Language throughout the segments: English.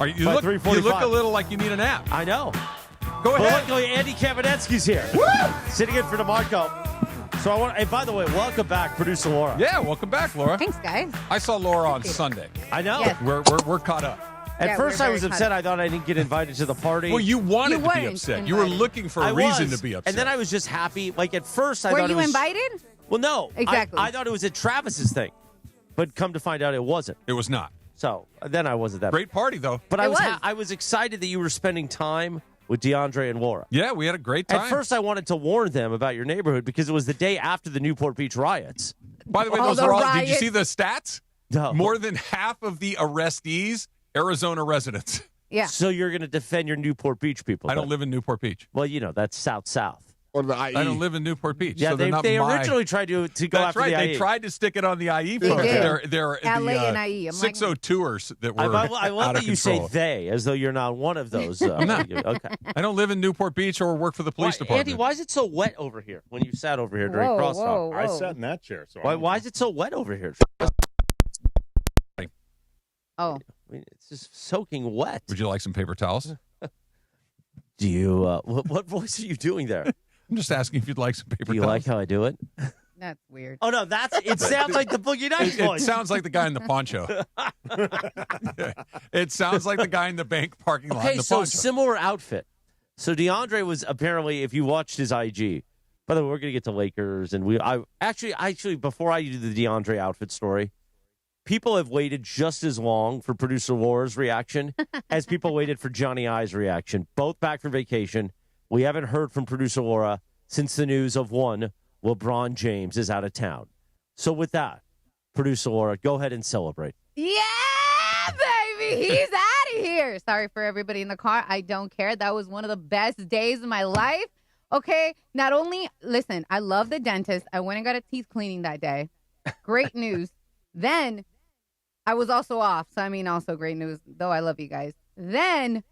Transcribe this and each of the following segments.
You look a little like you need a nap. I know. Go ahead. But luckily, Andy Kamenetsky's here. Sitting in for DeMarco. So and by the way, welcome back, producer Laura. Yeah, welcome back, Laura. Thanks, guys. I saw Laura on Sunday. I know. Yes. We're caught up. At first, I was very upset. I thought I didn't get invited to the party. Well, you wanted to be weren't upset. invited. You were looking for a reason to be upset. And then I was just happy. Like, at first, I Were thought you it was... invited? Well, no. Exactly. I thought it was at Travis's thing. But come to find out, it wasn't. It was not. So then I wasn't that... Great party, though. But It was. I was excited that you were spending time with DeAndre and Laura. Yeah, we had a great time. At first, I wanted to warn them about your neighborhood because it was the day after the Newport Beach riots. By the way, All those the are all. Did you riots. see the stats? No. More than half of the arrestees, Arizona residents. Yeah. So you're going to defend your Newport Beach people. I don't then. live in Newport Beach. Well, that's south. Or the IE. I don't live in Newport Beach. Yeah, so they're not they my... originally tried to go That's after right. the They IE. tried to stick it on the IE They folks. did. They're LA the and IE. I'm like- 602ers that were I love out that of you say control. they, as though you're not one of those. I'm not. Okay. I don't live in Newport Beach or work for the police department. Andy, why is it so wet over here when you sat over here during Whoa, crosstalk? whoa. I sat in that chair. So Why is it so wet over here? Oh. I mean, it's just soaking wet. Would you like some paper towels? Do you? What voice are you doing there? I'm just asking if you'd like some paper Do you towels. like how I do it? That's weird. Oh no, it sounds like the Boogie Nights It voice. sounds like the guy in the poncho. It sounds like the guy in the bank parking lot in Okay, the so poncho. similar outfit. So DeAndre was apparently, if you watched his IG, by the way, we're gonna get to Lakers, and I actually before I do the DeAndre outfit story, people have waited just as long for producer Laura's reaction as people waited for Johnny I's reaction. Both back from vacation. We haven't heard from producer Laura since the news of one, LeBron James is out of town. So with that, producer Laura, go ahead and celebrate. Yeah, baby. He's out of here. Sorry for everybody in the car. I don't care. That was one of the best days of my life. Okay. Not only, listen, I love the dentist. I went and got a teeth cleaning that day. Great news. Then I was also off. So, also great news, though I love you guys. Then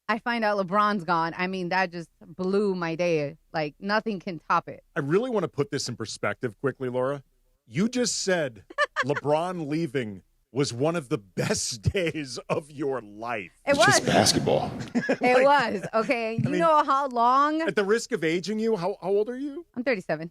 I find out LeBron's gone. That just blew my day. Like, nothing can top it. I really want to put this in perspective quickly, Laura. You just said LeBron leaving was one of the best days of your life. It was. Basketball. It was. Okay. You know how long? At the risk of aging you, how old are you? I'm 37.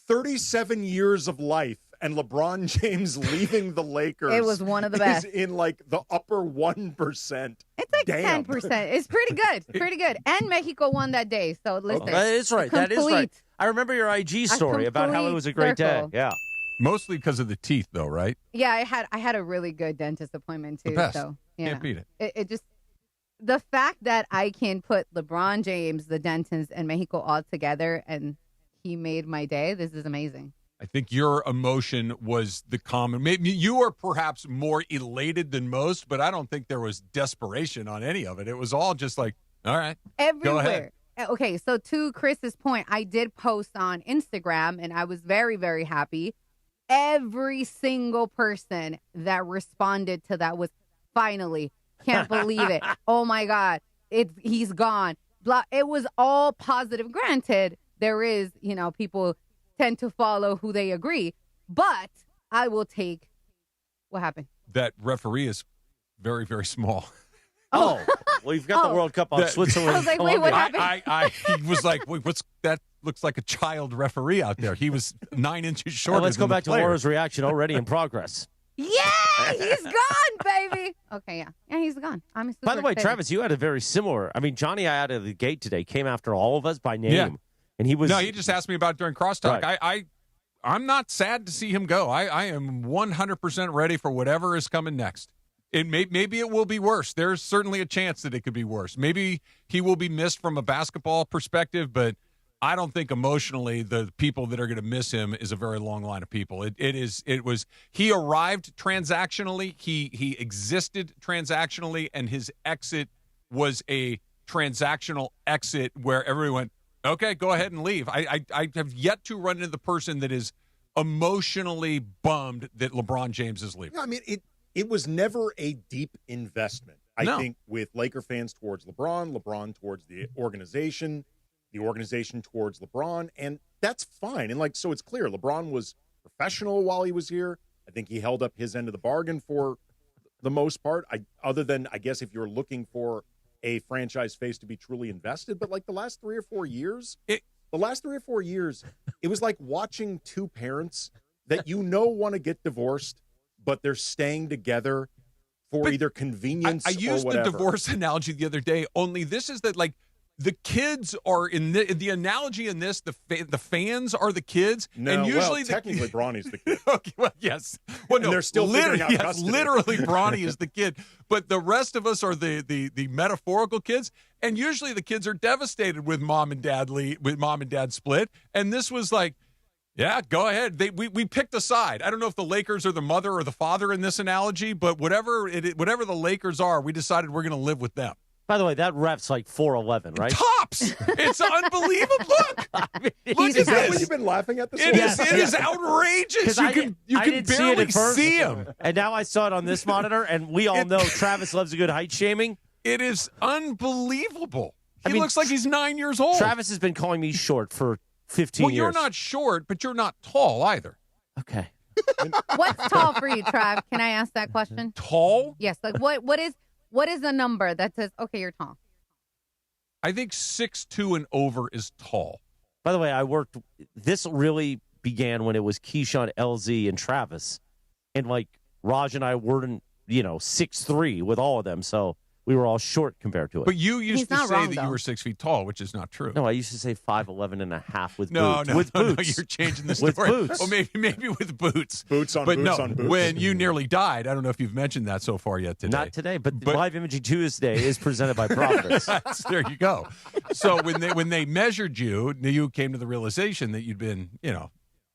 37 years of life, and LeBron James leaving the Lakers. It was one of the best. Is in like the upper 1%. It's like Damn. 10%. It's pretty good. Pretty good. And Mexico won that day. So listen. That is right. That is right. Complete. I remember your IG story about how it was a great circle. day. Yeah. Mostly because of the teeth, though, right? Yeah, I had a really good dentist appointment too. The best. So yeah. Can't beat it. It just the fact that I can put LeBron James, the dentist, and Mexico all together, and he made my day. This is amazing. I think your emotion was the common. Maybe you were perhaps more elated than most, but I don't think there was desperation on any of it. It was all just like, all right, Everywhere. go ahead. Okay, so to Chris's point, I did post on Instagram, and I was very, very happy. Every single person that responded to that was finally, can't believe it. Oh my God, he's gone. Blah. It was all positive. Granted, there is, people tend to follow who they agree, but I will take what happened. That referee is very, very small. Oh, well, you've got the World Cup on Switzerland. I was like, wait, what Colombia. happened? He was like, wait, what's that? Looks like a child referee out there. He was 9 inches shorter. Well, let's go than the back to player. Laura's reaction already in progress. Yeah, he's gone, baby. Okay, yeah, he's gone. I'm super By the way, excited. Travis, you had a very similar. Johnny out of the gate today came after all of us by name, Yeah. and he was. No, he just asked me about it during crosstalk. Right. I'm not sad to see him go. I am 100% ready for whatever is coming next. Maybe it will be worse. There's certainly a chance that it could be worse. Maybe he will be missed from a basketball perspective, but I don't think emotionally the people that are going to miss him is a very long line of people. He arrived transactionally. He existed transactionally, and his exit was a transactional exit where everyone went, okay, go ahead and leave. I have yet to run into the person that is emotionally bummed that LeBron James is leaving. Yeah, it was never a deep investment. I No. think with Laker fans towards LeBron towards the organization towards LeBron, and that's fine. And so it's clear LeBron was professional while he was here. I think he held up his end of the bargain for the most part. Other than, I guess, if you're looking for a franchise face to be truly invested. But like the last 3 or 4 years, it was like watching two parents that want to get divorced, but they're staying together for either convenience I used or whatever. the divorce analogy the other day, only this is that, like, the kids are in the analogy in this, the fans are the kids. No, and usually technically Bronny's the kid. Okay, well, yes. Well, and they're still figuring out custody. Literally Bronny is the kid. But the rest of us are the metaphorical kids. And usually the kids are devastated with mom and dad split. And this was like, yeah, go ahead. We picked a side. I don't know if the Lakers are the mother or the father in this analogy, but whatever the Lakers are, we decided we're going to live with them. By the way, that ref's like 4'11", right? Tops! It's unbelievable. Look! Look Is that what you've been laughing at this whole It is outrageous. You can barely see him. And now I saw it on this monitor, and we all know Travis loves a good height shaming. It is unbelievable. He looks like he's 9 years old. Travis has been calling me short for 15 years. Well, you're not short, but you're not tall either. Okay. What's tall for you, Trav? Can I ask that question? Tall? Yes. Like what is a number that says, okay, you're tall? I think 6'2" and over is tall. By the way, this really began when it was Keyshawn, LZ, and Travis. And like Raj and I weren't, 6'3" with all of them. So we were all short compared to it. But you used to say that though. you were 6 feet tall, which is not true. No, I used to say 5'11" and a half with boots. With boots. No, you're changing the story. With boots. Well, maybe with boots. Boots on but boots no, on boots. When you nearly died, I don't know if you've mentioned that so far yet today. Not today, but Live Imaging Tuesday is presented by Providence. There you go. So when they measured you came to the realization that you'd been,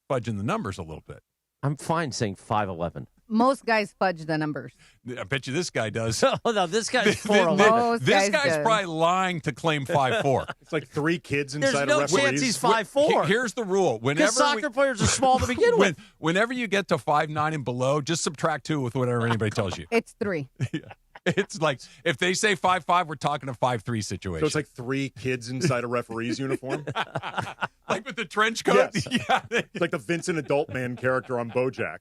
fudging the numbers a little bit. I'm fine saying 5'11". Most guys fudge the numbers. I bet you this guy does. Oh, no, this guy's 4'11". This guy's probably lying to claim 5'4". It's like 3 kids inside There's a no referee's. chance he's 5'4". Here's the rule. Because soccer players are small to begin with. Whenever you get to 5'9" and below, just subtract 2 with whatever anybody tells you. It's 3. It's like if they say 5'5", we're talking a 5'3" situation. So it's like 3 kids inside a referee's uniform? Like with the trench coat? Yes. Yeah. It's like the Vincent Adultman character on BoJack.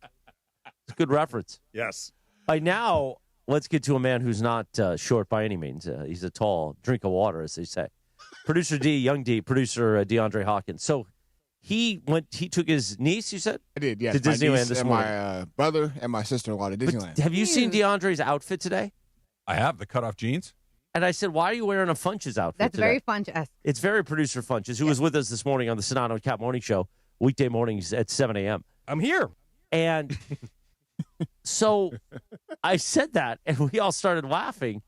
It's a good reference. Yes. By now, let's get to a man who's not short by any means. He's a tall drink of water, as they say. Producer producer DeAndre Hawkins. So he took his niece, you said? I did, yes. To Disneyland this morning. My brother and my sister-in-law to Disneyland. But have you seen DeAndre's outfit today? I have the cutoff jeans. And I said, why are you wearing a Funches outfit That's today? very Funch-esque. It's very producer Funches, who was with us this morning on the Sonato and Cap Morning Show, weekday mornings at 7 a.m. I'm here. And so I said that, and we all started laughing.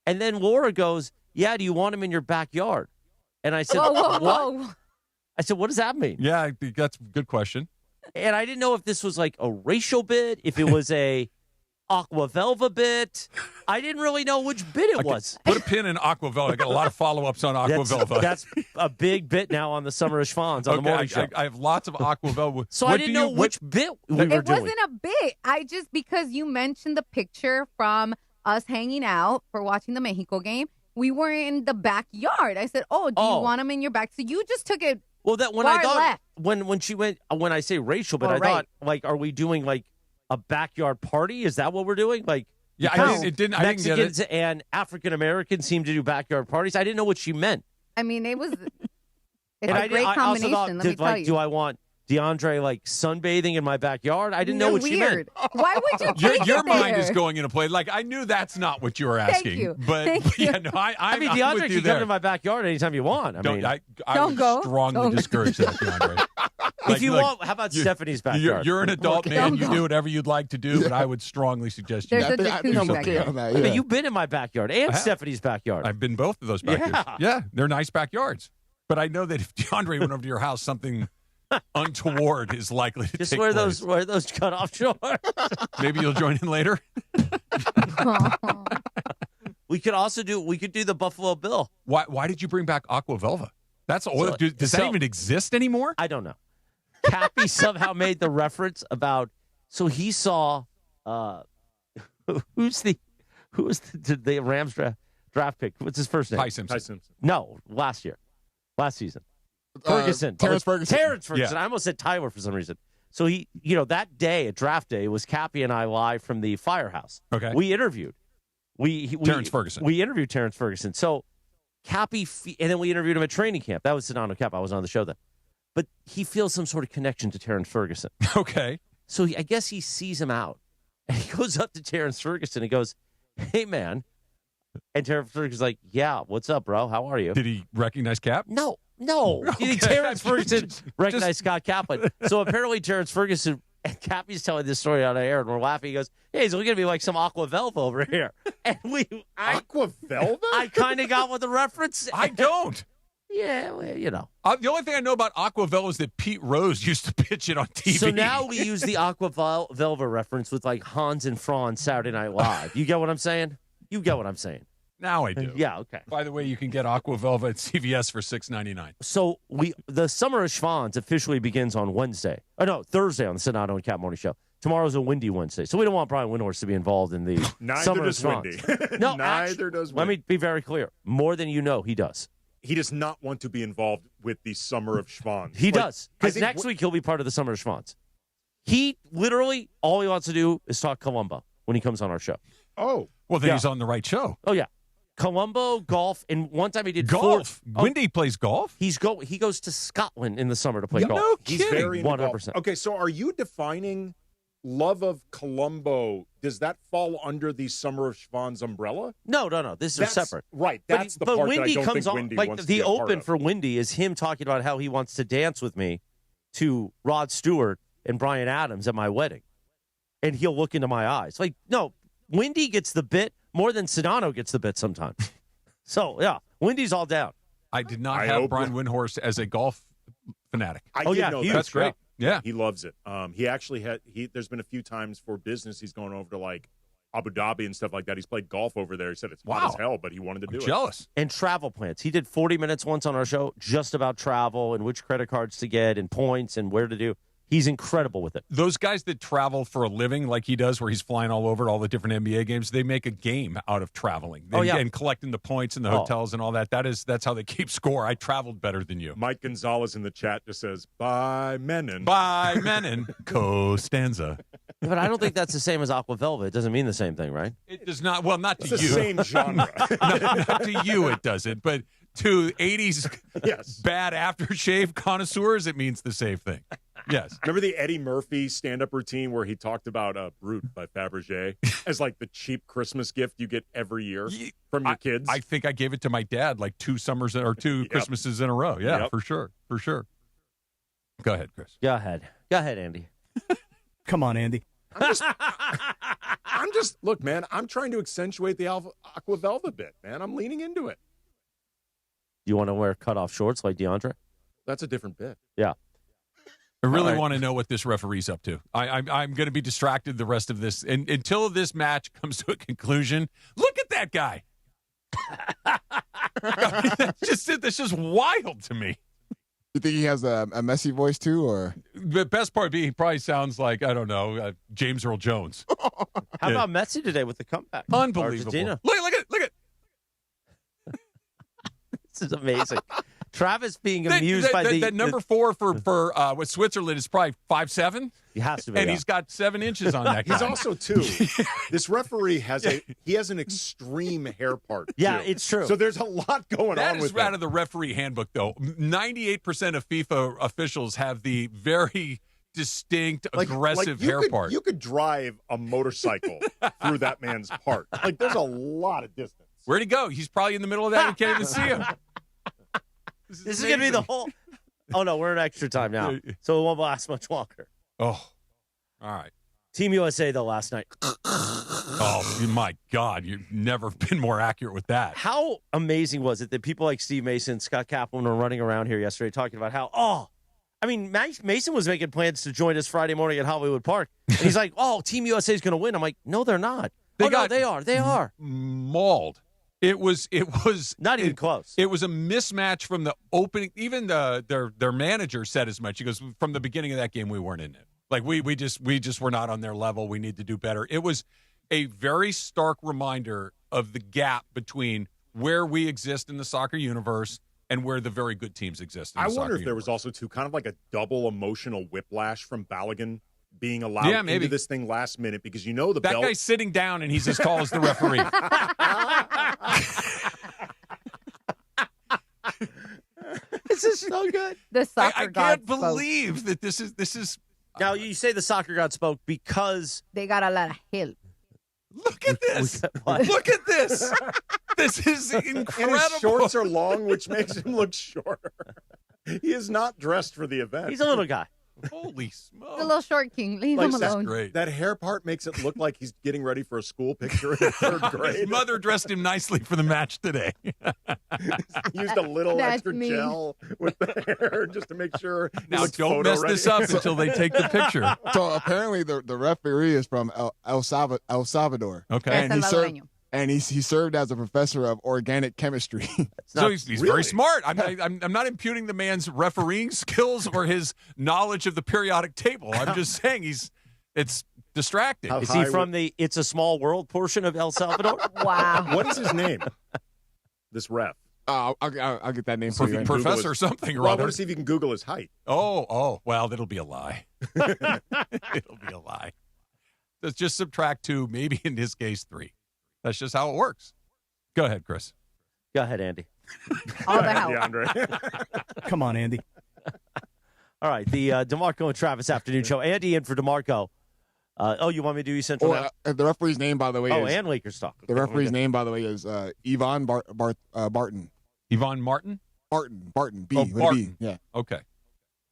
And then Laura goes, yeah, do you want him in your backyard? And I said, what? Whoa. I said, what does that mean? Yeah, that's a good question. And I didn't know if this was like a racial bit, if it was a Aqua Velva bit. I didn't really know which bit it was. Put a pin in Aqua Velva. I got a lot of follow-ups on Aqua Velva. That's a big bit now on the Summerish Fonz on the morning show. I have lots of Aqua Velva. So I didn't know which bit we were doing. It wasn't a bit. Because you mentioned the picture from us hanging out for watching the Mexico game, we were in the backyard. I said, do you want him in your back? So you just took it Well, that when far I thought, left. when she went, when I say racial, but I thought, like, are we doing like a backyard party? Is that what we're doing? Like, yeah, I didn't get Mexicans it. and African Americans seem to do backyard parties. I didn't know what she meant. I mean, it's And a great I also combination, thought, let me tell you. do I want DeAndre like sunbathing in my backyard? I didn't know what she meant. Why would you take Your it mind there? is going into play. Like, I knew that's not what you were Thank asking. you. But Thank you. yeah, no, I mean, I'm DeAndre with you can there. come to my backyard anytime you want. I mean, I Don't would go. strongly Don't. discourage that, DeAndre. if you want, how about Stephanie's backyard? You're an adult man. You Don't do whatever you'd like to do, but I would strongly suggest you. There's a I think I'm jacuzzi okay back on there. that. But Yeah. you've been in my backyard and I have. Stephanie's backyard. I've been both of those backyards. Yeah, they're nice backyards. But I know that if DeAndre went over to your house, something untoward is likely to Just take wear place. those cutoff shorts. Maybe you'll join in later. We could do the Buffalo Bill. Why did you bring back Aqua Velva? That's oil. So- Does that even exist anymore? I don't know. Cappy somehow made the reference about. So he saw who's the Rams draft pick? What's his first name? Ty Simpson. Ty Simpson. No, last season. Ferguson. Terrence Ferguson. Terrence Ferguson. Yeah. I almost said Tyler for some reason. So that day at draft day was Cappy and I live from the firehouse. Okay. We interviewed. Terrence Ferguson. We interviewed Terrence Ferguson. So Cappy, and then we interviewed him at training camp. That was Sedano Cap. I was on the show then. But he feels some sort of connection to Terrence Ferguson. Okay. So I guess he sees him out. And he goes up to Terrence Ferguson and goes, "Hey, man." And Terrence Ferguson's like, "Yeah, what's up, bro? How are you?" Did he recognize Cap? No. Okay. Terrence Ferguson recognized Scott Kaplan. So apparently Terrence Ferguson, and Cappy's telling this story on air, and we're laughing. He goes, "Hey, so we're going to be like some Aqua Velva over here." And Aqua Velva? I kind of got what the reference. I don't. Yeah, well, The only thing I know about Aqua Velva is that Pete Rose used to pitch it on TV. So now we use the Aqua Velva reference with like Hans and Franz Saturday Night Live. You get what I'm saying? You get what I'm saying? Now I do. Yeah, okay. By the way, you can get Aqua Velva at CVS for $6.99. So the Summer of Schwans officially begins on Wednesday. Oh, no, Thursday on the Sedano and Cap Morning Show. Tomorrow's a windy Wednesday. So we don't want Brian Windhorst to be involved in the Summer of Schwans. Windy. No, Neither does Windy. Let me be very clear. More than you know, he does. He does not want to be involved with the Summer of Schwans. He does. Because next week he'll be part of the Summer of Schwans. He literally, all he wants to do is talk Columbo when he comes on our show. Oh. Well, then he's on the right show. Oh, yeah. Columbo, golf, and one time he did golf. Windy plays golf? He goes to Scotland in the summer to play golf. No He's kidding. very into 100%. golf. Okay, so are you defining love of Columbo? Does that fall under the Summer of Schwans umbrella? No. This is separate. Right. That's the but part Windy that I don't comes think on, Windy like wants to the be a part open of. for Windy is him talking about how he wants to dance with me to Rod Stewart and Brian Adams at my wedding. And he'll look into my eyes. Like, no, Windy gets the bit more than Sedano gets the bit sometimes. So, yeah, Windy's all down. I did not have Brian Windhorst as a golf fanatic. I did know that. That's great. Yeah. He loves it. He actually there's been a few times for business he's gone over to like Abu Dhabi and stuff like that. He's played golf over there. He said it's hot as hell, but he wanted to do it. Jealous. And travel plans. He did 40 minutes once on our show just about travel and which credit cards to get and points and where to do. He's incredible with it. Those guys that travel for a living like he does, where he's flying all over to all the different NBA games, they make a game out of traveling and collecting the points in the hotels and all that. That's how they keep score. I traveled better than you. Mike Gonzalez in the chat just says, "Bye, Menon." Bye, Menon. Costanza. But I don't think that's the same as Aqua Velva. It doesn't mean the same thing, right? It does not. Well, not to you. It's the same genre. not to you, it doesn't. But to 80s bad aftershave connoisseurs, it means the same thing. Yes. Remember the Eddie Murphy stand-up routine where he talked about Brut by Fabergé as like the cheap Christmas gift you get every year from your kids? I think I gave it to my dad like two Christmases in a row. Yeah, for sure. For sure. Go ahead, Chris. Go ahead, Andy. Come on, Andy. Look, man, I'm trying to accentuate the Aqua Velva bit, man. I'm leaning into it. You want to wear cutoff shorts like DeAndre? That's a different bit. Yeah. I really want to know what this referee's up to. I'm going to be distracted the rest of this until this match comes to a conclusion. Look at that guy. That's just wild to me. You think he has a messy voice too, or the best part he probably sounds like, I don't know, James Earl Jones. How about Messi today with the comeback? Unbelievable. Argentina. Look at. This is amazing. Travis being amused by that number 4 for what Switzerland is probably 5'7". He has to be, and he's got 7 inches on that guy. He's also too. This referee has an extreme hair part. Yeah, too. It's true. So there's a lot going on with that. Out of the referee handbook, though, 98% of FIFA officials have the very distinct, aggressive hair part. You could drive a motorcycle through that man's part. Like there's a lot of distance. Where'd he go? He's probably in the middle of that. You can't even see him. This is going to be the whole. Oh, no, we're in extra time now. So it won't last much longer. Oh, all right. Team USA, though, last night. Oh, my God. You've never been more accurate with that. How amazing was it that people like Steve Mason, Scott Kaplan were running around here yesterday talking about how, Mason was making plans to join us Friday morning at Hollywood Park. And he's like, Team USA is going to win. I'm like, no, they're not. They are. They are. Mauled. It was not even close. It was a mismatch from the opening. Even their manager said as much. He goes, from the beginning of that game, we weren't in it. Like we just were not on their level. We need to do better. It was a very stark reminder of the gap between where we exist in the soccer universe and where the very good teams exist. In I the wonder soccer if there was universe. also, too, kind of like a double emotional whiplash from Balogun being allowed into this thing last minute because the that belt. guy's sitting down and he's as tall as the referee. This is so good. The soccer I god can't spoke. believe that this is. Now, you say the soccer god spoke because They got a lot of help. Look at this. What? Look at this. This is incredible. And his shorts are long, which makes him look shorter. He is not dressed for the event. he's a little guy. Holy The smokes. little short king. Leave Like, him that's alone. Great. That hair part makes it look like he's getting ready for a school picture in the third His grade. mother dressed him nicely for the match today. Used a little That's extra me. gel with the hair just to make sure. he Now, looks don't mess this photo-ready. up until they take the picture. So apparently the referee is from El Salvador. Okay. And he served, Salvadoreño. and he served as a professor of organic chemistry. So he's Really? very smart. I'm not imputing the man's refereeing skills or his knowledge of the periodic table. I'm just saying it's distracting. How Is he high from the It's a Small World portion of El Salvador? Wow. What is his name? This ref. I'll get that name for you. right now. Professor something or Well, I other. want to see if you can Google his height. Oh, well, that'll be a lie. It'll be a lie. Let's just subtract 2, maybe in his case 3. That's just how it works. Go ahead, Chris. Go ahead, Andy. All the help. DeAndre. Come on, Andy. All right, the DeMarco and Travis afternoon show. Andy in for DeMarco. You want me to do East Central now? The referee's name, by the way, Oh, is and Lakers talk. the referee's name, by the way, is Yvonne Barton. Yvonne Martin? Barton. B. Oh, with a B. Barton. Yeah. Okay.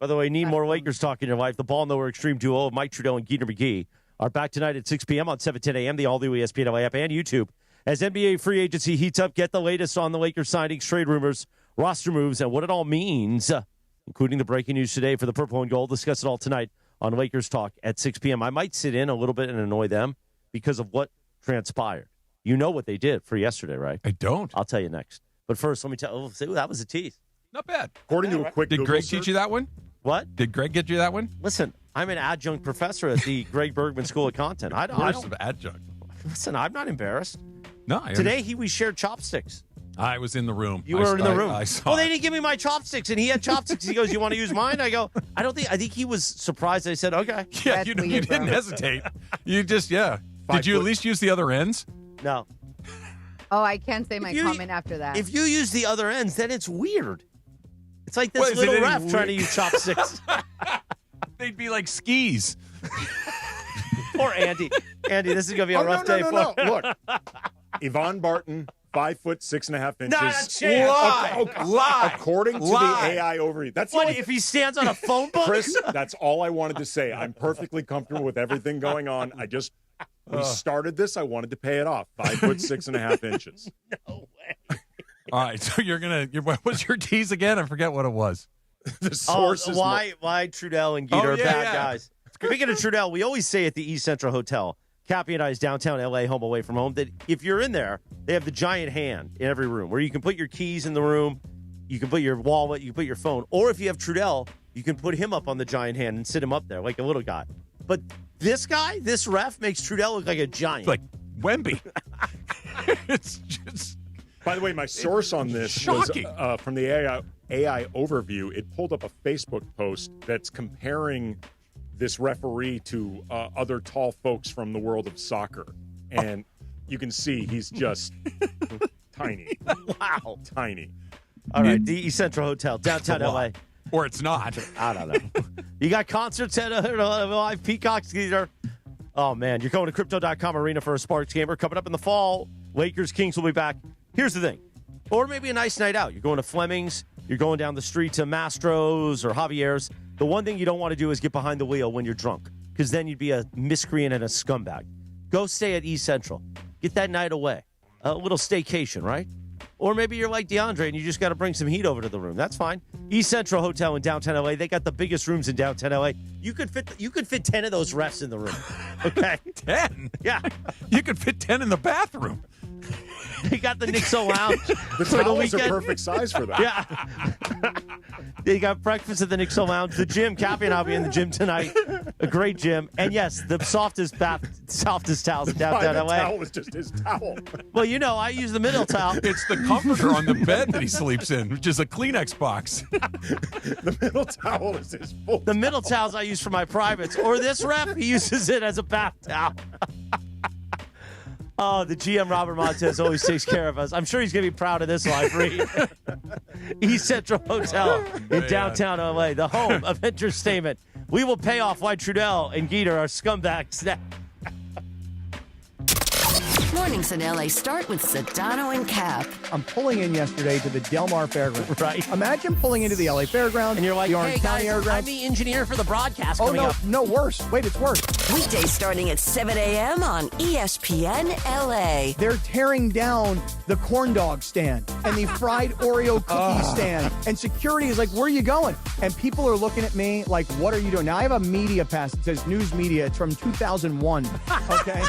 By the way, need more Lakers talk in your life. The Ball Nowhere Extreme Duo of Mike Trudeau and Geeter McGee are back tonight at 6 p.m. on 710 a.m., the all-new ESPN LA app and YouTube. As NBA free agency heats up, get the latest on the Lakers signings, trade rumors, roster moves, and what it all means, including the breaking news today for the Purple and Gold. Discuss it all tonight on Lakers Talk at 6 p.m. I might sit in a little bit and annoy them because of what transpired. You know what they did for yesterday, right? I don't. I'll tell you next. But first, let me tell you, that was a tease. Not bad. According to a quick Did Google Greg search, teach you that one? What? Did Greg get you that one? Listen, I'm an adjunct professor at the Greg Bergman School of Content. I Worst don't of adjunct. listen, I'm not embarrassed. No, I Today, we shared chopsticks. I was in the room. You were in the room. I saw Well, they it. didn't give me my chopsticks, and he had chopsticks. He goes, "You want to use mine?" I go, I think he was surprised. I said, "Okay." Yeah, That's you weird, didn't bro. hesitate. You just, yeah. 5 Did you at foot. least use the other ends? No. Oh, I can't say my you- comment after that. If you use the other ends, then it's weird. It's like this What, is it little any ref trying to weird? use chopsticks. They'd be like skis. Poor Andy. Andy, this is going to be a Oh, rough no, day no, for no. Look, Yvonne Barton, 5 foot 6.5 inches. Not a chance. Lie. According to Lie. the AI overview. That's What, the only if he stands on a phone book? Chris, that's all I wanted to say. I'm perfectly comfortable with everything going on. We started this. I wanted to pay it off. 5 foot 6.5 inches. No way. All right, so what was your tease again? I forget what it was. The source is why Trudell and Geeter Oh, are yeah, bad yeah. guys. Speaking of Trudell, we always say at the East Central Hotel, Cappy and I's downtown LA home away from home, that if you're in there, they have the giant hand in every room where you can put your keys in the room, you can put your wallet, you can put your phone, or if you have Trudell, you can put him up on the giant hand and sit him up there like a little guy. But this guy, this ref, makes Trudell look like a giant. It's like Wemby. It's just By the way, my source on this shocking. was from the AI overview. It pulled up a Facebook post that's comparing this referee to other tall folks from the world of soccer. And you can see he's just tiny. wow. Tiny. All right, the East Central Hotel, downtown LA. or it's not. I don't know. You got concerts at live Peacocks Theater. Oh, man. You're going to Crypto.com Arena for a Sparks gamer. Coming up in the fall, Lakers Kings will be back. Here's the thing. Or maybe a nice night out. You're going to Fleming's. You're going down the street to Mastro's or Javier's. The one thing you don't want to do is get behind the wheel when you're drunk, because then you'd be a miscreant and a scumbag. Go stay at East Central. Get that night away. A little staycation, right? Or maybe you're like DeAndre and you just got to bring some heat over to the room. That's fine. East Central Hotel in downtown LA. They got the biggest rooms in downtown LA. You could fit 10 of those refs in the room. Okay? 10? Yeah. You could fit 10 in the bathroom. They got the Nixo Lounge The for the towels are weekend. perfect size for that. Yeah. They got breakfast at the Nixo Lounge. The gym. Cappy and I'll be in the gym tonight. A great gym. And yes, the softest towels in downtown The LA. towel was just his towel. Well, you know, I use the middle towel. It's the comforter on the bed that he sleeps in, which is a Kleenex box. The middle towel is his full. The middle towels I use for my privates. Or this ref, he uses it as a bath towel. Oh, the GM Robert Montez always takes care of us. I'm sure he's going to be proud of this live read. East Central Hotel in downtown LA, the home of entertainment. We will pay off why Trudell and Geeter are scumbags now. Mornings in LA start with Sedano and Cap. I'm pulling in yesterday to the Del Mar Fairgrounds. Right. Imagine pulling into the LA Fairgrounds. And you're like, the Orange hey, County guys, I'm Fairgrounds. the engineer for the broadcast Oh, coming no, up. no, worse. Wait, it's worse. Weekdays starting at 7 a.m. on ESPN LA. They're tearing down the corn dog stand and the fried Oreo cookie stand. And security is like, where are you going? And people are looking at me like, what are you doing? Now, I have a media pass. It says news media. It's from 2001. Okay?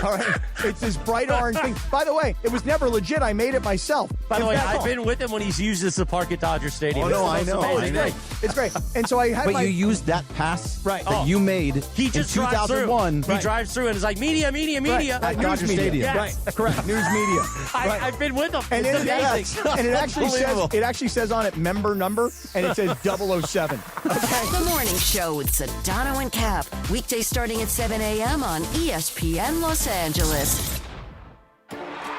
All right? It's this bright orange thing. By the way, it was never legit. I made it myself. By the In way, fact- I've been with him when he's used this to park at Dodger Stadium. Oh, no, It's I the know, most Oh, amazing it's great. thing. It's great. And so I had But my... you used that pass Right. that Oh. you made He just in drives through. 2001. He drives through and is like, media. Right, At news Dodger media. Stadium. Yes. Right, correct. News media. Right. I've been with him. And It's it, amazing. and it actually says on it member number, and it says 007. Okay. The morning show with Sedano and Cap. Weekdays starting at 7 a.m. on ESPN Los Angeles.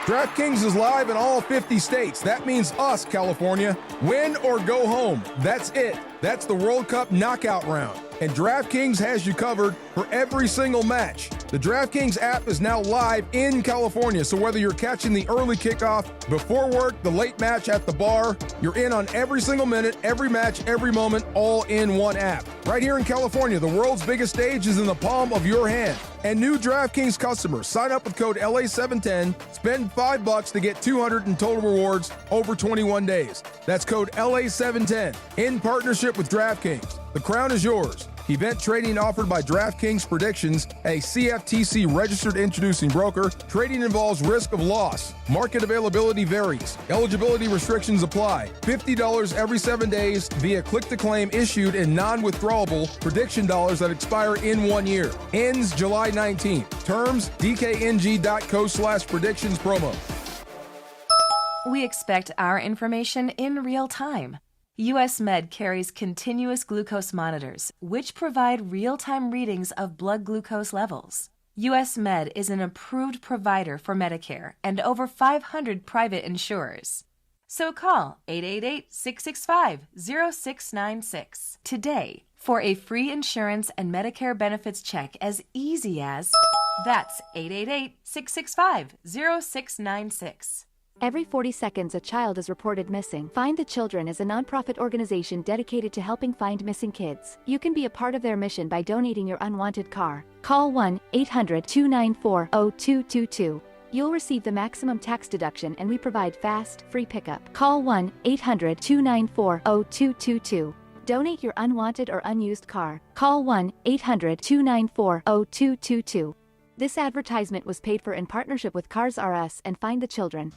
DraftKings is live in all 50 states. That means us, California. Win or go home. That's it. That's the World Cup knockout round. And DraftKings has you covered for every single match. The DraftKings app is now live in California, so whether you're catching the early kickoff, before work, the late match at the bar, you're in on every single minute, every match, every moment, all in one app. Right here in California, the world's biggest stage is in the palm of your hand. And new DraftKings customers, sign up with code LA710, spend $5 to get $200 in total rewards over 21 days. That's code LA710 in partnership with DraftKings. The crown is yours. Event trading offered by DraftKings Predictions, a CFTC registered introducing broker. Trading involves risk of loss. Market availability varies. Eligibility restrictions apply. $50 every 7 days via click-to-claim issued in non-withdrawable prediction dollars that expire in 1 year. Ends July 19th. Terms, dkng.co/predictions promo. We expect our information in real time. US Med carries continuous glucose monitors, which provide real-time readings of blood glucose levels. US Med is an approved provider for Medicare and over 500 private insurers. So call 888-665-0696 today for a free insurance and Medicare benefits check as easy as... That's 888-665-0696. Every 40 seconds, a child is reported missing. Find the Children is a nonprofit organization dedicated to helping find missing kids. You can be a part of their mission by donating your unwanted car. Call 1-800-294-0222. You'll receive the maximum tax deduction and we provide fast, free pickup. Call 1-800-294-0222. Donate your unwanted or unused car. Call 1-800-294-0222. This advertisement was paid for in partnership with Cars R Us and Find the Children.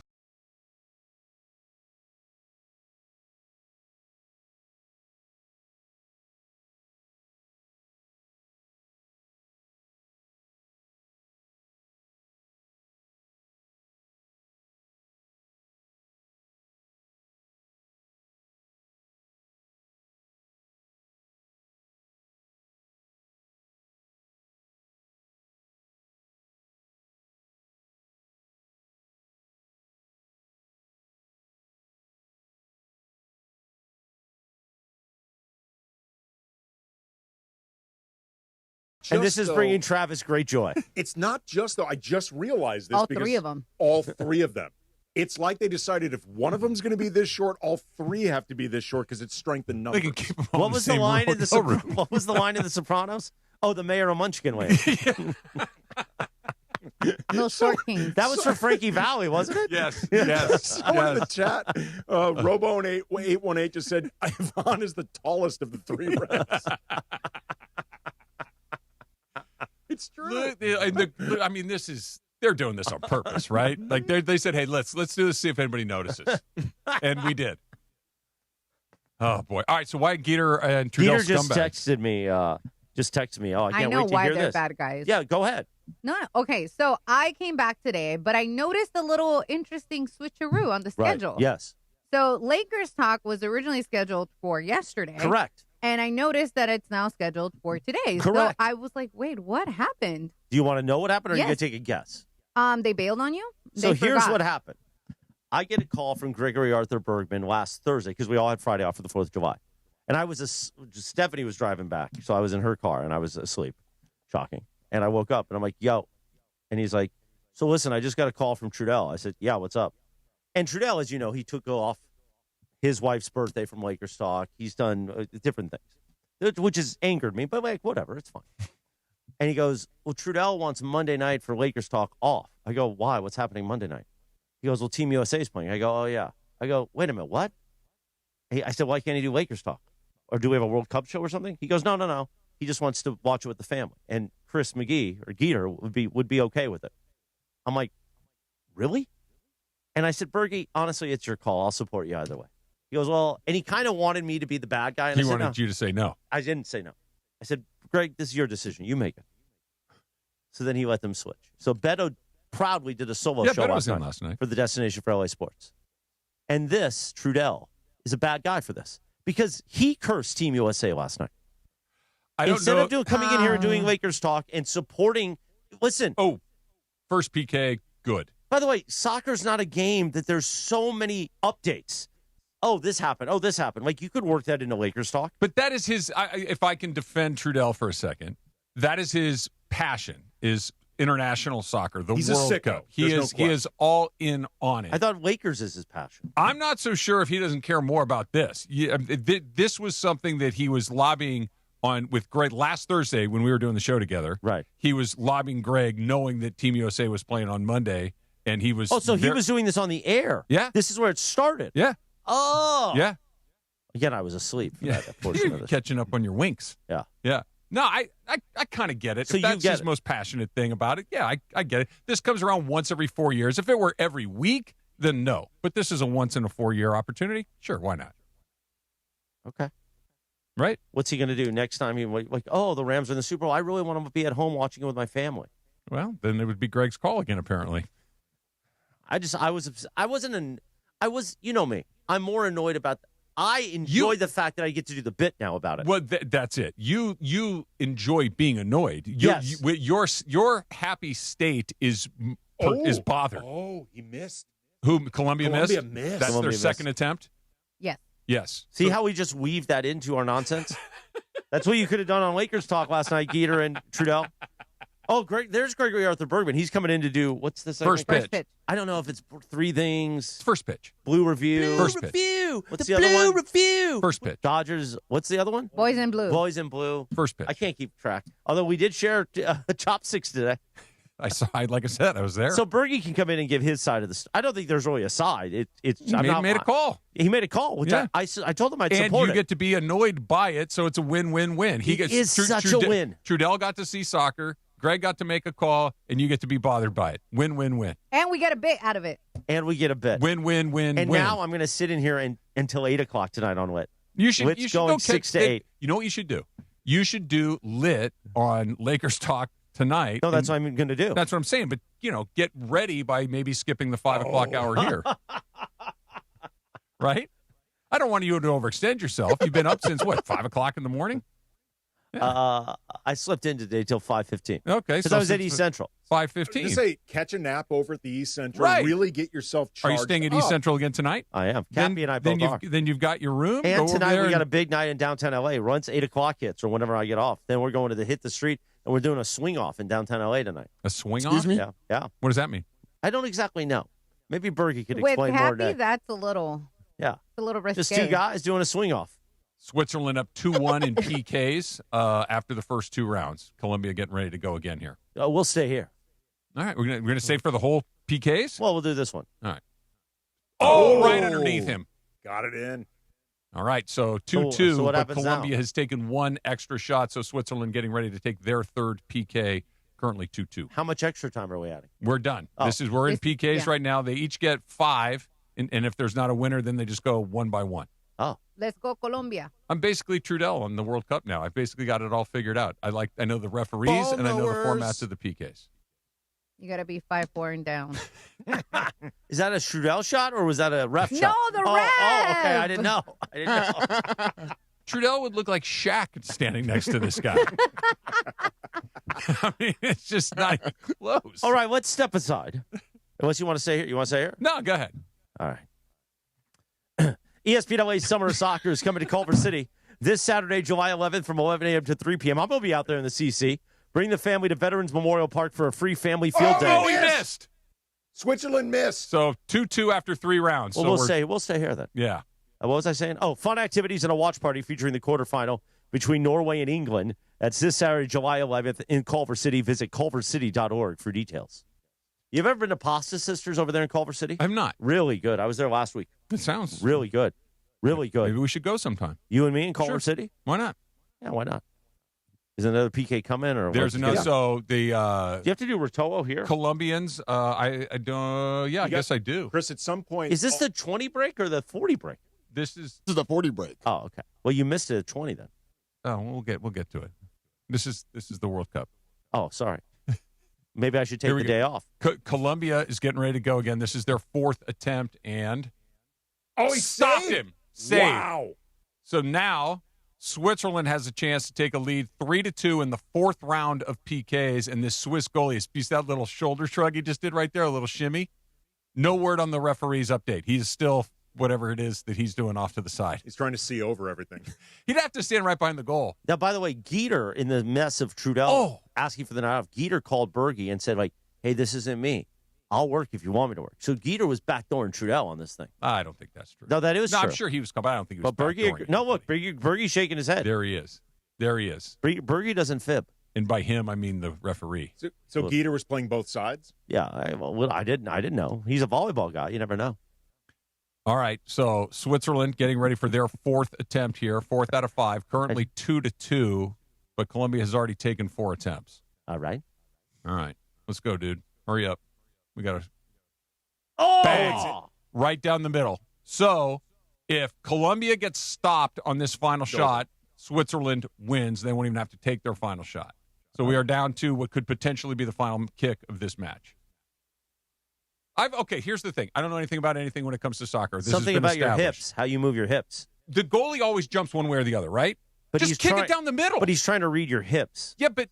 And this is Just bringing though- Travis great joy. It's not just though. I just realized this. All because three of them. All three of them. It's like they decided if one of them's going to be this short, all three have to be this short because it's strength in numbers. They can keep them all What in was the the same line in the hotel room. What was the line in the Sopranos? Oh, the mayor of Munchkin way. Little short kings. That was for Frankie Valli, wasn't it? Yes, yes, Someone in the yes. chat, Robone818 just said, Ivan is the tallest of the three refs. It's true. I mean, this is they're doing this on purpose, right? Like they said, hey, let's do this, see if anybody notices. And we did. Oh, boy. All right, so why Geeter and Trudell Geeter just scumbags? texted me. Oh, I can't know wait to why hear they're this. bad guys. Yeah, go ahead. No. Okay, so I came back today, but I noticed a little interesting switcheroo on the schedule. Right. Yes. So Lakers talk was originally scheduled for yesterday. Correct. And I noticed that it's now scheduled for today. Correct. So I was like, wait, what happened? Do you want to know what happened, or are you Yes. going to take a guess? They bailed on you? So They here's forgot. what happened. I get a call from Gregory Arthur Bergman last Thursday because we all had Friday off for the 4th of July. And I was, Stephanie was driving back. So I was in her car and I was asleep. Shocking. And I woke up and I'm like, yo. And he's like, so listen, I just got a call from Trudell. I said, yeah, what's up? And Trudell, as you know, he took off his wife's birthday from Lakers talk. He's done different things, which has angered me, but like, whatever, it's fine. And he goes, well, Trudell wants Monday night for Lakers talk off. I go, why? What's happening Monday night? He goes, well, Team USA is playing. I go, oh, yeah. I go, wait a minute, what? I said, why can't he do Lakers talk? Or do we have a World Cup show or something? He goes, no. He just wants to watch it with the family. And Chris McGee or Geeter would be okay with it. I'm like, really? And I said, Bergie, honestly, it's your call. I'll support you either way. He goes, well, and he kind of wanted me to be the bad guy. And He I said, wanted no. you to say no. I didn't say no. I said, Greg, this is your decision. You make it. So then he let them switch. So Beto proudly did a solo show Beto was in last last night for the Destination for LA Sports. And this, Trudell, is a bad guy for this because he cursed Team USA last night. I don't Instead know. of coming in here and doing Lakers talk and supporting, listen. Oh, first PK, good. By the way, soccer's not a game that there's so many updates. Oh, this happened. Oh, this happened. Like, you could work that into Lakers talk. But that is his, if I can defend Trudell for a second, that is his passion, is international soccer, the He's World a sicko. Cup. There's He is all in on it. I thought Lakers is his passion. I'm not so sure if he doesn't care more about this. This was something that he was lobbying on with Greg last Thursday when we were doing the show together. Right. He was lobbying Greg knowing that Team USA was playing on Monday, and he was... Oh, so he was doing this on the air. Yeah. This is where it started. Yeah. Oh. Yeah. Again, I was asleep for Yeah. that portion of You're this. catching up on your winks. Yeah. Yeah. No, I kind of get it. So If you that's get his it. most passionate thing about it, yeah, I get it. This comes around once every 4 years. If it were every week, then no. But this is a once in a 4 year opportunity. Sure, why not? Okay. Right? What's he going to do next time? The Rams are in the Super Bowl. I really want to be at home watching it with my family. Well, then it would be Greg's call again, apparently. You know me. I'm more annoyed about. I enjoy the fact that I get to do the bit now about it. Well, that's it. You enjoy being annoyed. Yes. Your happy state is bothered. Oh, he missed. Who Columbia missed? missed. That's Columbia their second attempt. Yes. Yes. See how we just weaved that into our nonsense? That's what you could have done on Lakers talk last night, Geeter and Trudell. Oh, there's Gregory Arthur Bergman. He's coming in to do, what's the First pitch. I don't know if it's three things. First pitch. Blue Review. First pitch. Review. What's the other one? Review. First pitch. Dodgers. What's the other one? Boys in blue. Boys in Blue. First pitch. I can't keep track. Although we did share chopsticks today. I saw. Like I said, I was there. So Bergie can come in and give his side of the I don't think there's really a side. He made a call. He made a call, which Yeah. I told him I'd And support you it. get to be annoyed by it, so it's a win-win-win. It is such a win. Trudell got to see soccer. Greg got to make a call, and you get to be bothered by it. Win-win-win. And we get a bit out of it. And we get a bet. Win-win-win-win. And now I'm going to sit in here until 8 o'clock tonight on Lit. You should Lit's you should going go 6 to 8. You know what you should do? You should do Lit on Lakers Talk tonight. No, that's and what I'm going to do. That's what I'm saying. But, get ready by maybe skipping the 5 o'clock hour here. Right? I don't want you to overextend yourself. You've been up since, 5 o'clock in the morning? I slept in today till 5:15. Okay. Because I was at East Central. 5:15. Just say catch a nap over at the East Central. Right. Really get yourself Are charged you staying at up. East Central again tonight? I am. Cappy and I both are. Then you've got your room. Go And over tonight there we got a big night in downtown LA. Once 8 o'clock hits or whenever I get off, then we're going to hit the street and we're doing a swing off in downtown LA tonight. a swing Excuse off. me? Yeah. What does that mean? I don't exactly know. Maybe Bergie could With explain more. Happy, Today. that's a little risque. Just two guys doing a swing off. Switzerland up 2-1 in PKs after the first two rounds. Columbia getting ready to go again here. We'll stay here. All right, we're gonna stay for the whole PKs. Well, we'll do this one. All right. Oh, right underneath him. Got it in. All right, so 2-2. So what but happens Columbia now? has taken one extra shot, so Switzerland getting ready to take their third PK currently 2-2. How much extra time are we adding? We're done. Oh. We're in This- PKs yeah. right now. They each get 5, and if there's not a winner, then they just go 1 by 1. Oh. Let's go Colombia. I'm basically Trudell on the World Cup now. I've basically got it all figured out. I know the referees and I know the formats of the PKs. You got to be 5-4 and down. Is that a Strudel shot or was that a ref No, shot? the Oh, okay. ref! I didn't know. Trudell would look like Shaq standing next to this guy. I mean, it's just not even close. All right, let's step aside. Unless you want to say here. You want to say here? No, go ahead. All right. ESPN LA Summer of Soccer is coming to Culver City this Saturday, July 11th from 11 a.m. to 3 p.m. I'm going to be out there in the CC. Bring the family to Veterans Memorial Park for a free family field day. Oh, we missed. Switzerland missed. So 2-2 after 3 rounds. Well, So we'll stay here then. Yeah. What was I saying? Oh, fun activities and a watch party featuring the quarterfinal between Norway and England. That's this Saturday, July 11th in Culver City. Visit culvercity.org for details. You've ever been to Pasta Sisters over there in Culver City? I'm not. Really good. I was there last week. It sounds Really good. Really good. Maybe we should go sometime. You and me in Culver Sure. City? Why not? Yeah, why not? Is another PK coming or There's what's- another. Yeah. So the Do you have to do Rotowo here? Colombians, I don't. Yeah, I guess I do. Chris, at some point. Is this the 20 break or the 40 break? This is This is the 40 break. Oh, okay. Well, you missed it at 20 then. Oh, we'll get to it. This is the World Cup. Oh, sorry. Maybe I should take Here we the go. day off. Colombia is getting ready to go again. This is their 4th attempt, and Oh, he stopped saved? him. Saved. Wow. So now Switzerland has a chance to take a lead 3-2 in the 4th round of PKs, and this Swiss goalie, you see that little shoulder shrug he just did right there, a little shimmy. No word on the referee's update. He's still whatever it is that he's doing off to the side. He's trying to see over everything. He'd have to stand right behind the goal. Now, by the way, Geeter, in the mess of Trudell asking for the night off, Geeter called Berge and said, like, hey, this isn't me. I'll work if you want me to work. So Geeter was backdooring Trudell on this thing. I don't think that's true. No, that is No, true. I'm sure he was coming. I don't think he was But Berge, backdooring no, anybody. look, Berge's shaking his head. There he is. There he is. Berge doesn't fib. And by him, I mean the referee. So Geeter was playing both sides? Yeah, I didn't know. He's a volleyball guy. You never know. All right, so Switzerland getting ready for their 4th attempt here, 4th out of 5, currently 2-2, but Colombia has already taken 4 attempts. All right. Let's go, dude. Hurry up. We got to Oh! bang right down the middle. So if Colombia gets stopped on this final shot, Switzerland wins. They won't even have to take their final shot. So we are down to what could potentially be the final kick of this match. Okay, here's the thing. I don't know anything about anything when it comes to soccer. This Something has been about your established. hips, how you move your hips. The goalie always jumps one way or the other, right? But Just he's kick trying- it down the middle. But he's trying to read your hips. Yeah, but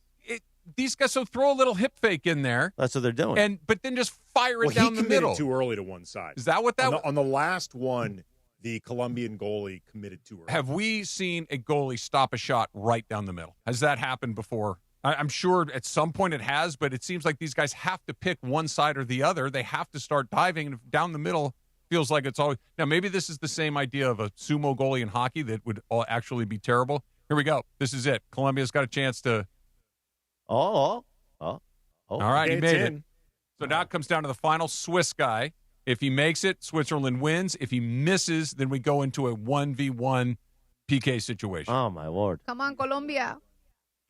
these guys, so throw a little hip fake in there. That's what they're doing. But then just fire it Well, down he the committed middle. too early to one side. Is that what that on the last one, the Colombian goalie committed too early. Have we seen a goalie stop a shot right down the middle? Has that happened before? I'm sure at some point it has, but it seems like these guys have to pick one side or the other. They have to start diving, and down the middle feels like it's always. Now, maybe this is the same idea of a sumo goalie in hockey that would actually be terrible. Here we go. This is it. Colombia's got a chance to. Oh. All right, he It's made in. it. So now it comes down to the final Swiss guy. If he makes it, Switzerland wins. If he misses, then we go into a 1v1 PK situation. Oh, my Lord. Come on, Colombia.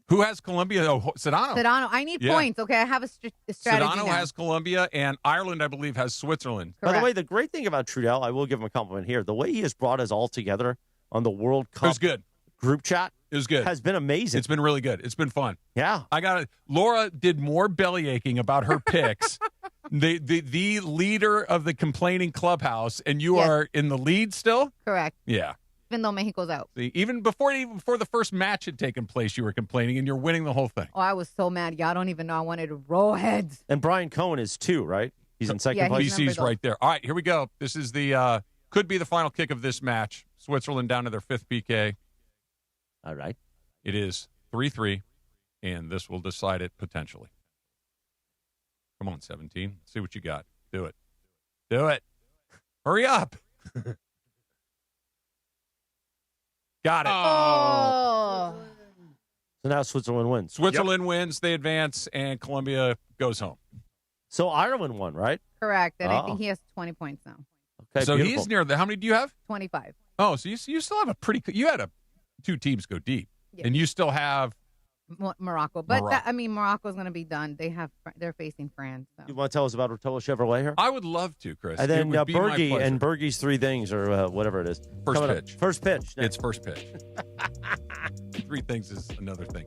Who has Colombia? Oh, Sedano. Sedano. I need points. Okay, I have a strategy Sedano now. has Colombia, and Ireland, I believe, has Switzerland. By the way, the great thing about Trudell, I will give him a compliment here. The way he has brought us all together on the World Cup It was good. group chat It was good. has been amazing. It's been really good. It's been fun. Yeah. I got it. Laura did more belly aching about her picks. the leader of the complaining clubhouse, and you Yes. are in the lead still? Correct. Yeah. Even though Mexico's out. See, even before the first match had taken place, you were complaining, and you're winning the whole thing. Oh, I was so mad. Y'all don't even know I wanted to roll heads. And Brian Cohen is 2, right? He's in second place. BC's right there. All right, here we go. This is the could be the final kick of this match. Switzerland down to their 5th PK. All right. It is 3-3, and this will decide it potentially. Come on, 17. See what you got. Do it. Do it. Hurry up. Got it. Oh. So now Switzerland wins. Switzerland wins. They advance, and Colombia goes home. So Ireland won, right? Correct. And I Oh. think he has 20 points now. Okay, so beautiful. he's near the. How many do you have? 25. Oh, so you still have a pretty. You had 2 teams go deep, Yeah. and you still have Morocco. But Morocco's going to be done. They're facing France. So. You want to tell us about Rotolo Chevrolet here? I would love to, Chris. And then It would be my Bergie pleasure. and Bergie's 3 things or whatever it is. First Coming pitch. Up. First pitch. It's first pitch. 3 things is another thing.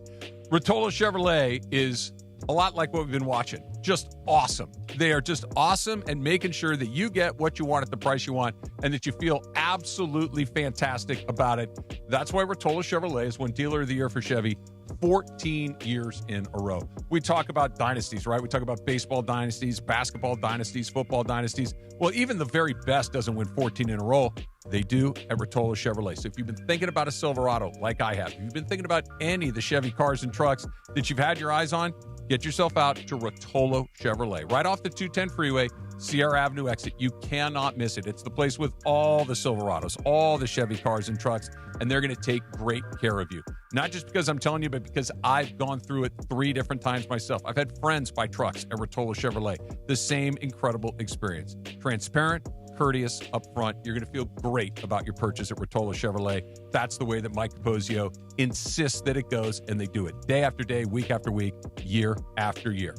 Rotolo Chevrolet is a lot like what we've been watching. Just awesome. They are just awesome and making sure that you get what you want at the price you want and that you feel absolutely fantastic about it. That's why Rotolo Chevrolet is won Dealer of the Year for Chevy 14 years in a row. We talk about dynasties, right? We talk about baseball dynasties, basketball dynasties, football dynasties. Well, even the very best doesn't win 14 in a row. They do at Rotolo Chevrolet. So if you've been thinking about a Silverado like I have, if you've been thinking about any of the Chevy cars and trucks that you've had your eyes on, get yourself out to Rotolo Chevrolet. Right off the 210 freeway, Sierra Avenue exit. You cannot miss it. It's the place with all the Silverados, all the Chevy cars and trucks, and they're going to take great care of you. Not just because I'm telling you, but because I've gone through it 3 different times myself. I've had friends buy trucks at Rotolo Chevrolet. The same incredible experience. Transparent, courteous, upfront. You're going to feel great about your purchase at Rotolo Chevrolet. That's the way that Mike Capozio insists that it goes, and they do it day after day, week after week, year after year.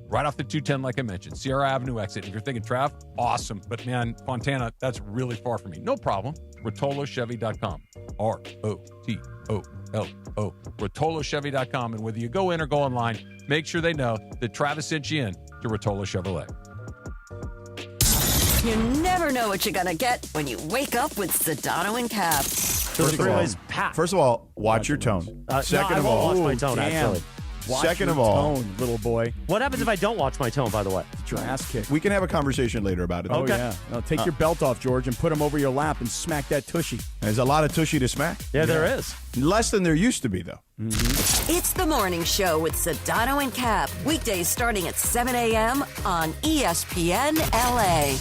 Right off the 210, like I mentioned, Sierra Avenue exit. If you're thinking Trav, awesome. But man, Fontana, that's really far from me. No problem. RotoloChevy.com. ROTOLO. RotoloChevy.com. And whether you go in or go online, make sure they know that Travis sent you in to Rotolo Chevrolet. You never know what you're going to get when you wake up with Sedano and Cap. First of all, watch your tone. Second of all, watch my tone, actually. Second of all, tone, little boy. What happens if I don't watch my tone, by the way? Get your ass kicked. we can have a conversation later about it. Oh, yeah. No, take your belt off, George, and put him over your lap and smack that tushy. There's a lot of tushy to smack. Yeah, there is. Less than there used to be, though. It's the morning show with Sedano and Cap. Weekdays starting at 7 a.m. on ESPN LA.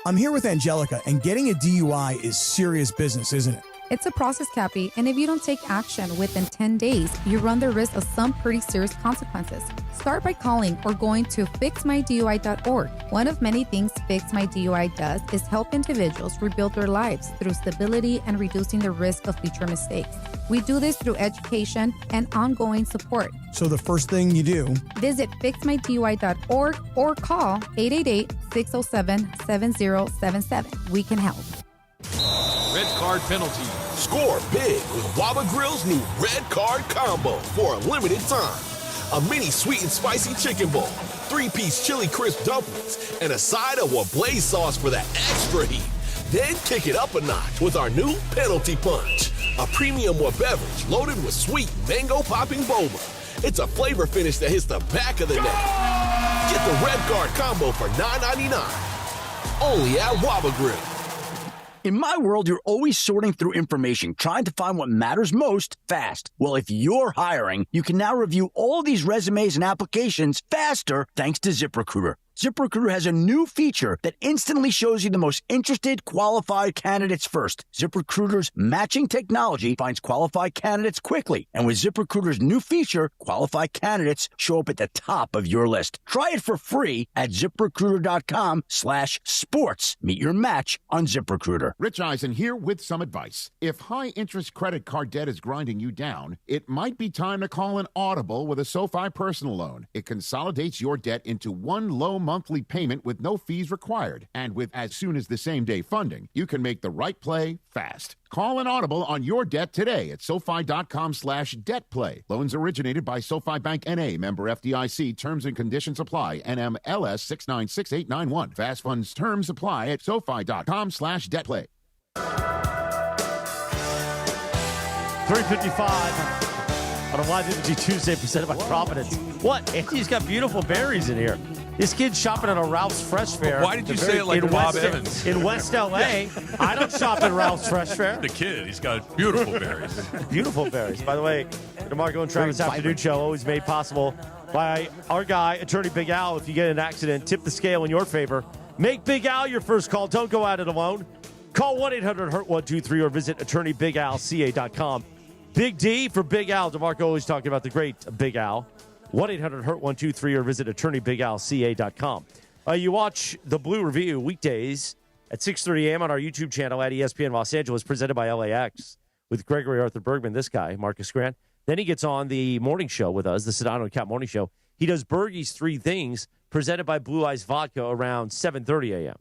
I'm here with Angelica, and getting a DUI is serious business, isn't it? It's a process, Cappy, and if you don't take action within 10 days, you run the risk of some pretty serious consequences. Start by calling or going to fixmydui.org. One of many things Fix My DUI does is help individuals rebuild their lives through stability and reducing the risk of future mistakes. We do this through education and ongoing support. So the first thing you do, visit fixmydui.org or call 888-607-7077. We can help. Red card penalty. Score big with Waba Grill's new red card combo for a limited time. A mini sweet and spicy chicken bowl, 3-piece chili crisp dumplings, and a side of Wablaze sauce for that extra heat. Then kick it up a notch with our new Penalty Punch, a premium beverage loaded with sweet mango popping boba. It's a flavor finish that hits the back of the neck. Get the red card combo for $9.99. Only at Waba Grill. In my world, you're always sorting through information, trying to find what matters most fast. Well, if you're hiring, you can now review all these resumes and applications faster thanks to ZipRecruiter. ZipRecruiter has a new feature that instantly shows you the most interested, qualified candidates first. ZipRecruiter's matching technology finds qualified candidates quickly. And with ZipRecruiter's new feature, qualified candidates show up at the top of your list. Try it for free at ZipRecruiter.com/sports. Meet your match on ZipRecruiter. Rich Eisen here with some advice. If high-interest credit card debt is grinding you down, it might be time to call an Audible with a SoFi personal loan. It consolidates your debt into one low monthly payment with no fees required. And with as soon as the same day funding, you can make the right play fast. Call an Audible on your debt today at SoFi.com/debtplay. Loans originated by SoFi Bank N.A. Member FDIC. Terms and conditions apply. NMLS 696891. Fast funds terms apply at SoFi.com/debtplay. 3:55 on a Live Energy Tuesday presented by Providence. What? Andy's got beautiful berries in here. This kid's shopping at a Ralph's Fresh Fair. Why did you say it like Bob Evans? In West L.A. I don't shop at Ralph's Fresh Fair. The kid, he's got beautiful berries. Beautiful berries. By the way, the DeMarco and Travis Afternoon Show always made possible by our guy, Attorney Big Al. If you get in an accident, tip the scale in your favor. Make Big Al your first call. Don't go at it alone. Call 1-800-HURT-123 or visit attorneybigalca.com. Big D for Big Al. DeMarco always talking about the great Big Al. 1-800-HURT-123 or visit attorneybigalca.com. You watch the Blue Review weekdays at 6:30 a.m. on our YouTube channel at ESPN Los Angeles, presented by LAX with Gregory Arthur Bergman, this guy, Marcus Grant. Then he gets on the morning show with us, the Sedano and Cap morning show. He does Bergie's 3 Things, presented by Blue Eyes Vodka, around 7:30 a.m.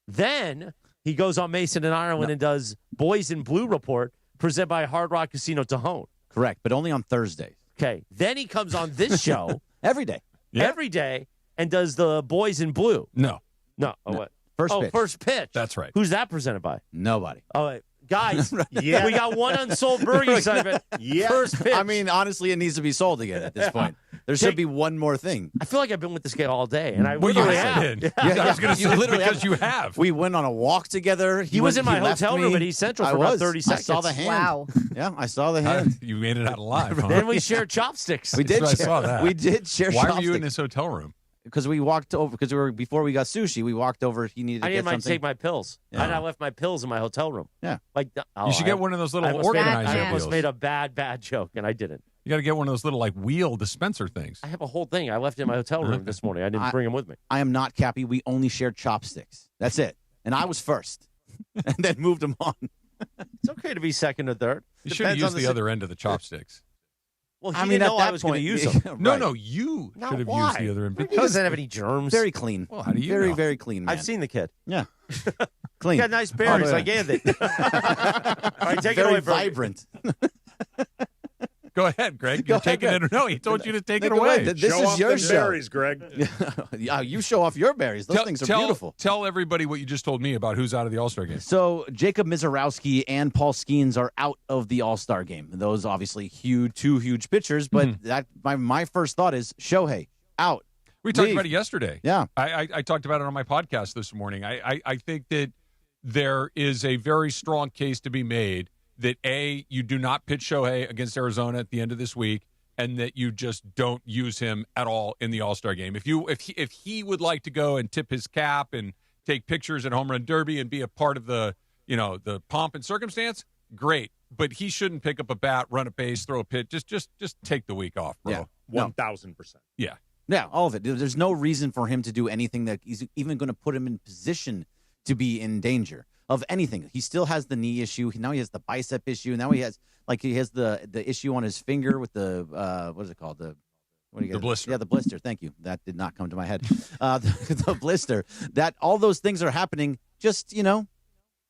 Then he goes on Mason and Ireland and does Boys in Blue Report, presented by Hard Rock Casino Tajon. Correct, but only on Thursdays. Okay. Then he comes on this show every day. Every day, and does the Boys in Blue. No. Oh, what? First pitch. First pitch. That's right. Who's that presented by? Nobody. Oh, wait. Guys, Yeah. we got one unsold Bergie segment. Yeah. First pitch. I mean, honestly, it needs to be sold again at this point. There should be one more thing. I feel like I've been with this guy all day, and I Well, you literally have. have. I was going to You say literally because have. you have. We went on a walk together. He was in my left hotel me. room at East Central I for about was. 30 seconds. I saw the hand. Wow. Yeah, I saw the hand. You made it out alive. Huh? Then we shared chopsticks. We did. I Share, saw that. We did share. Why were you chopsticks. in this hotel room? Because we walked over. Because we were before we got sushi. We walked over. He needed to I get didn't mind to something. take my pills. Yeah. And I left my pills in my hotel room. Yeah. Like You should get one of those little I almost organizer made deals. a bad joke, and I didn't. You got to get one of those little like wheel dispenser things. I have a whole thing. I left it in my hotel room this morning. I didn't bring them with me. I am not Cappy. We only shared chopsticks. That's it. And I was first, and then moved him on. It's okay to be second or third. You should have Depends used on the other end of the chopsticks. Well, he I mean, didn't at know that I was going to point- use them. No, you No, should have why? used the other end. He doesn't have any germs. Very clean. Well, how do you Very, know? very clean, man. I've seen the kid. Yeah. Clean. He got nice berries. yeah. I gave it. All right, take it Very away, Bergie. vibrant. Go ahead, Greg. Go You're ahead, taking Greg. it. No, he told you to take it Take it away. away. This Show is off your them show. berries, Greg. Yeah, you show off your berries. Those things are beautiful. Tell everybody what you just told me about who's out of the All-Star game. So Jacob Mizorowski and Paul Skeens are out of the All-Star game. Those obviously two huge pitchers, but that my first thought is Shohei out. We talked Leave. about it yesterday. Yeah. I talked about it on my podcast this morning. I think that there is a very strong case to be made that, A, you do not pitch Shohei against Arizona at the end of this week, and that you just don't use him at all in the All-Star game. If he would like to go and tip his cap and take pictures at Home Run Derby and be a part of the pomp and circumstance, great. But he shouldn't pick up a bat, run a base, throw a pitch. Just take the week off, bro. Yeah. 1,000%. Yeah. Yeah, all of it. There's no reason for him to do anything that is even going to put him in position to be in danger of anything. He still has the knee issue. Now he has the bicep issue. Now he has the issue on his finger with the what is it called? The blister. Yeah, the blister. Thank you. That did not come to my head. The blister. That all those things are happening.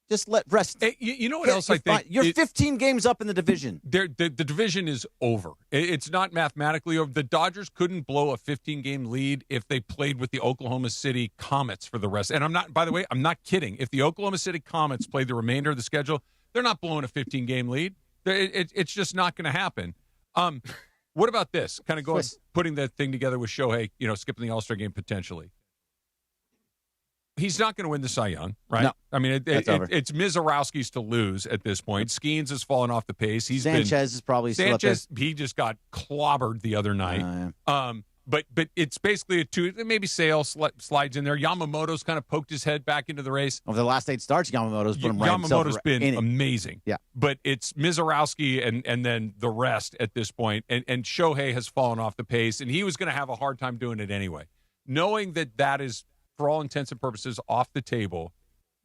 Just let rest. Hey, you know what else I think? You're 15 games up in the division. The division is over. It's not mathematically over. The Dodgers couldn't blow a 15-game lead if they played with the Oklahoma City Comets for the rest. And by the way, I'm not kidding. If the Oklahoma City Comets played the remainder of the schedule, they're not blowing a 15-game lead. It's just not going to happen. What about this? Kind of putting that thing together with Shohei, skipping the All-Star game potentially. He's not going to win the Cy Young, right? No. I mean, it's Mizorowski's to lose at this point. Skeens has fallen off the pace. Sanchez is probably still up there. He just got clobbered the other night. But it's basically a two. Maybe Sale slides in there. Yamamoto's kind of poked his head back into the race. Over the last 8 starts, Yamamoto's put him right himself Yamamoto's been in it. amazing. Yeah. But it's Mizorowski and then the rest at this point. And Shohei has fallen off the pace, and he was going to have a hard time doing it anyway. Knowing that is, for all intents and purposes, off the table,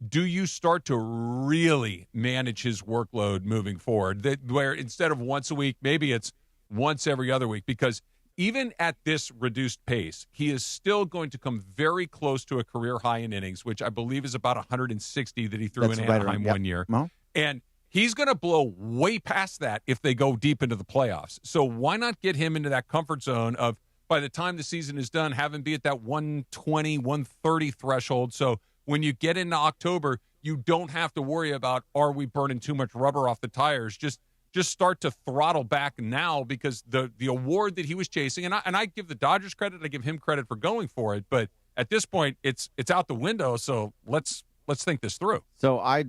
do you start to really manage his workload moving forward? Where instead of once a week, maybe it's once every other week, because even at this reduced pace, he is still going to come very close to a career high in innings, which I believe is about 160 that he threw in Anaheim one year. Well, and he's going to blow way past that if they go deep into the playoffs. So why not get him into that comfort zone of, by the time the season is done, have him be at that 120, 130 threshold. So when you get into October, you don't have to worry about, are we burning too much rubber off the tires? Just start to throttle back now, because the award that he was chasing, and I give the Dodgers credit, I give him credit for going for it, but at this point, it's out the window. So let's think this through. So I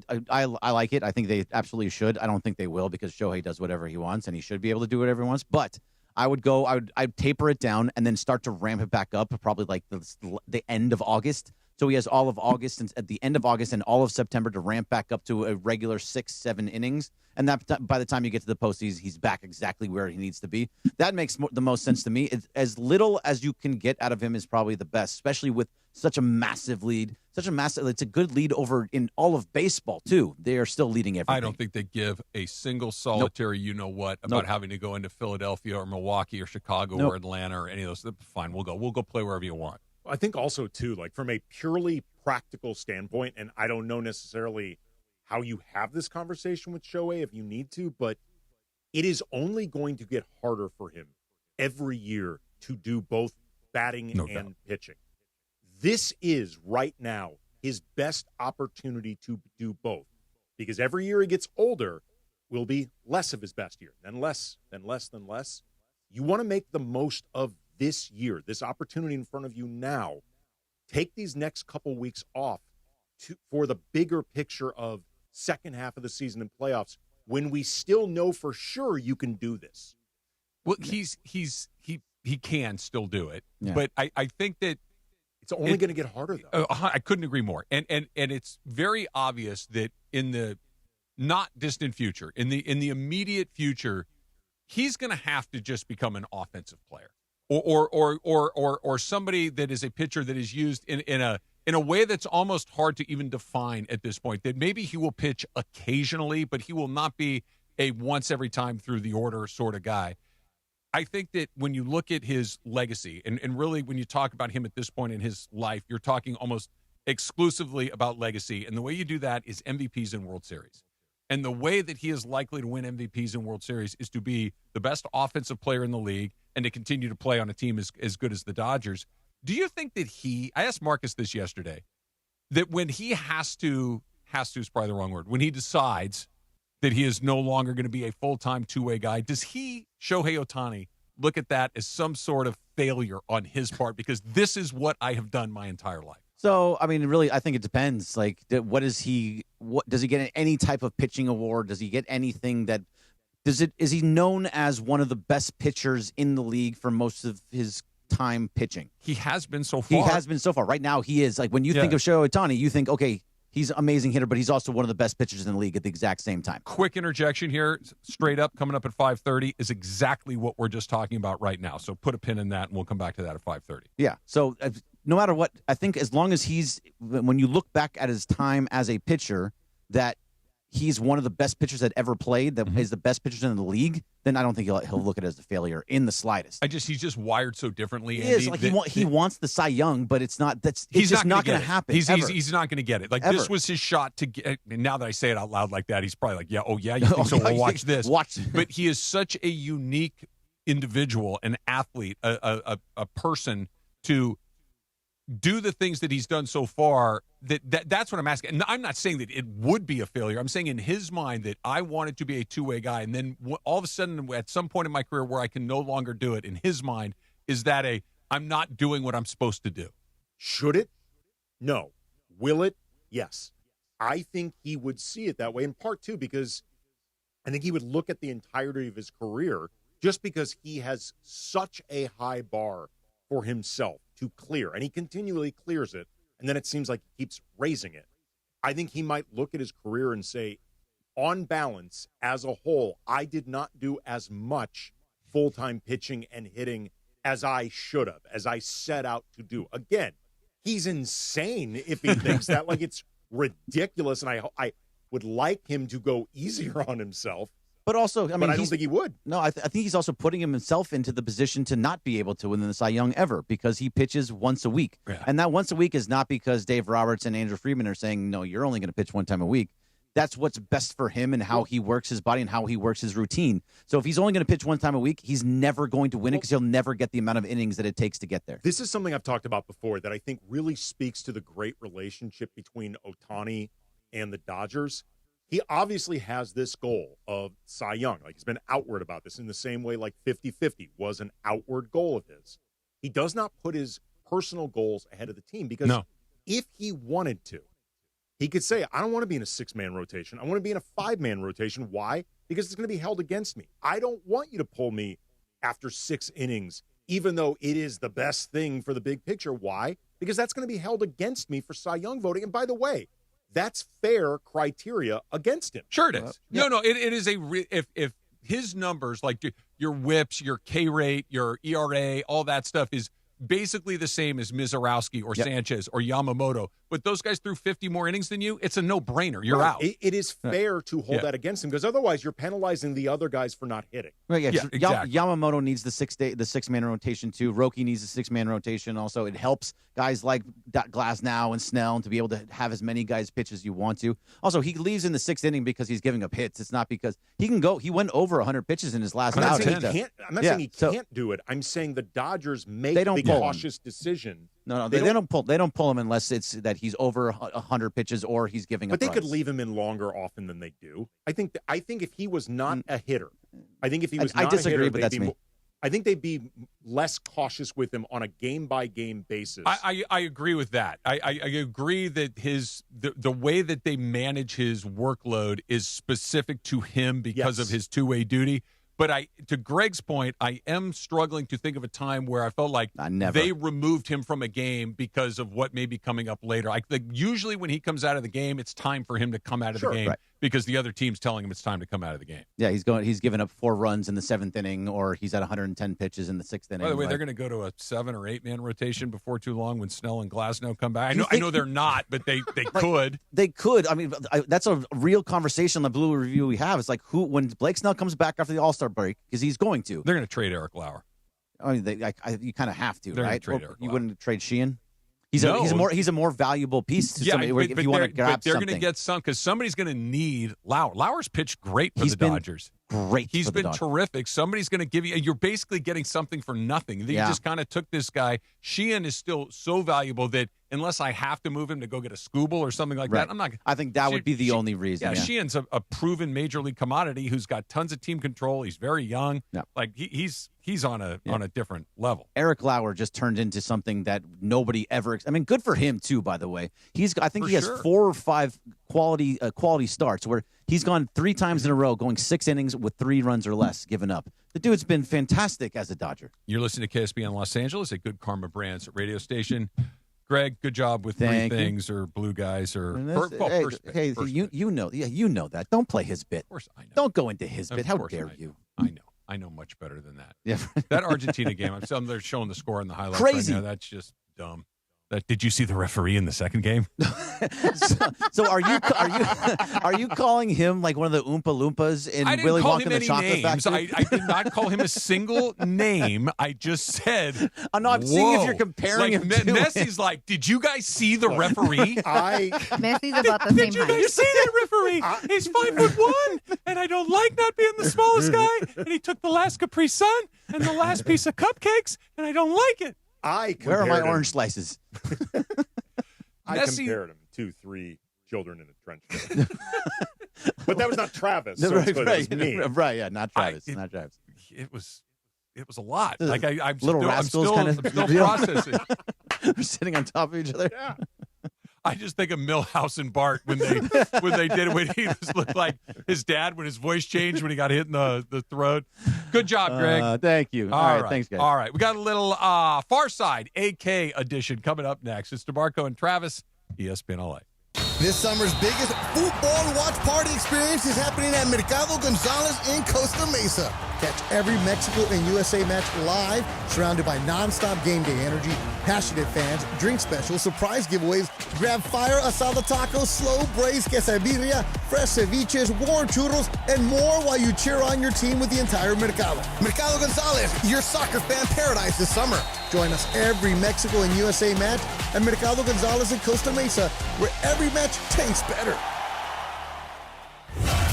like it. I think they absolutely should. I don't think they will, because Shohei does whatever he wants, and he should be able to do whatever he wants. But I'd taper it down and then start to ramp it back up, probably like the end of August. So he has all of August and at the end of August and all of September to ramp back up to a regular 6-7 innings. And that by the time you get to the postseason, he's back exactly where he needs to be. That makes the most sense to me. It's as little as you can get out of him is probably the best, especially with such a massive lead, such a massive. It's a good lead over in all of baseball too. They are still leading everything. I don't think they give a single solitary about having to go into Philadelphia or Milwaukee or Chicago or Atlanta or any of those. Fine, we'll go play wherever you want. I think also too, like from a purely practical standpoint, and I don't know necessarily how you have this conversation with Shohei if you need to, but it is only going to get harder for him every year to do both batting and pitching. This is right now his best opportunity to do both, because every year he gets older will be less of his best year, then less, then less, then less. You want to make the most of this year, this opportunity in front of you now. Take these next couple weeks off for the bigger picture of second half of the season and playoffs, when we still know for sure you can do this. Well, he can still do it, but I think that it's only going to get harder, though. I couldn't agree more. And it's very obvious that in the not distant future, in the immediate future, he's going to have to just become an offensive player, or somebody that is a pitcher that is used in a way that's almost hard to even define at this point. That maybe he will pitch occasionally, but he will not be a once every time through the order sort of guy. I think that when you look at his legacy, and really when you talk about him at this point in his life, you're talking almost exclusively about legacy. And the way you do that is MVPs in World Series. And the way that he is likely to win MVPs in World Series is to be the best offensive player in the league and to continue to play on a team as good as the Dodgers. Do you think that I asked Marcus this yesterday, that when he has to is probably the wrong word, when he decides that he is no longer going to be a full-time two-way guy, does Shohei Ohtani, look at that as some sort of failure on his part? Because this is what I have done my entire life. So, I mean, really, I think it depends. Like, does he get any type of pitching award? Does he get anything that is he known as one of the best pitchers in the league for most of his time pitching? He has been so far. He has been so far. Right now, he is. Like, when you think of Shohei Ohtani, you think, okay, he's an amazing hitter, but he's also one of the best pitchers in the league at the exact same time. Quick interjection here, straight up, coming up at 5:30 is exactly what we're just talking about right now. So put a pin in that, and we'll come back to that at 5:30. Yeah. So no matter what, I think as long as when you look back at his time as a pitcher, that he's one of the best pitchers that ever played, that is the best pitchers in the league, then I don't think he'll look at it as a failure in the slightest. He's just wired so differently. He is. Like he wants the Cy Young, but it's just not going to happen. He's not going to get it. Like this was his shot to get. And now that I say it out loud like that, he's probably like, you think so? Well, watch this. But he is such a unique individual, an athlete, a person to do the things that he's done so far. That's what I'm asking. And I'm not saying that it would be a failure. I'm saying in his mind that I wanted to be a two-way guy, and then all of a sudden at some point in my career where I can no longer do it, in his mind is that I'm not doing what I'm supposed to do. Should it? No. Will it? Yes. I think he would see it that way, in part too because I think he would look at the entirety of his career, just because he has such a high bar for himself to clear, and he continually clears it, and then it seems like he keeps raising it. I think he might look at his career and say, on balance, as a whole, I did not do as much full-time pitching and hitting as I should have, as I set out to do. Again, he's insane if he thinks that. Like, it's ridiculous, and I would like him to go easier on himself. But also, I don't think he would. No, I think he's also putting himself into the position to not be able to win the Cy Young ever, because he pitches once a week. Yeah. And that once a week is not because Dave Roberts and Andrew Friedman are saying, no, you're only going to pitch one time a week. That's what's best for him and how he works his body and how he works his routine. So if he's only going to pitch one time a week, he's never going to win it because he'll never get the amount of innings that it takes to get there. This is something I've talked about before that I think really speaks to the great relationship between Ohtani and the Dodgers. He obviously has this goal of Cy Young. Like, he's been outward about this in the same way like 50-50 was an outward goal of his. He does not put his personal goals ahead of the team because if he wanted to, he could say, I don't want to be in a 6-man rotation. I want to be in a 5-man rotation. Why? Because it's going to be held against me. I don't want you to pull me after 6 innings, even though it is the best thing for the big picture. Why? Because that's going to be held against me for Cy Young voting. And by the way, that's fair criteria against him. Sure it is. It is if his numbers, like your whips, your K rate, your ERA, all that stuff is basically the same as Mizorowski or Sanchez or Yamamoto, but those guys threw 50 more innings than you. It's a no-brainer. You're out. It is fair to hold that against him because otherwise you're penalizing the other guys for not hitting. Right, yeah, exactly. Yamamoto needs the six-man rotation too. Roki needs the six-man rotation also. It helps guys like Glasnow and Snell to be able to have as many guys pitch as you want to. Also, he leaves in the sixth inning because he's giving up hits. It's not because he can go. He went over 100 pitches in his last I'm not outing. saying he can't do it. I'm saying the Dodgers make the cautious decision. No, they don't pull. They don't pull him unless it's that he's over 100 pitches or he's giving up. But they could runs. leave him in longer often than they do. I think if he was not a hitter, I think if he was not I disagree, a hitter, but that's me. I think they'd be less cautious with him on a game-by-game basis. I agree with that. I agree that the way that they manage his workload is specific to him because of his two-way duty. But to Greg's point, I am struggling to think of a time where I felt like they removed him from a game because of what may be coming up later. Usually when he comes out of the game, it's time for him to come out of the game because the other team's telling him it's time to come out of the game. Yeah, he's given up 4 runs in the 7th inning, or he's at 110 pitches in the 6th inning. By the way, they're going to go to a 7 or 8 man rotation before too long when Snell and Glasnow come back. I know they're not, but they could. They could. I mean, that's a real conversation on the Blue Review we have. It's like when Blake Snell comes back after the All-Star break, because he's going to. They're going to trade Eric Lauer. I mean, you kind of have to, they're right? Trade Eric you Lauer. wouldn't trade Sheehan. He's a more valuable piece to somebody if you want to grab they're something. going to get some because somebody's going to need Lauer. Lauer's pitched great for the Dodgers. Great. He's been terrific. Somebody's going to give you. You're basically getting something for nothing. You just kind of took this guy. Sheehan is still so valuable that unless I have to move him to go get a Scooble or something like that, I'm not. I think that would be the only reason. Yeah, Sheehan's a proven major league commodity who's got tons of team control. He's very young. Yeah. Like he's on a different level. Eric Lauer just turned into something that nobody ever. I mean, good for him too. By the way, I think he has 4 or 5 quality starts where he's gone 3 times in a row, going 6 innings with 3 runs or less given up. The dude's been fantastic as a Dodger. You're listening to KSBN Los Angeles, a Good Karma Brands radio station. Greg, good job with Thank 3 you. things or Blue Guys or first hey, bit. you know that. Don't play his bit. Of course I know. Don't go into his bit. Of How course dare you? I know much better than that. Yeah. That Argentina game, they're showing the score in the highlights Crazy. right now. That's just dumb. Did you see the referee in the second game? So are you calling him like one of the Oompa Loompas in Willy Wonka and the Chocolate Factory? I did not call him a single name. I just said, I'm seeing if you're comparing him to Messi's like, did you guys see the referee? Messi's about the same Did you height. guys see that referee? He's 5'1", and I don't like not being the smallest guy. And he took the last Capri Sun and the last piece of cupcakes, and I don't like it. Where are my orange slices? I compared him to 3 children in a trench coat. But that was not Travis. So it's good. It was me. Right, yeah, not Travis. Not Travis. It was a lot. Like I'm Little still, rascals I'm still processing. They're sitting on top of each other. Yeah. I just think of Milhouse and Bart when they did it, when he looked like his dad when his voice changed when he got hit in the throat. Good job, Greg. Thank you. All right, thanks, guys. All right, we got a little Far Side AK edition coming up next. It's DeMarco and Travis, ESPN LA. This summer's biggest football watch party experience is happening at Mercado Gonzalez in Costa Mesa. Catch every Mexico and USA match live, surrounded by nonstop game day energy, passionate fans, drink specials, surprise giveaways, grab fire asada tacos, slow braised quesadilla, fresh ceviches, warm churros, and more while you cheer on your team with the entire Mercado. Mercado Gonzalez, your soccer fan paradise this summer. Join us every Mexico and USA match at Mercado Gonzalez in Costa Mesa, where every match tastes better.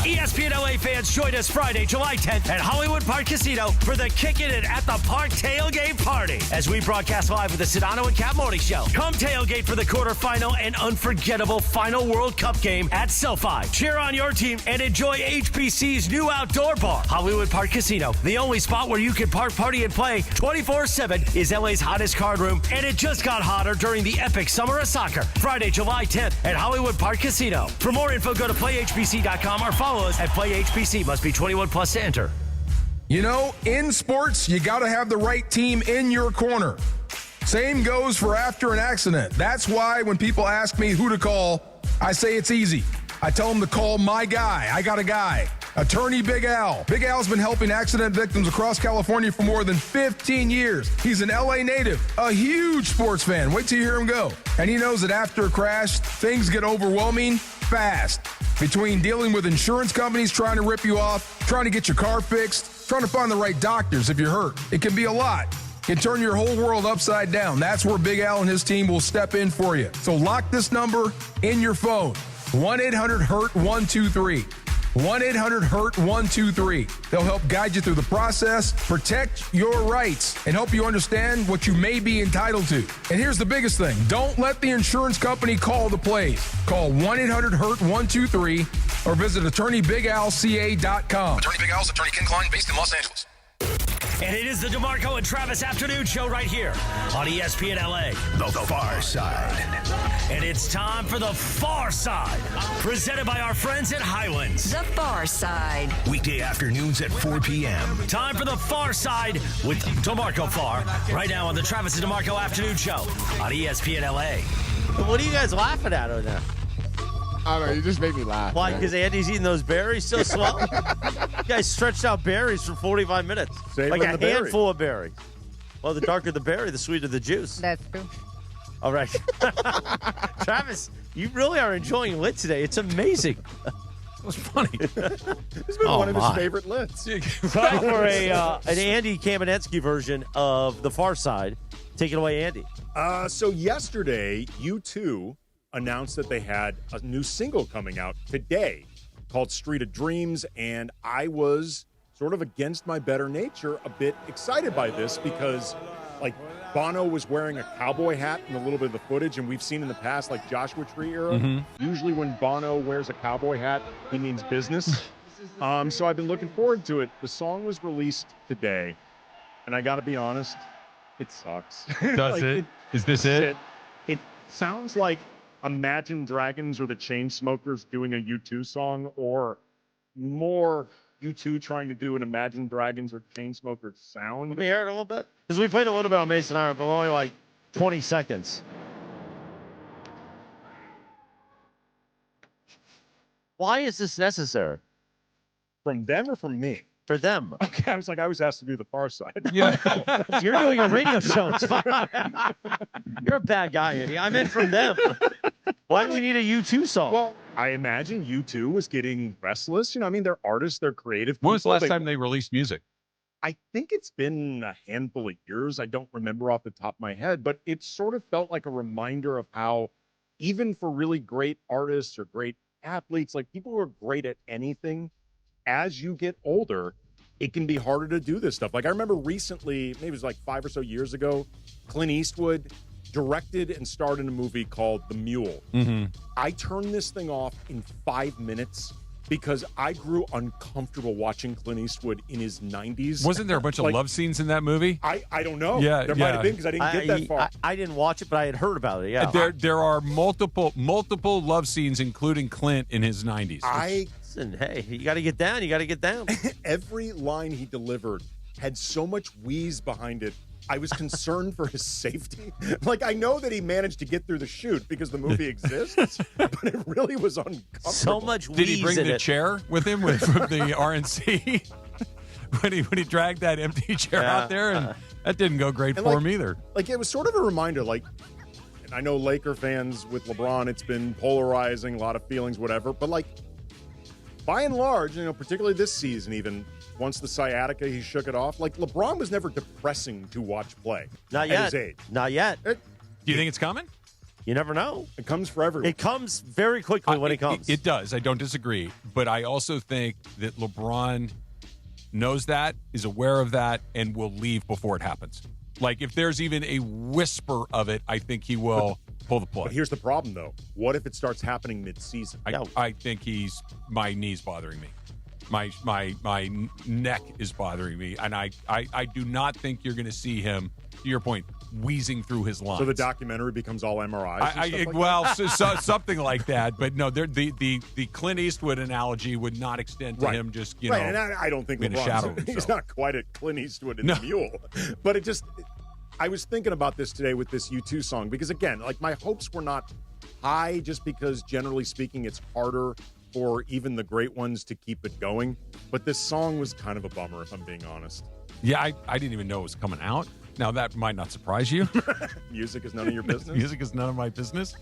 ESPN LA fans, join us Friday, July 10th at Hollywood Park Casino for the Kickin' It at the Park tailgate party as we broadcast live with the Sedano and Cap Morning Show. Come tailgate for the quarterfinal and unforgettable final World Cup game at SoFi. Cheer on your team and enjoy HBC's new outdoor bar. Hollywood Park Casino, the only spot where you can park, party, and play 24/7 is LA's hottest card room, and it just got hotter during the epic Summer of Soccer. Friday, July 10th at Hollywood Park Casino. For more info, go to playhbc.com or follow us at PlayHBC. Must be 21 plus to enter. You know, in sports, you got to have the right team in your corner. Same goes for after an accident. That's why when people ask me who to call, I say it's easy. I tell them to call my guy. I got a guy. Attorney Big Al. Big Al's been helping accident victims across California for more than 15 years. He's an LA native, a huge sports fan. Wait till you hear him go. And he knows that after a crash, things get overwhelming fast. Between dealing with insurance companies trying to rip you off, trying to get your car fixed, trying to find the right doctors if you're hurt, it can be a lot. It can turn your whole world upside down. That's where Big Al and his team will step in for you. So lock this number in your phone. 1-800-HURT-123. 1-800-HURT-123. They'll help guide you through the process, protect your rights, and help you understand what you may be entitled to. And here's the biggest thing. Don't let the insurance company call the plays. Call 1-800-HURT-123 or visit attorneybigalca.com. Attorney Big Al's attorney Ken Klein, based in Los Angeles. And it is the DeMarco and Travis Afternoon Show right here on ESPN LA. The Far Side. And it's time for The Far Side, presented by our friends at Highlands. The Far Side. Weekday afternoons at 4 p.m. Time for The Far Side with DeMarco Farr, right now on the Travis and DeMarco Afternoon Show on ESPN LA. What are you guys laughing at over there? I don't know. You just make me laugh. Why? Man. Because Andy's eating those berries so slow? You guys stretched out berries for 45 minutes. Savoring like a the handful berry. of berries. Well, the darker the berry, the sweeter the juice. That's true. All right. Travis, you really are enjoying lit today. It's amazing. It was funny. It's been one of his favorite lits. Time for an Andy Kamenetsky version of The Far Side. Take it away, Andy. So yesterday, U2 announced that they had a new single coming out today called Street of Dreams, and I was sort of against my better nature a bit excited by this because, like, Bono was wearing a cowboy hat in a little bit of the footage, and we've seen in the past, like, Joshua Tree era, usually when Bono wears a cowboy hat, he means business. So I've been looking forward to it. The song was released today, and I gotta be honest, it sucks. Does it? Is this it? It sounds like Imagine Dragons or the Chainsmokers doing a U2 song, or more U2 trying to do an Imagine Dragons or Chainsmokers sound. Let me hear it a little bit. Because we played a little bit on Mason Iron, but only like 20 seconds. Why is this necessary? From them or from me? For them. Okay, I was asked to do the Far Side. Yeah. You're doing a radio show. It's fine. You're a bad guy, Andy. I meant from them. Why do we need a U2 song? Well, I imagine U2 was getting restless. You know, I mean, they're artists, they're creative. When was the people. last time they released music? I think it's been a handful of years. I don't remember off the top of my head, but it sort of felt like a reminder of how, even for really great artists or great athletes, like people who are great at anything, as you get older, it can be harder to do this stuff. Like I remember recently, maybe it was like 5 or so years ago, Clint Eastwood directed and starred in a movie called The Mule. I turned this thing off in 5 minutes because I grew uncomfortable watching Clint Eastwood in his 90s. Wasn't there a bunch of love scenes in that movie? I don't know. Yeah, there might have been because I didn't get that far. I didn't watch it, but I had heard about it. Yeah. There are multiple love scenes, including Clint in his 90s. Listen, hey, you got to get down. You got to get down. Every line he delivered had so much wheeze behind it. I was concerned for his safety. Like, I know that he managed to get through the shoot because the movie exists, but it really was uncomfortable. So much wheeze. Did he bring in the it. chair with him from the RNC when he dragged that empty chair out there? And that didn't go great for him either. Like, it was sort of a reminder, like, and I know Laker fans with LeBron, it's been polarizing, a lot of feelings, whatever, but like, by and large, you know, particularly this season even, once the sciatica, he shook it off. Like, LeBron was never depressing to watch play. Not at yet. his age. Not yet. Do you think it's coming? You never know. It comes for everyone. It comes very quickly when it comes. It does. I don't disagree. But I also think that LeBron knows that, is aware of that, and will leave before it happens. Like, if there's even a whisper of it, I think he will pull the plug. But here's the problem, though. What if it starts happening mid-season? I think my knee's bothering me. My neck is bothering me, and I do not think you're going to see him, to your point, wheezing through his lines. So the documentary becomes all MRIs? Something like that. But no, the Clint Eastwood analogy would not extend to him just, you know. And I don't think in a shadow of he's himself. not quite at Clint Eastwood in The Mule. But I was thinking about this today with this U2 song because, again, like my hopes were not high just because, generally speaking, it's harder for even the great ones to keep it going. But this song was kind of a bummer, if I'm being honest. Yeah, I didn't even know it was coming out. Now, that might not surprise you. Music is none of your business. Music is none of my business.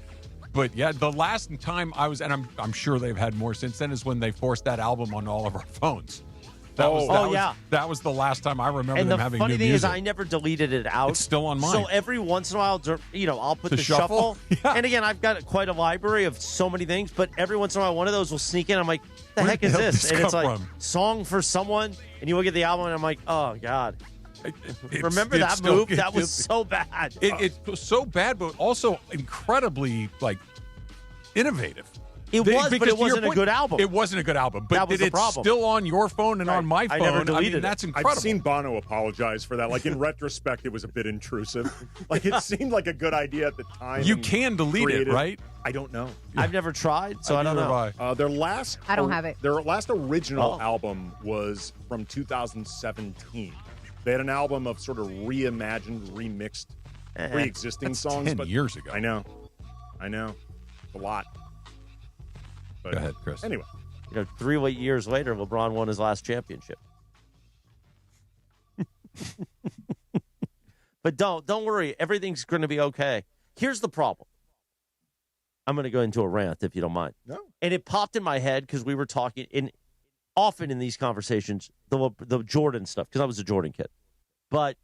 But yeah, the last time I was, and I'm sure they've had more since then, is when they forced that album on all of our phones. That was the last time I remember and them having the funny new thing music. is I never deleted it out. It's still on mine. So every once in a while, I'll put To the shuffle? shuffle. And again, I've got quite a library of so many things, but every once in a while, one of those will sneak in. I'm like, the Where heck the is hell did this? this And it's come like, from? song for someone. And you look at the album, and I'm like, oh, God. Remember it's that still- move? That was it's- so bad. It was so bad, but also incredibly, innovative. It was, but because it to your wasn't a point, good album. It wasn't a good album, but That was the it's problem. still on your phone and on my I phone. never deleted it. that's incredible. I've seen Bono apologize for that. Like, in retrospect, it was a bit intrusive. Like, it seemed like a good idea at the time. You and can delete it, creative. right? I don't know. I've never tried, so I don't know. Their last I don't have it. Their last original album was from 2017. They had an album of sort of reimagined, remixed, pre-existing That's songs. 10 but years ago. I know. It's a lot. But Go ahead, Chris. Anyway. 3 years later, LeBron won his last championship. But don't worry. Everything's going to be okay. Here's the problem. I'm going to go into a rant, if you don't mind. No. And it popped in my head because we were talking often in these conversations, the Jordan stuff, because I was a Jordan kid. But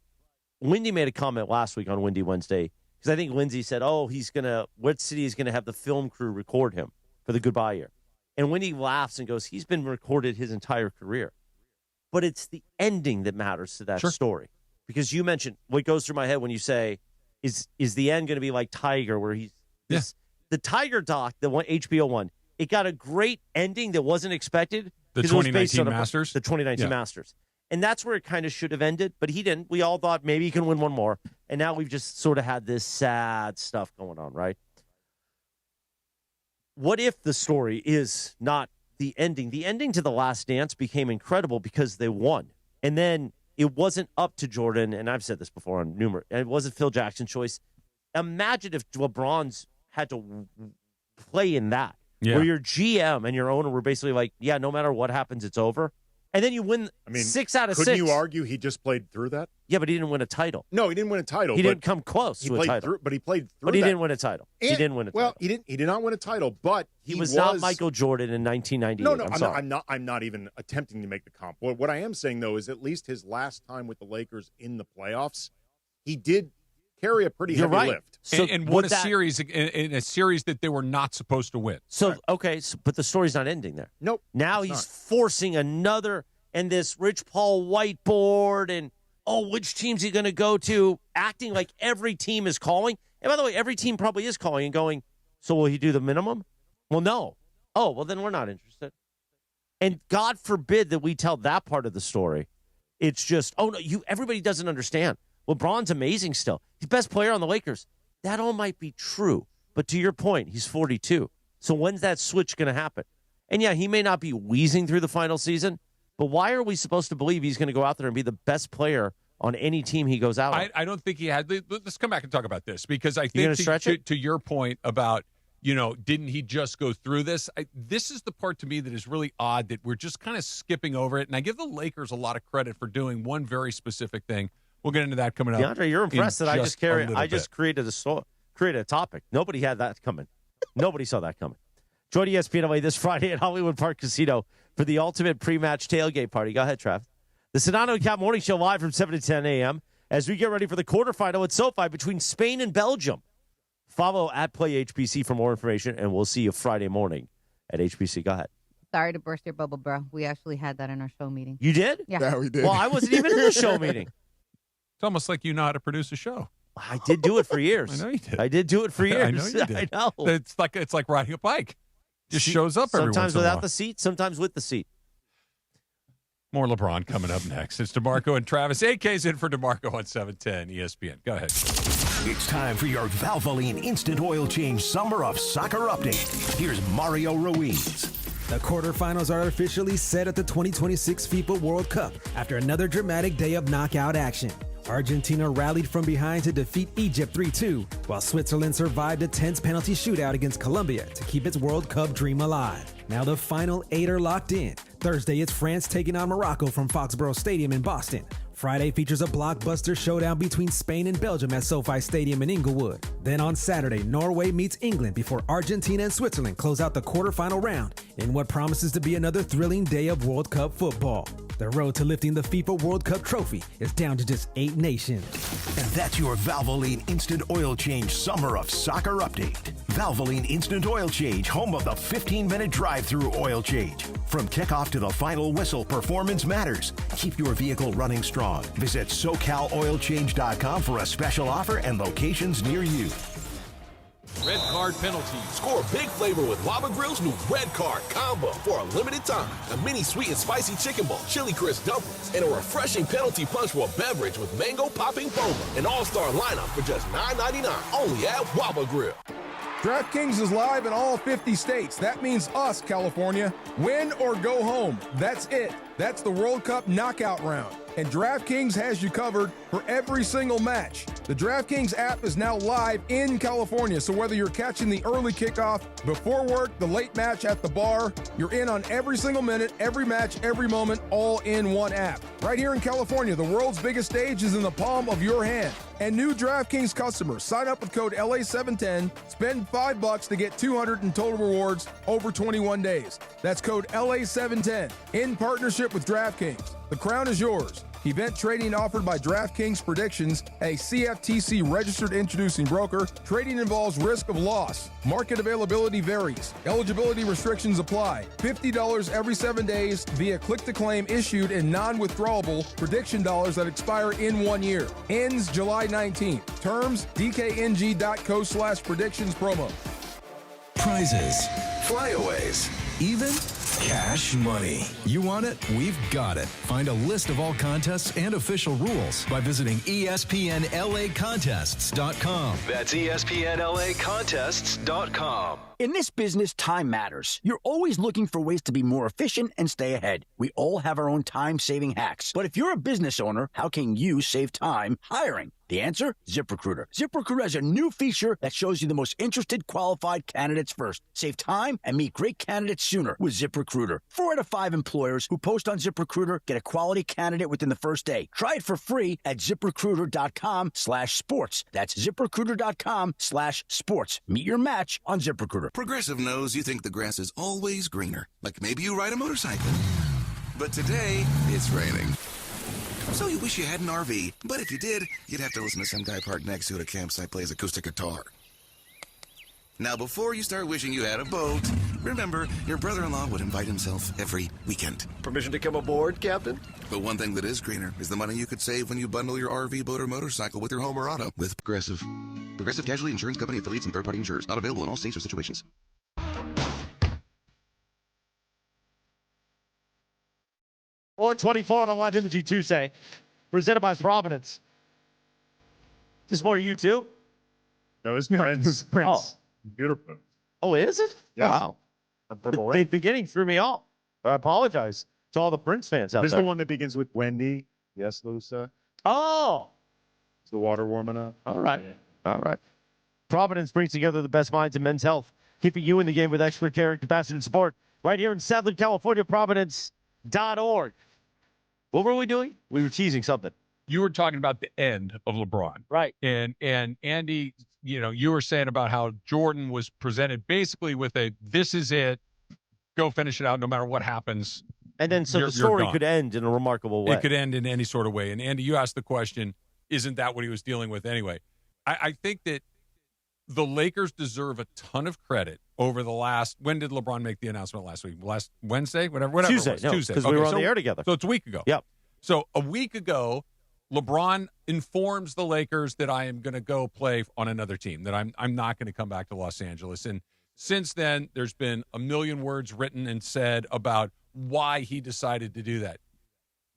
Wendy made a comment last week on Wendy Wednesday, because I think Lindsay said, what city is going to have the film crew record him for the goodbye year? And Wendy laughs and goes, he's been recorded his entire career. But it's the ending that matters to that story. Because you mentioned what goes through my head when you say, is the end going to be like Tiger, where he's the Tiger doc, the one HBO one, it got a great ending that wasn't expected. The 2019 Masters? The 2019 Masters. And that's where it kind of should have ended, but he didn't. We all thought maybe he can win one more. And now we've just sort of had this sad stuff going on, right? What if the story is not the ending? The ending to The Last Dance became incredible because they won. And then it wasn't up to Jordan, and I've said this before on numerous, and it wasn't Phil Jackson's choice. Imagine if LeBron's had to play in that, where your GM and your owner were basically like, yeah, no matter what happens, it's over. And then you win 6 out of 6. Couldn't you argue he just played through that? Yeah, but he didn't win a title. No, he didn't win a title. He didn't come close to a title. But he played through But he that. didn't win a title. He didn't win a title. Well, he did not win a title, but he was not Michael Jordan in 1998. No, I'm not even attempting to make the comp. What I am saying, though, is at least his last time with the Lakers in the playoffs, he did carry a pretty heavy lift. So and won a series in a series that they were not supposed to win. So, but the story's not ending there. Nope. Now he's forcing another, and this Rich Paul whiteboard, and, which team's he going to go to, acting like every team is calling. And by the way, every team probably is calling and going, so will he do the minimum? Well, no. Oh, well, then we're not interested. And God forbid that we tell that part of the story. It's just, everybody doesn't understand. LeBron's amazing still. He's the best player on the Lakers. That all might be true. But to your point, he's 42. So when's that switch going to happen? And yeah, he may not be wheezing through the final season, but why are we supposed to believe he's going to go out there and be the best player on any team he goes out on? I don't think he had. Let's come back and talk about this, because I You think gonna stretch to your point about, didn't he just go through this? This is the part to me that is really odd, that we're just kind of skipping over it. And I give the Lakers a lot of credit for doing one very specific thing. We'll get into that coming up. DeAndre, you're impressed that I just created a topic. Nobody had that coming. Nobody saw that coming. Join ESPN LA this Friday at Hollywood Park Casino for the ultimate pre-match tailgate party. Go ahead, Trav. The Sedano and Cap Morning Show live from 7 to 10 a.m. as we get ready for the quarterfinal at SoFi between Spain and Belgium. Follow at PlayHBC for more information, and we'll see you Friday morning at HBC. Go ahead. Sorry to burst your bubble, bro. We actually had that in our show meeting. You did? Yeah, we did. Well, I wasn't even in the show meeting. It's almost like you know how to produce a show. I did do it for years. I know you did. I did do it for years. I know you did. I know. It's like riding a bike. Just shows up every once sometimes in a without while. the seat, sometimes with the seat. More LeBron coming up next. It's DeMarco and Travis. AK's in for DeMarco on 710 ESPN. Go ahead. It's time for your Valvoline Instant Oil Change Summer of Soccer update. Here's Mario Ruiz. The quarterfinals are officially set at the 2026 FIFA World Cup after another dramatic day of knockout action. Argentina rallied from behind to defeat Egypt 3-2, while Switzerland survived a tense penalty shootout against Colombia to keep its World Cup dream alive. Now the final 8 are locked in. Thursday, it's France taking on Morocco from Foxborough Stadium in Boston. Friday features a blockbuster showdown between Spain and Belgium at SoFi Stadium in Inglewood. Then on Saturday, Norway meets England before Argentina and Switzerland close out the quarterfinal round in what promises to be another thrilling day of World Cup football. The road to lifting the FIFA World Cup trophy is down to just 8 nations. And that's your Valvoline Instant Oil Change Summer of Soccer update. Valvoline Instant Oil Change, home of the 15-minute drive-through oil change. From kickoff to the final whistle, performance matters. Keep your vehicle running strong. Visit SoCalOilChange.com for a special offer and locations near you. Red card penalty. Score big flavor with Waba Grill's new Red Card Combo for a limited time. A mini sweet and spicy chicken bowl, chili crisp dumplings, and a refreshing penalty punch for a beverage with mango popping boba. An all-star lineup for just $9.99. Only at Waba Grill. DraftKings is live in all 50 states. That means us, California. Win or go home. That's it. That's the World Cup knockout round. And DraftKings has you covered for every single match. The DraftKings app is now live in California, so whether you're catching the early kickoff, before work, the late match at the bar, you're in on every single minute, every match, every moment, all in one app. Right here in California, the world's biggest stage is in the palm of your hand. And new DraftKings customers, sign up with code LA710, spend $5 to get $200 in total rewards over 21 days. That's code LA710 in partnership with DraftKings. The crown is yours. Event trading offered by DraftKings Predictions, a CFTC registered introducing broker. Trading involves risk of loss. Market availability varies. Eligibility restrictions apply. $50 every 7 days via click-to-claim issued in non-withdrawable prediction dollars that expire in 1 year. Ends July 19th. Terms, dkng.co/predictions promo. Prizes, flyaways, even cash money. You want it? We've got it. Find a list of all contests and official rules by visiting ESPNLAcontests.com. That's ESPNLAcontests.com. In this business, time matters. You're always looking for ways to be more efficient and stay ahead. We all have our own time-saving hacks. But if you're a business owner, how can you save time hiring? The answer? ZipRecruiter. ZipRecruiter has a new feature that shows you the most interested qualified candidates first. Save time and meet great candidates sooner with ZipRecruiter. 4 out of 5 employers who post on ZipRecruiter get a quality candidate within the first day. Try it for free at ZipRecruiter.com/sports. That's ZipRecruiter.com/sports. Meet your match on ZipRecruiter. Progressive knows you think the grass is always greener. Like maybe you ride a motorcycle. But today, it's raining. So you wish you had an RV, but if you did, you'd have to listen to some guy parked next to it at a campsite play his acoustic guitar. Now, before you start wishing you had a boat, remember, your brother-in-law would invite himself every weekend. Permission to come aboard, Captain? But one thing that is greener is the money you could save when you bundle your RV, boat, or motorcycle with your home or auto with Progressive. Progressive Casualty Insurance Company affiliates and third-party insurers. Not available in all states or situations. Or 24 on the Launch Energy Tuesday, presented by Providence. This is for you too? No, it's Prince. Prince. Beautiful. Oh, is it? Yes. Wow. The beginning threw me off. I apologize to all the Prince fans out This is there. the one that begins with Wendy. Yes, Lusa. Oh. Is the water warming up? All right. All right. Providence brings together the best minds in men's health, keeping you in the game with expert care and compassionate support. Right here in Southern California, Providence.org. What were we doing? We were teasing something. You were talking about the end of LeBron. Right. And Andy, you were saying about how Jordan was presented basically with this is it, go finish it out no matter what happens. And then the story could end in a remarkable way. It could end in any sort of way. And Andy, you asked the question, isn't that what he was dealing with anyway? I think that the Lakers deserve a ton of credit over the last, when did LeBron make the announcement last week? Last Wednesday? Whatever Tuesday. it was. Tuesday. Because we were on the air together. So it's a week ago. Yep. So a week ago, LeBron informs the Lakers that I am going to go play on another team, that I'm not going to come back to Los Angeles. And since then, there's been a million words written and said about why he decided to do that.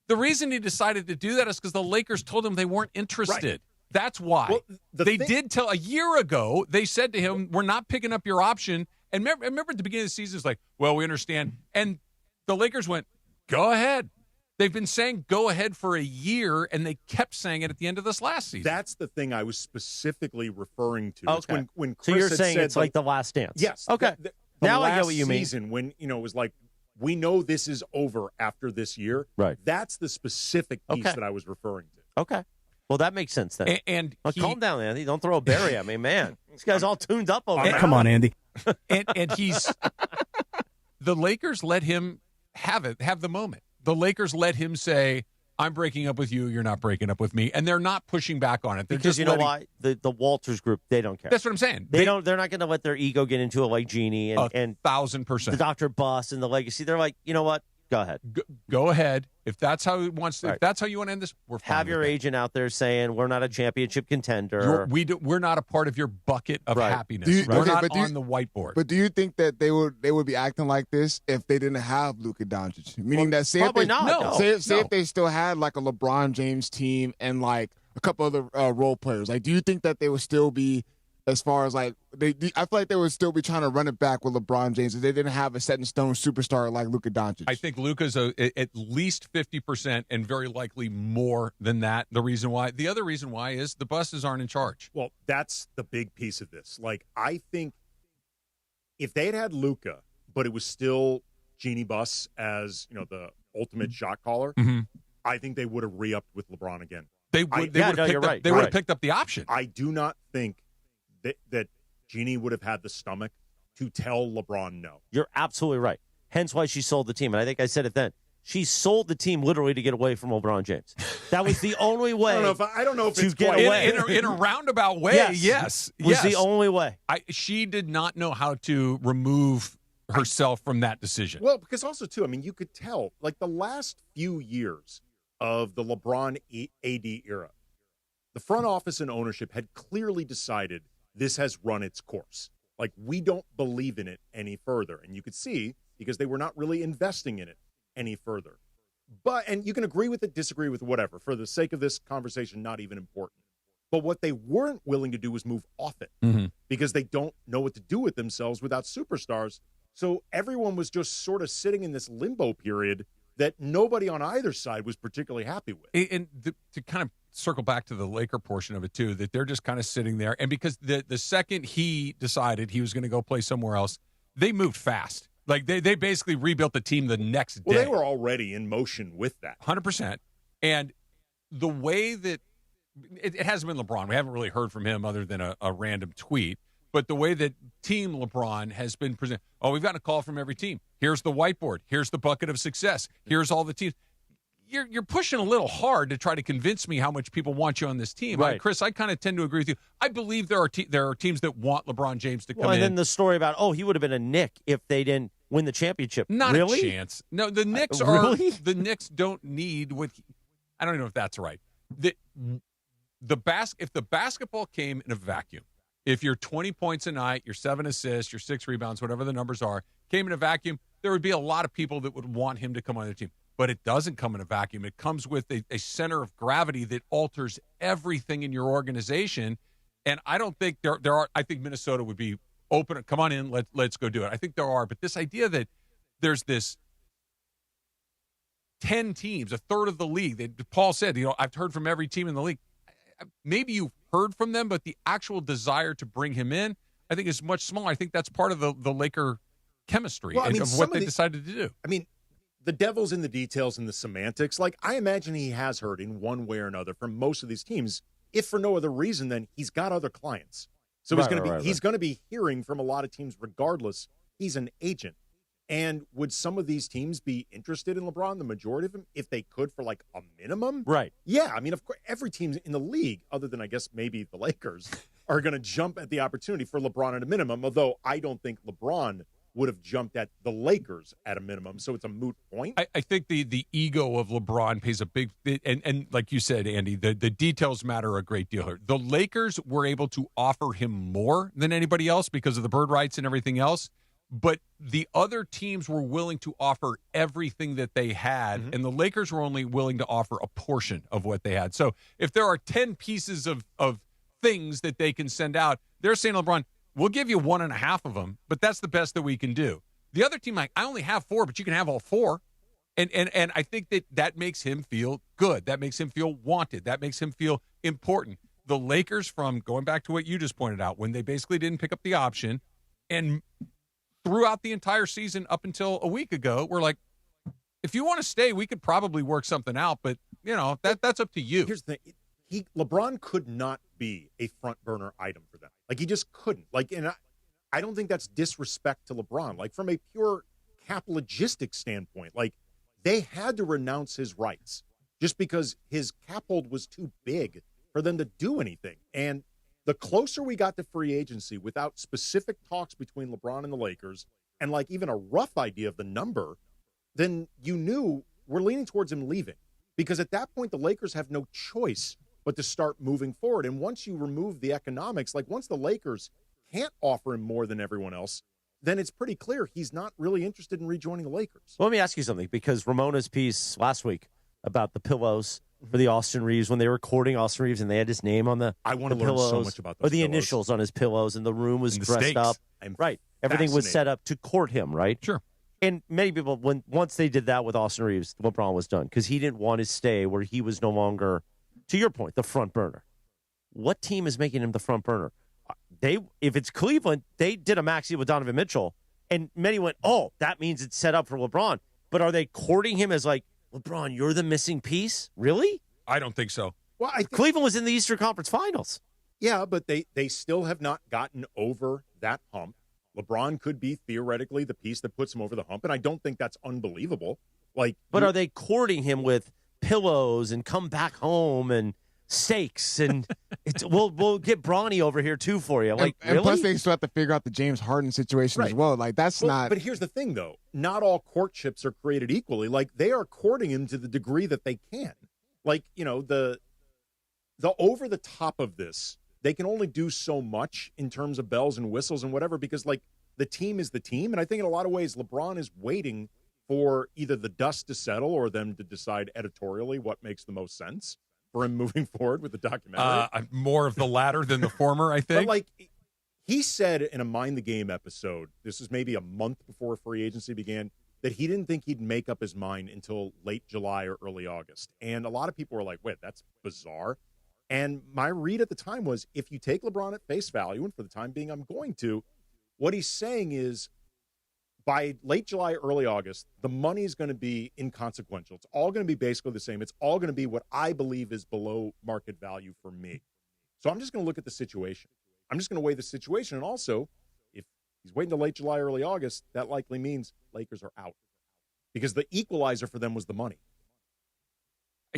The reason he decided to do that is because the Lakers told him they weren't interested. Right. That's why. Well, they did tell a year ago, they said to him, we're not picking up your option. And remember at the beginning of the season, it's like, well, we understand. And the Lakers went, go ahead. They've been saying go ahead for a year, and they kept saying it at the end of this last season. That's the thing I was specifically referring to. Okay. When so Chris you're had saying said, it's like the last dance? Yes. Okay. Now last I get what you mean. season when, it was like, we know this is over after this year. Right. That's the specific piece that I was referring to. Okay. Well, that makes sense then. And calm down, Andy. Don't throw a berry at me, man. This guy's all tuned up over there. Come on, Andy. and he's the Lakers let him have the moment. The Lakers let him say, I'm breaking up with you, you're not breaking up with me, and they're not pushing back on it. They're Because just you know why? The Walters group, they don't care. That's what I'm saying. They're not going to let their ego get into it like Genie and 1,000%. the Dr. Buss and the legacy. They're like, you know what? Go ahead. Go ahead. If that's how he wants to, if that's how you want to end this, we're fine. Have your agent out there saying we're not a championship contender. We're not a part of your bucket of happiness. We're not on the whiteboard. But do you think that they would be acting like this if they didn't have Luka Doncic? Meaning that say probably if they, not. Say if they still had like a LeBron James team and like a couple other role players, like do you think that they would still be, as far as like I feel like they would still be trying to run it back with LeBron James if they didn't have a set in stone superstar like Luka Doncic? I think Luka's at least 50% and very likely more than that. The other reason why is the Busses aren't in charge. Well, that's the big piece of this. Like, I think if they had Luka, but it was still Genie Buss as, the ultimate shot caller, I think they would have re-upped with LeBron again. They would have picked up the option. I do not think that Genie would have had the stomach to tell LeBron no. You're absolutely right. Hence why she sold the team. And I think I said it then. She sold the team literally to get away from LeBron James. That was the only way. I don't know if to it's get quite away. In a roundabout way, yes. Was the only way. She did not know how to remove herself from that decision. Well, because also, too, you could tell, like the last few years of the LeBron AD era, the front office and ownership had clearly decided this has run its course. Like, we don't believe in it any further. And you could see, because they were not really investing in it any further. And you can agree with it, disagree with it, whatever. For the sake of this conversation, not even important. But what they weren't willing to do was move off it because they don't know what to do with themselves without superstars. So everyone was just sort of sitting in this limbo period that nobody on either side was particularly happy with. And to kind of circle back to the Laker portion of it, too, that they're just kind of sitting there. And because the second he decided he was going to go play somewhere else, they moved fast. Like, they basically rebuilt the team the next day. Well, they were already in motion with that. 100%. And the way that it hasn't been LeBron. We haven't really heard from him other than a random tweet. But the way that Team LeBron has been presented, we've gotten a call from every team. Here's the whiteboard. Here's the bucket of success. Here's all the teams. You're pushing a little hard to try to convince me how much people want you on this team. Right. Chris, I kind of tend to agree with you. I believe there are teams that want LeBron James to come in. And then the story about, he would have been a Knick if they didn't win the championship. Not really? a chance. No, the Knicks really? The Knicks don't need what I don't even know if that's right. If the basketball came in a vacuum, if you're 20 points a night, your 7 assists, your 6 rebounds, whatever the numbers are, came in a vacuum, there would be a lot of people that would want him to come on their team. But it doesn't come in a vacuum. It comes with a center of gravity that alters everything in your organization. And I don't think there are. I think Minnesota would be open. Come on in. Let's go do it. I think there are. But this idea that there's this 10 teams, a third of the league, that Paul said, I've heard from every team in the league. Maybe you've heard from them, but the actual desire to bring him in, I think, is much smaller. I think that's part of the Laker chemistry of what they decided to do. The devil's in the details and the semantics. Like, I imagine he has heard in one way or another from most of these teams, if for no other reason than he's got other clients. So he's going to be hearing from a lot of teams regardless. He's an agent. And would some of these teams be interested in LeBron, the majority of them, if they could for like a minimum? Right. Yeah. Of course, every team in the league, other than I guess maybe the Lakers, are going to jump at the opportunity for LeBron at a minimum, although I don't think LeBron would have jumped at the Lakers at a minimum, so it's a moot point. I think the ego of LeBron pays a big and like you said, Andy, the details matter a great deal here. The Lakers were able to offer him more than anybody else because of the bird rights and everything else, but the other teams were willing to offer everything that they had, and the Lakers were only willing to offer a portion of what they had. So if there are 10 pieces of things that they can send out, they're saying to LeBron, we'll give you 1.5 of them, but that's the best that we can do. The other team, I only have 4, but you can have all 4. And I think that makes him feel good. That makes him feel wanted. That makes him feel important. The Lakers, from going back to what you just pointed out, when they basically didn't pick up the option, and throughout the entire season up until a week ago, we're like, if you want to stay, we could probably work something out, but that's up to you. Here's the thing. LeBron could not be a front burner item for them. Like, he just couldn't. Like, and I don't think that's disrespect to LeBron. Like, from a pure cap logistics standpoint, like, they had to renounce his rights just because his cap hold was too big for them to do anything. And the closer we got to free agency without specific talks between LeBron and the Lakers and like even a rough idea of the number, then you knew we're leaning towards him leaving. Because at that point, the Lakers have no choice but to start moving forward. And once you remove the economics, like once the Lakers can't offer him more than everyone else, then it's pretty clear he's not really interested in rejoining the Lakers. Well, let me ask you something, because Ramona's piece last week about the pillows for the Austin Reeves, when they were courting Austin Reeves and they had his name on the I want to learn pillows, so much about those or the pillows. initials on his pillows, and the room was And the dressed stakes. up. I'm Right. Everything was fascinated. set up to court him, right? Sure. And many people, once they did that with Austin Reeves, LeBron was done because he didn't want to stay where he was no longer, to your point, the front burner. What team is making him the front burner? If it's Cleveland, they did a max deal with Donovan Mitchell, and many went, "Oh, that means it's set up for LeBron." But are they courting him as like, LeBron, you're the missing piece? Really? I don't think so. Well, Cleveland was in the Eastern Conference Finals. Yeah, but they still have not gotten over that hump. LeBron could be theoretically the piece that puts him over the hump, and I don't think that's unbelievable. Like, But are they courting him with pillows and come back home and steaks and we'll get Bronny over here too for you? Like, and really? plus they still have to figure out the James Harden situation as well. Like, that's not. But here's the thing, though: not all courtships are created equally. Like, they are courting him to the degree that they can. Like, the over the top of this, they can only do so much in terms of bells and whistles and whatever, because like the team is the team. And I think in a lot of ways, LeBron is waiting for either the dust to settle or them to decide editorially what makes the most sense for him moving forward with the documentary. More of the latter than the former, I think. But like he said in a Mind the Game episode, this was maybe a month before free agency began, that he didn't think he'd make up his mind until late July or early August. And a lot of people were like, wait, that's bizarre. And my read at the time was, if you take LeBron at face value, and for the time being I'm going to, what he's saying is by late July, early August, the money is going to be inconsequential. It's all going to be basically the same. It's all going to be what I believe is below market value for me. So I'm just going to look at the situation. I'm just going to weigh the situation. And also, if he's waiting till late July, early August, that likely means Lakers are out. Because the equalizer for them was the money.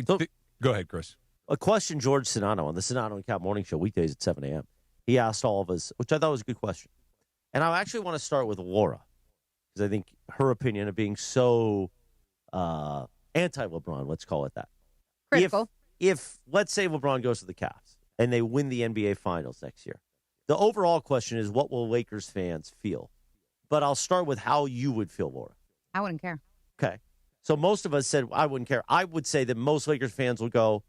Go ahead, Chris. A question George Sedano on the Sedano and Cap Morning Show, weekdays at 7 a.m. He asked all of us, which I thought was a good question. And I actually want to start with Laura, because I think her opinion of being so anti-LeBron, let's call it that. Critical. If, let's say, LeBron goes to the Cavs and they win the NBA Finals next year, the overall question is, what will Lakers fans feel? But I'll start with how you would feel, Laura. I wouldn't care. Okay. So most of us said, I wouldn't care. I would say that most Lakers fans will go,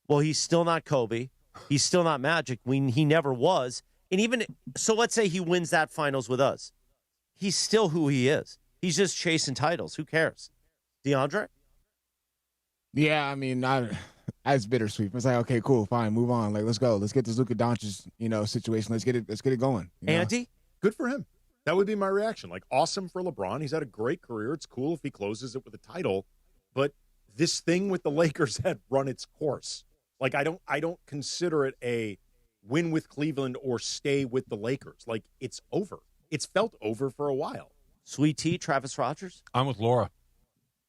well, he's still not Kobe. He's still not Magic. He never was. And even so, let's say he wins that finals with us. He's still who he is. He's just chasing titles. Who cares? DeAndre? Yeah, I mean, it's bittersweet. It's like, okay, cool, fine, move on. Like, let's go. Let's get this Luka Doncic, situation. Let's get it going. Andy? Good for him. That would be my reaction. Like, awesome for LeBron. He's had a great career. It's cool if he closes it with a title. But this thing with the Lakers had run its course. Like, I don't consider it a win with Cleveland or stay with the Lakers. Like, it's over. It's felt over for a while. Sweet Tea, Travis Rogers? I'm with Laura.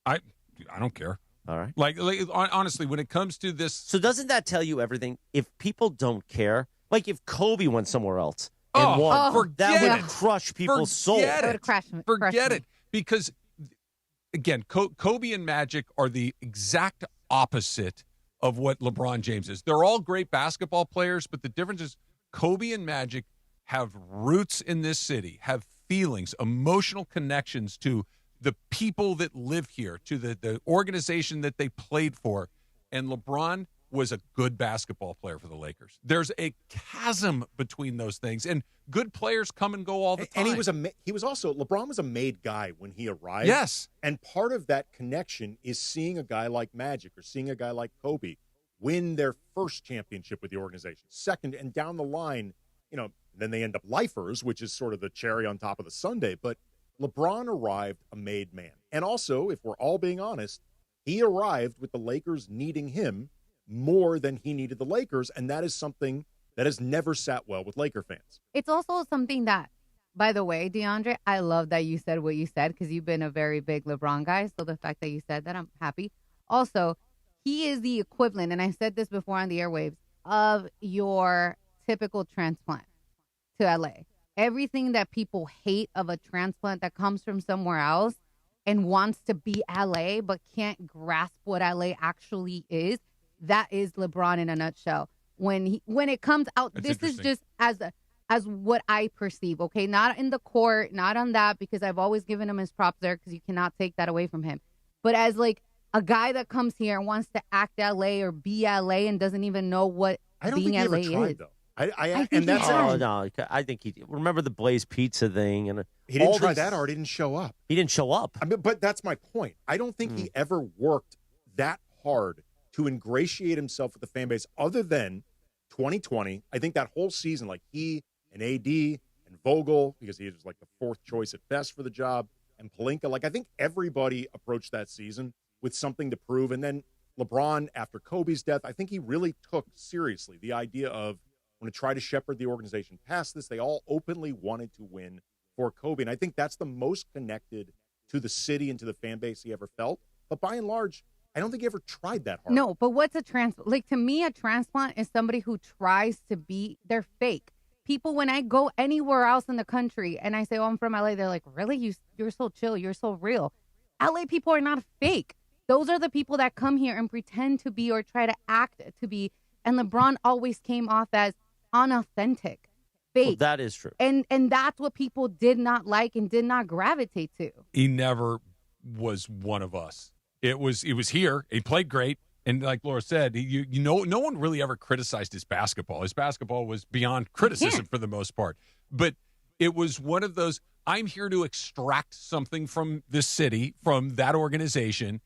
I don't care. All right. Like honestly, when it comes to this. So doesn't that tell you everything? If people don't care, like if Kobe went somewhere else and won, that would crush people's souls. Forget it. Because, again, Kobe and Magic are the exact opposite of what LeBron James is. They're all great basketball players, but the difference is Kobe and Magic have roots in this city, have feelings, emotional connections to the people that live here, to the organization that they played for. And LeBron was a good basketball player for the Lakers. There's a chasm between those things, and good players come and go all the time. And LeBron was a made guy when he arrived. Yes. And part of that connection is seeing a guy like Magic or seeing a guy like Kobe win their first championship with the organization, second, and down the line, And then they end up lifers, which is sort of the cherry on top of the sundae. But LeBron arrived a made man. And also, if we're all being honest, he arrived with the Lakers needing him more than he needed the Lakers. And that is something that has never sat well with Laker fans. It's also something that, by the way, DeAndre, I love that you said what you said because you've been a very big LeBron guy. So the fact that you said that, I'm happy. Also, he is the equivalent, and I said this before on the airwaves, of your typical transplant to LA. Everything that people hate of a transplant that comes from somewhere else and wants to be LA but can't grasp what LA actually is, that is LeBron in a nutshell. When it comes out, this is just as what I perceive, okay? Not in the court, not on that, because I've always given him his props there because you cannot take that away from him. But as like a guy that comes here and wants to act LA or be LA and doesn't even know what being LA is. Though. I think he remember the Blaze Pizza thing, and he didn't try that, or he didn't show up. He didn't show up. I mean, but that's my point. I don't think he ever worked that hard to ingratiate himself with the fan base, other than 2020. I think that whole season, like he and AD and Vogel, because he was like the fourth choice at best for the job, and Pelinka. Like I think everybody approached that season with something to prove, and then LeBron, after Kobe's death, I think he really took seriously the idea of, I'm going to try to shepherd the organization past this. They all openly wanted to win for Kobe. And I think that's the most connected to the city and to the fan base he ever felt. But by and large, I don't think he ever tried that hard. No, but what's a transplant? Like, to me, a transplant is somebody who tries to be, they're fake. People, when I go anywhere else in the country and I say, oh, I'm from LA, they're like, really? You're so chill. You're so real. LA people are not fake. Those are the people that come here and pretend to be or try to act to be. And LeBron always came off as unauthentic, fake. Well, that is true. And that's what people did not like and did not gravitate to. He never was one of us. He was here. He played great. And like Laura said, no one really ever criticized his basketball. His basketball was beyond criticism for the most part. But it was one of those, I'm here to extract something from this city, from that organization.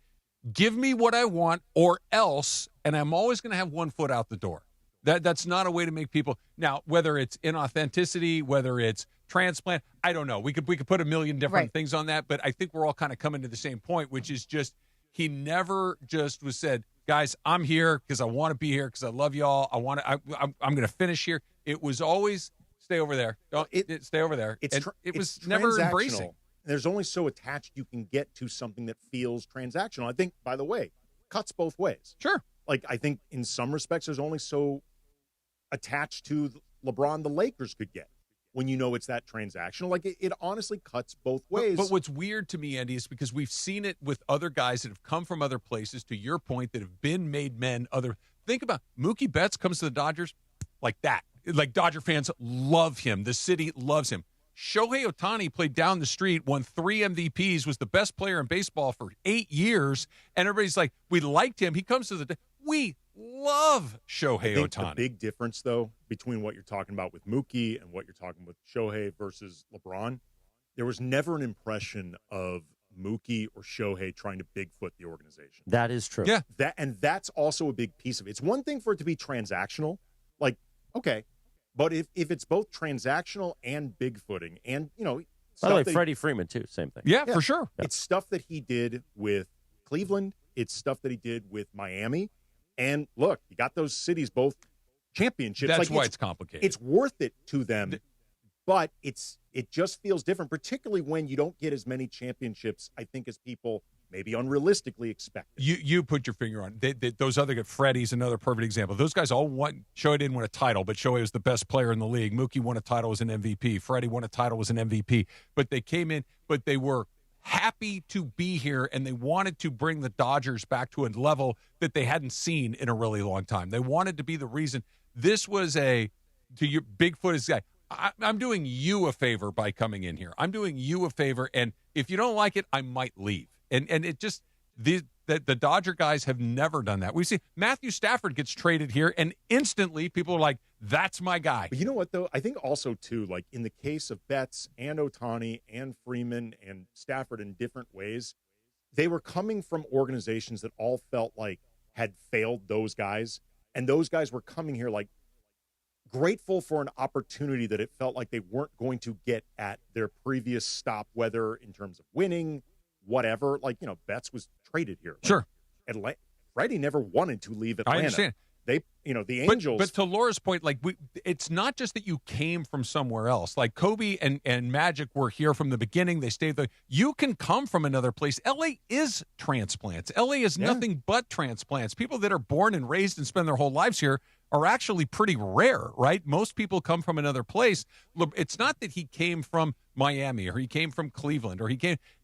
Give me what I want or else, and I'm always going to have one foot out the door. That's not a way to make people. Now, whether it's inauthenticity, whether it's transplant, I don't know. We could put a million different things on that, but I think we're all kind of coming to the same point, which is just he never just was said, guys, I'm here because I want to be here because I love y'all. I'm going to finish here. It was always stay over there. Stay over there. It was never embracing. There's only so attached you can get to something that feels transactional. I think, by the way, cuts both ways. Sure. Like, I think in some respects, there's only so attached to LeBron the Lakers could get when you know it's that transactional. Like, it honestly cuts both ways. But what's weird to me, Andy, is because we've seen it with other guys that have come from other places, to your point, that have been made men. Think about Mookie Betts comes to the Dodgers like that. Like, Dodger fans love him. The city loves him. Shohei Ohtani played down the street, won 3 MVPs, was the best player in baseball for 8 years, and everybody's like, we liked him. He comes to we love Shohei Ohtani. The big difference, though, between what you're talking about with Mookie and what you're talking with Shohei versus LeBron, there was never an impression of Mookie or Shohei trying to Bigfoot the organization. That is true. Yeah. That's also a big piece of it. It's one thing for it to be transactional, like, okay, but if it's both transactional and Bigfooting, and, by the way, Freddie Freeman, too, same thing. Yeah, for sure. Yeah. It's stuff that he did with Cleveland. It's stuff that he did with Miami. And look, you got those cities both championships. That's why it's complicated. It's worth it to them, but it just feels different, particularly when you don't get as many championships, I think, as people maybe unrealistically expected. You put your finger on those other guys. Freddie's another perfect example. Those guys all won. Shohei didn't win a title, but Shohei was the best player in the league. Mookie won a title, was an MVP. Freddie won a title, was an MVP. But they came in, but they were happy to be here, and they wanted to bring the Dodgers back to a level that they hadn't seen in a really long time. They wanted to be the reason. This was to your Bigfoot is guy. I'm doing you a favor by coming in here. I'm doing you a favor, and if you don't like it, I might leave. And it just the Dodger guys have never done that. We see Matthew Stafford gets traded here, and instantly people are like, "That's my guy." But you know what, though? I think also too, like in the case of Betts and Ohtani and Freeman and Stafford in different ways, they were coming from organizations that all felt like had failed those guys, and those guys were coming here like grateful for an opportunity that it felt like they weren't going to get at their previous stop, whether in terms of winning, whatever. Like, Betts was traded here. Sure. Freddie never wanted to leave Atlanta. I understand. The Angels. But to Laura's point, it's not just that you came from somewhere else. Like Kobe and Magic were here from the beginning. They stayed there. You can come from another place. LA is transplants. LA is nothing but transplants. People that are born and raised and spend their whole lives here are actually pretty rare, right? Most people come from another place. Look, it's not that he came from Miami or he came from Cleveland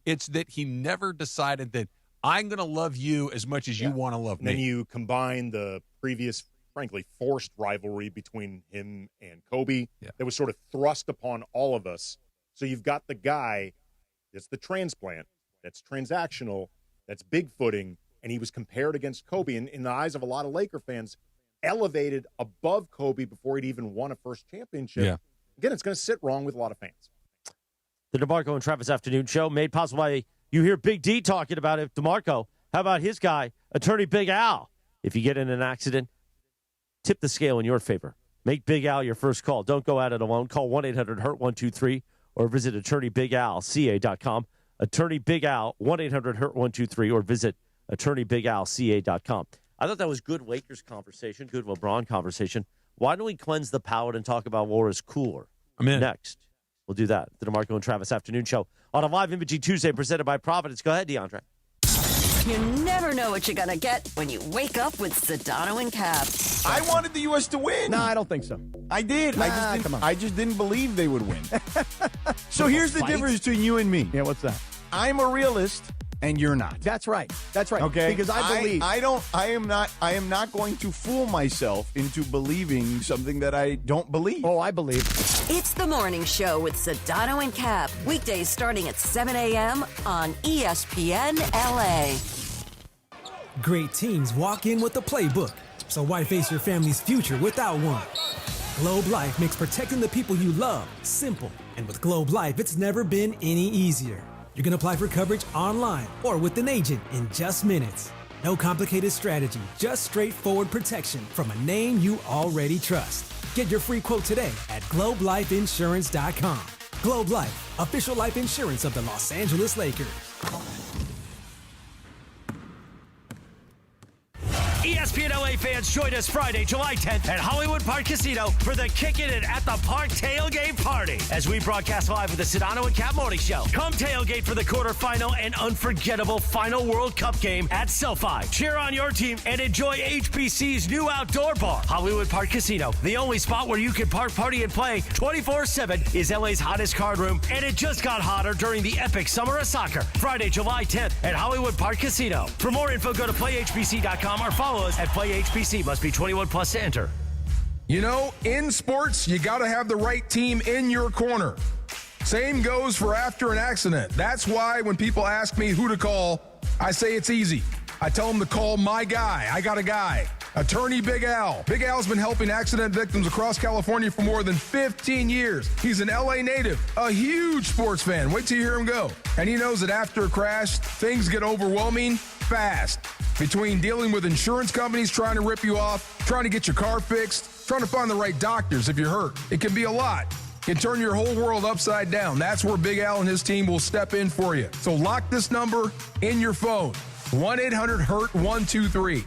it's that he never decided that I'm going to love you as much as you want to love me. Then you combine the previous, frankly, forced rivalry between him and Kobe that was sort of thrust upon all of us. So you've got the guy that's the transplant, that's transactional, that's big-footing, and he was compared against Kobe. And in the eyes of a lot of Laker fans, elevated above Kobe before he'd even won a first championship. Yeah. Again, it's going to sit wrong with a lot of fans. The DeMarco and Travis Afternoon Show made possible by, you hear Big D talking about it. DeMarco, how about his guy, Attorney Big Al? If you get in an accident, tip the scale in your favor. Make Big Al your first call. Don't go at it alone. Call 1-800-HURT-123 or visit attorneybigalca.com. Attorney Big Al, 1-800-HURT-123 or visit attorneybigalca.com. I thought that was good Lakers conversation, good LeBron conversation. Why don't we cleanse the palate and talk about Laura's cooler? I'm in. Next. We'll do that. The DeMarco and Travis Afternoon Show on a live Imaging Tuesday presented by Providence. Go ahead, DeAndre. You never know what you're going to get when you wake up with Sedano and Cap. I wanted the U.S. to win. No, I don't think so. I did. I just didn't believe they would win. So here's the difference between you and me. Yeah, what's that? I'm a realist, and you're not. That's right. That's right. Okay. Because I believe. I am not going to fool myself into believing something that I don't believe. Oh, I believe. It's the morning show with Sedano and Cap. Weekdays starting at 7 a.m. on ESPN LA. Great teams walk in with a playbook. So why face your family's future without one? Globe Life makes protecting the people you love simple. And with Globe Life, it's never been any easier. You can apply for coverage online or with an agent in just minutes. No complicated strategy, just straightforward protection from a name you already trust. Get your free quote today at globelifeinsurance.com. Globe Life, official life insurance of the Los Angeles Lakers. ESPN LA fans, join us Friday, July 10th at Hollywood Park Casino for the Kickin' It at the Park tailgate party as we broadcast live with the Sedano and Cap Morning Show. Come tailgate for the quarterfinal and unforgettable final World Cup game at SoFi. Cheer on your team and enjoy HBC's new outdoor bar. Hollywood Park Casino, the only spot where you can park, party, and play 24/7, is LA's hottest card room, and it just got hotter during the epic Summer of Soccer. Friday, July 10th at Hollywood Park Casino. For more info, go to playhbc.com or follow us at PlayHBC. Must be 21 plus to enter. You know, in sports, you got to have the right team in your corner. Same goes for after an accident. That's why when people ask me who to call, I say it's easy. I tell them to call my guy. I got a guy. Attorney Big Al. Big Al's been helping accident victims across California for more than 15 years. He's an LA native, a huge sports fan. Wait till you hear him go. And he knows that after a crash, things get overwhelming fast. Between dealing with insurance companies trying to rip you off, trying to get your car fixed, trying to find the right doctors if you're hurt, it can be a lot. It can turn your whole world upside down. That's where Big Al and his team will step in for you. So lock this number in your phone. 1-800-HURT-123.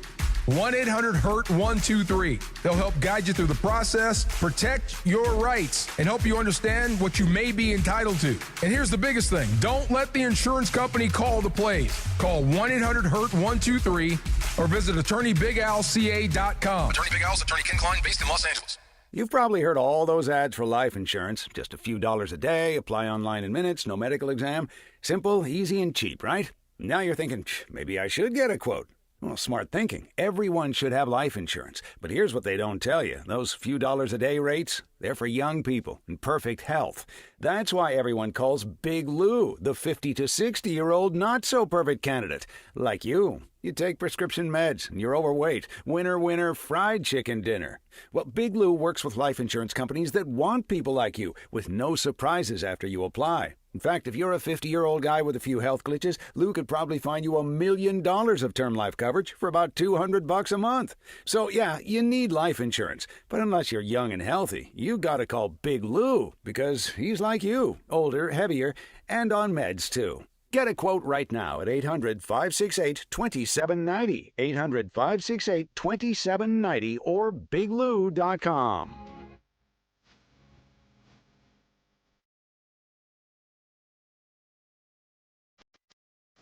1-800-HURT-123. They'll help guide you through the process, protect your rights, and help you understand what you may be entitled to. And here's the biggest thing. Don't let the insurance company call the plays. Call 1-800-HURT-123 or visit attorneybigalca.com. Attorney Big Al's Attorney Ken Klein, based in Los Angeles. You've probably heard all those ads for life insurance. Just a few dollars a day, apply online in minutes, no medical exam. Simple, easy, and cheap, right? Now you're thinking, maybe I should get a quote. Well, smart thinking. Everyone should have life insurance. But here's what they don't tell you. Those few dollars a day rates, they're for young people in perfect health. That's why everyone calls Big Lou the 50 to 60-year-old not-so-perfect candidate. Like you. You take prescription meds, and you're overweight. Winner, winner, fried chicken dinner. Well, Big Lou works with life insurance companies that want people like you, with no surprises after you apply. In fact, if you're a 50-year-old guy with a few health glitches, Lou could probably find you $1 million of term life coverage for about $200 a month. So, yeah, you need life insurance. But unless you're young and healthy, you gotta call Big Lou, because he's like you, older, heavier, and on meds, too. Get a quote right now at 800-568-2790, 800-568-2790, or biglou.com.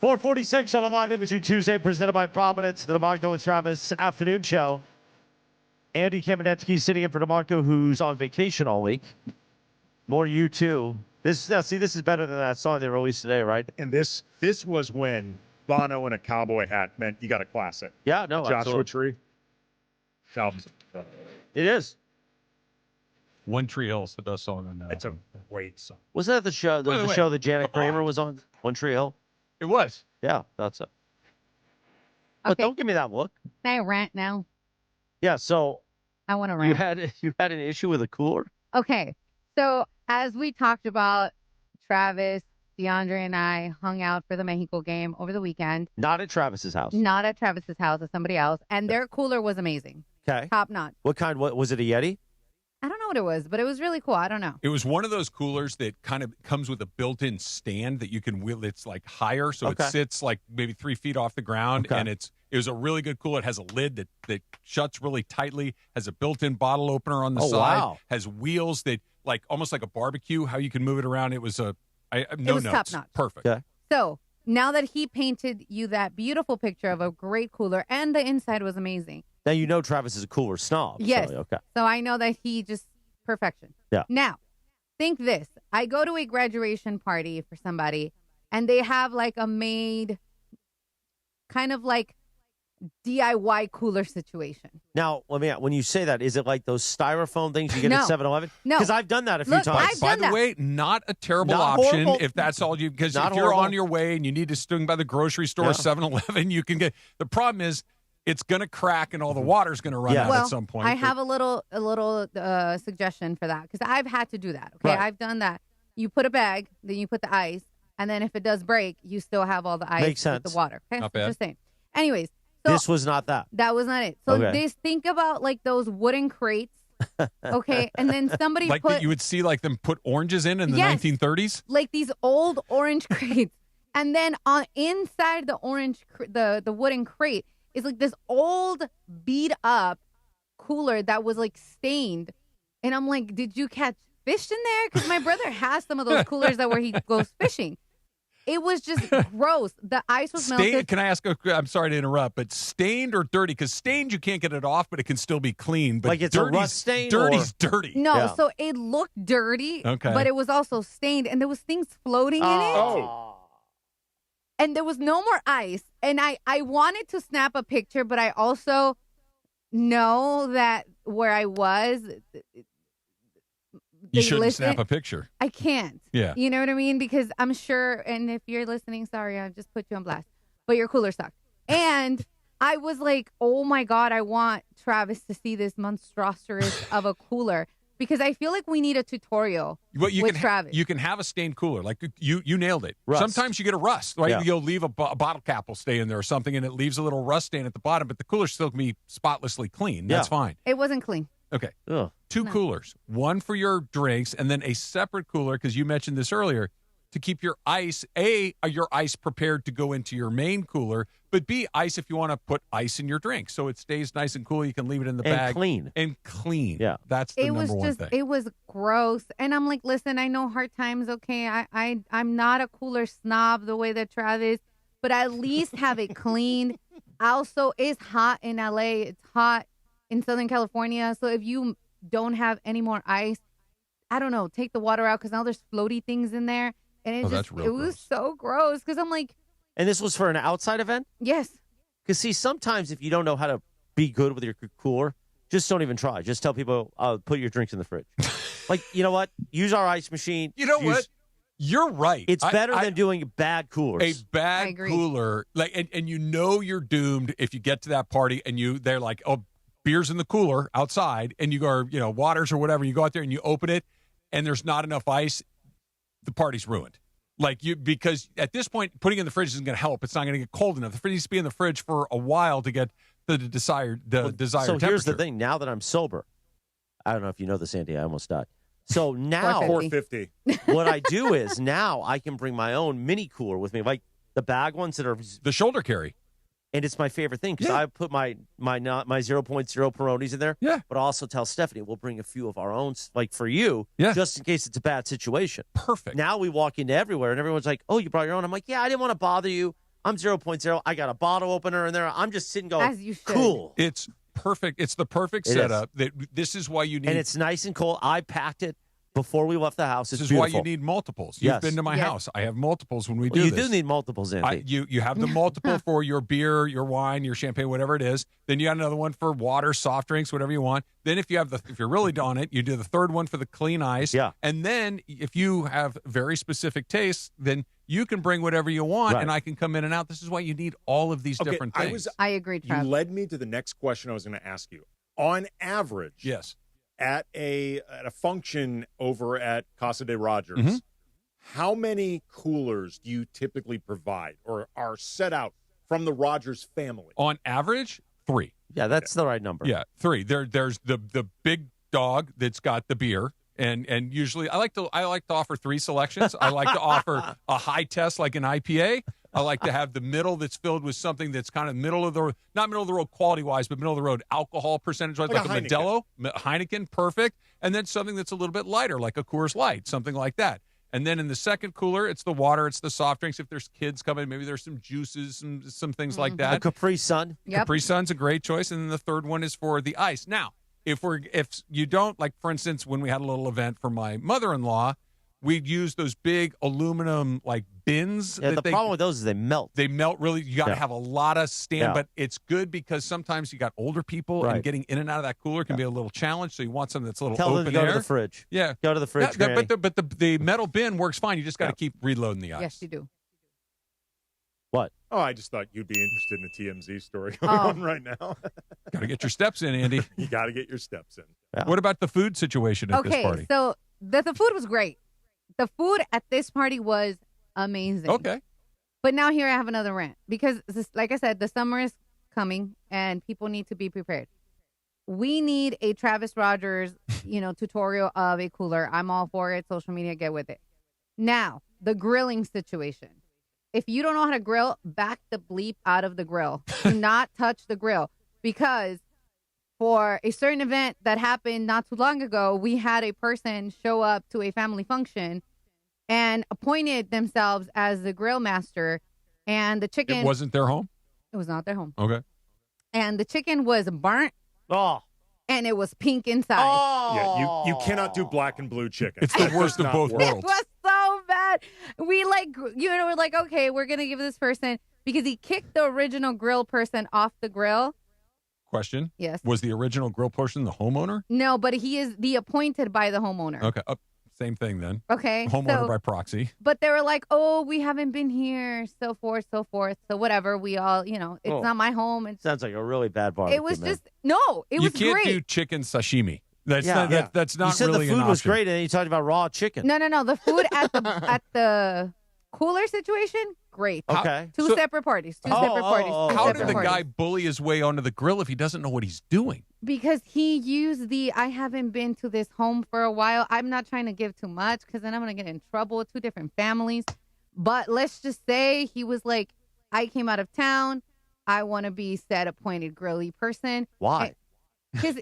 .446 on the Live Imaging Tuesday, presented by Providence, the DeMarco and Travis afternoon show. Andy Kamenetsky sitting in for DeMarco, who's on vacation all week. More you too. This is better than that song they released today, right? And this was when Bono in a cowboy hat meant you got a classic. Yeah, no, Joshua absolutely. Tree. It is. One Tree Hill is the best song on that. It's a great song. Wasn't that the show? The show that Janet Kramer was on? One Tree Hill. It was. Yeah, that's it. But don't give me that look. Can I rant now? Yeah. So I want to rant. You had an issue with a cooler. Okay. So as we talked about, Travis, DeAndre, and I hung out for the Mexico game over the weekend. Not at Travis's house. Not at Travis's house, at somebody else. And their cooler was amazing. Okay. Top notch. What kind? What was it? A Yeti? I don't know what it was, but it was really cool. I don't know. It was one of those coolers that kind of comes with a built-in stand that you can wheel. It's like higher, so it sits like maybe 3 feet off the ground, and it was a really good cooler. It has a lid that shuts really tightly, has a built-in bottle opener on the side, has wheels that like almost like a barbecue, how you can move it around. It was top notch. Perfect. Okay. So now that he painted you that beautiful picture of a great cooler, and the inside was amazing. Now you know Travis is a cooler snob. Yes. So, okay. So I know that he just perfection. Yeah. Now, think this. I go to a graduation party for somebody, and they have like a made kind of like DIY cooler situation. Now, when you say that, is it like those styrofoam things you get at 7-Eleven? No. Because I've done that a few times. By the way, not a terrible option if that's all you, because if you're on your way and you need to swing by the grocery store, 7-Eleven, you can get. The problem is it's going to crack and all the water's going to run out at some point. I have a little suggestion for that, because I've had to do that. Okay, Right. I've done that. You put a bag, then you put the ice, and then if it does break, you still have all the ice Makes sense. with the water. Okay, Not bad. Just saying. Anyways, so This was not that. that was not it. So just think about like those wooden crates. Okay, and then somebody like put that you would see like them put oranges in the Yes. 1930s. like these old orange crates, and then on inside the the wooden crate is like this old beat up cooler that was like stained, and I'm like, did you catch fish in there? Because my brother has some of those coolers where he goes fishing. It was just gross. The ice was melted. Can I ask? I'm sorry to interrupt, but stained or dirty? Because stained you can't get it off, but it can still be clean. But Like it's a dirty's, rust stain Dirty's or- dirty. No, so it looked dirty, Okay. but it was also stained, and there was things floating in it. And there was no more ice. And I wanted to snap a picture, but I also know that where I was, You they shouldn't listen- snap a picture. I can't. Yeah. You know what I mean? Because I'm sure, and if you're listening, sorry, I just put you on blast, but your cooler sucked. And I was like, oh my God, I want Travis to see this monstrosity of a cooler, because I feel like we need a tutorial Well, you with can Travis. you can have a stained cooler. Like you nailed it. Rust. Sometimes you get a rust, right? Yeah. You'll leave a bottle cap will stay in there or something, and it leaves a little rust stain at the bottom, but the cooler still can be spotlessly clean. That's fine. It wasn't clean. Okay. Ugh. Two coolers, one for your drinks, and then a separate cooler, because you mentioned this earlier, to keep your ice, your ice prepared to go into your main cooler, but B, ice if you want to put ice in your drink, so it stays nice and cool. You can leave it in the And bag. clean. And clean. Yeah. That's the It was number one just, thing. it was gross. And I'm like, listen, I know hard times, okay? I'm not a cooler snob the way that Travis, but at least have it clean. Also, it's hot in LA. It's hot in Southern California. So if you don't have any more ice, I don't know, take the water out, because now there's floaty things in there. And it that's real it was so gross, because I'm like, And this was for an outside event? yes. Because, see, sometimes if you don't know how to be good with your cooler, just don't even try. Just tell people, put your drinks in the fridge. Like, you know what? Use our ice machine. You know what? You're right. It's better than doing bad coolers. A bad cooler, like, and you know you're doomed if you get to that party and they're like, oh, beer's in the cooler outside, and you go, waters or whatever. You go out there and you open it, and there's not enough ice. The party's ruined. Because at this point, putting it in the fridge isn't going to help. It's not going to get cold enough. The fridge needs to be in the fridge for a while to get the desired temperature. So here's the thing. Now that I'm sober, I don't know if you know this, Andy. I almost died. So now, 450. What I do is now I can bring my own mini cooler with me, like the bag ones that are the shoulder carry. And it's my favorite thing because I put my 0.0 Peronis in there. Yeah. But I also tell Stephanie we'll bring a few of our own, like for you, just in case it's a bad situation. Perfect. Now we walk into everywhere and everyone's like, "Oh, you brought your own?" I'm like, "Yeah, I didn't want to bother you. I'm 0.0. I got a bottle opener in there. I'm just sitting going, as you should. Cool. It's perfect. It's the perfect setup. This is why you need. And it's nice and cold. I packed it before we left the house. This is beautiful. why you need multiples. You've been to my house. I have multiples when we do you this. do need multiples, Andy. You have the multiple for your beer, your wine, your champagne, whatever it is. Then you got another one for water, soft drinks, whatever you want. Then if you're really on it, you do the third one for the clean ice. Yeah. And then if you have very specific tastes, then you can bring whatever you want, and I can come in and out. This is why you need all of these different things. I agree, Trav. You led me to the next question I was going to ask you. On average, yes, at a function over at Casa de Rogers, how many coolers do you typically provide or are set out from the Rogers family? On average, 3. Yeah, that's the right number. Yeah, 3. There's the big dog that's got the beer. And usually I like to offer 3 selections. I like to offer a high test like an IPA. I like to have the middle that's filled with something that's kind of not middle of the road quality wise, but middle of the road alcohol percentage wise, like a Modelo, Heineken, perfect. And then something that's a little bit lighter, like a Coors Light, something like that. And then in the second cooler, it's the water, it's the soft drinks. If there's kids coming, maybe there's some juices, some things like that. A Capri Sun. Yep. Capri Sun's a great choice. And then the third one is for the ice. Now, if you don't, like for instance, when we had a little event for my mother-in-law, we'd use those big aluminum like bins. Yeah, the problem with those is they melt. They melt really. You got to have a lot of stand, Yeah. but it's good because sometimes you got older people and getting in and out of that cooler can be a little challenge. So you want something that's a little Tell open them to go air. to the fridge. Yeah, Go to the fridge. Yeah, Granny. but the metal bin works fine. You just got to keep reloading the ice. Yes, you do. What? Oh, I just thought you'd be interested in the TMZ story going on right now. Got to get your steps in, Andy. You got to get your steps in. What about the food situation at this party? So the food was great. The food at this party was amazing. Okay. But now here I have another rant because, like I said, the summer is coming and people need to be prepared. We need a Travis Rogers, tutorial of a cooler. I'm all for it. Social media, get with it. Now, the grilling situation. If you don't know how to grill, back the bleep out of the grill. Do not touch the grill because for a certain event that happened not too long ago, we had a person show up to a family function and appointed themselves as the grill master, and the chicken... It wasn't their home? It was not their home. Okay. And the chicken was burnt. Oh. And it was pink inside. Oh. Yeah, you cannot do black and blue chicken. It's the worst of both It worlds. was so bad. We we're like, okay, we're going to give this person, because he kicked the original grill person off the grill. Question. Yes. Was the original grill person the homeowner? No, but he is the appointed by the homeowner. Okay. Same thing then. Okay. Homeowner so- by proxy. But they were like, oh, we haven't been here, so forth. So whatever. We all, it's Oh. not my home. It's, Sounds like a really bad barbecue. it was man. just, no, it was You can't great. do chicken sashimi. That's Yeah. not, that, that's not You said really the food an was option. great, and then you talked about raw chicken. No. The food at the cooler situation, great. Okay. Two separate parties. Two separate parties. Two How separate did the parties. guy bully his way onto the grill if he doesn't know what he's doing? Because he used I haven't been to this home for a while. I'm not trying to give too much because then I'm going to get in trouble with 2 different families. But let's just say he was like, I came out of town. I want to be said appointed grilly person. Why? Because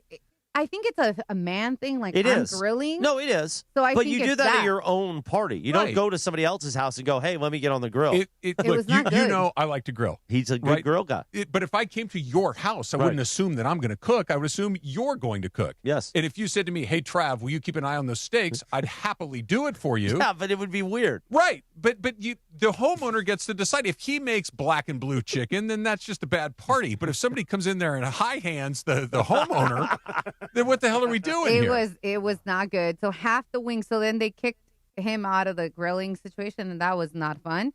I think it's a man thing. Like, It I'm is. grilling. No, it is. So I but think you do it's that that. at your own party. You Right. don't go to somebody else's house and go, hey, let me get on the grill. It Look, was not you good. know I like to grill. He's a good Right. grill guy. But if I came to your house, I Right. wouldn't assume that I'm going to cook. I would assume you're going to cook. Yes. And if you said to me, hey, Trav, will you keep an eye on those steaks? I'd happily do it for you. Yeah, but it would be weird. Right. But the homeowner gets to decide. If he makes black and blue chicken, then that's just a bad party. But if somebody comes in there and high hands the homeowner, then what the hell are we doing here? It was not good. So half the wing. So then they kicked him out of the grilling situation, and that was not fun.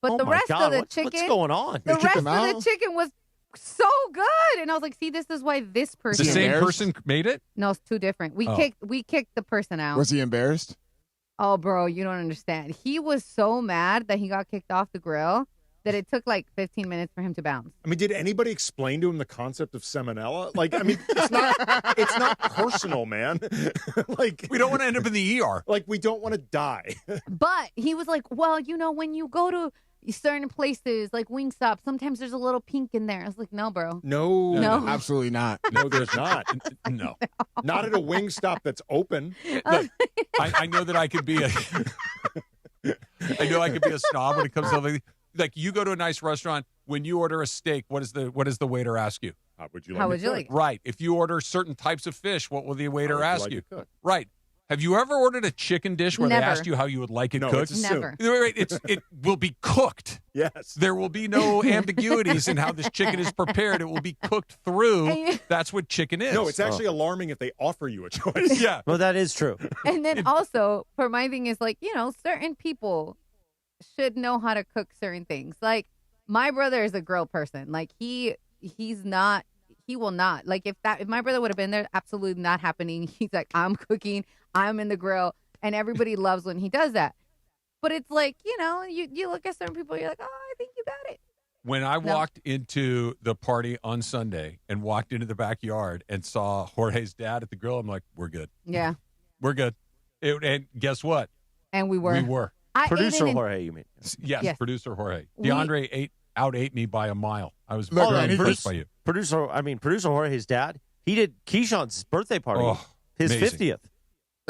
But Oh the my rest God, of the what's chicken, going on? the They kicked rest him of out? the chicken was so good, and I was like, see, this is why this The person. same embarrassed? person made it? No, it's 2 different. We Oh. kicked the person out. Was he embarrassed? Oh, bro, you don't understand. He was so mad that he got kicked off the grill that it took like 15 minutes for him to bounce. I mean, did anybody explain to him the concept of salmonella? Like, I mean, it's not personal, man. Like, we don't want to end up in the ER. Like, we don't want to die. But he was like, well, when you go to certain places like Wingstop, sometimes there's a little pink in there. I was like, no, bro. No. Absolutely not. No, there's not. No. Not at a Wingstop that's open. Look, I know that I could be a snob when it comes to like you go to a nice restaurant. When you order a steak, what does the waiter ask you? How would you like it? Right. If you order certain types of fish, what will the waiter ask you? Cooked? Right. Have you ever ordered a chicken dish where Never. they asked you how you would like it cooked? Never. Right. It will be cooked. Yes. There will be no ambiguities in how this chicken is prepared. It will be cooked through. That's what chicken is. No, it's actually alarming if they offer you a choice. Yeah. Well, that is true. And then also, for my thing is like, certain people should know how to cook certain things. Like, my brother is a grill person. Like, he will not. Like, if my brother would have been there, absolutely not happening. He's like, I'm cooking, I'm in the grill, and everybody loves when he does that. But it's like, you look at certain people, you're like, oh, I think you got it. When I walked into the party on Sunday and walked into the backyard and saw Jorge's dad at the grill, I'm like, we're good. Yeah. We're good. And guess what? And we were. We were. Producer Jorge, you mean? Yes, producer Jorge. DeAndre ate me by a mile. I was Look, very impressed by you. Producer Jorge's dad, he did Keyshawn's birthday party. His amazing. 50th.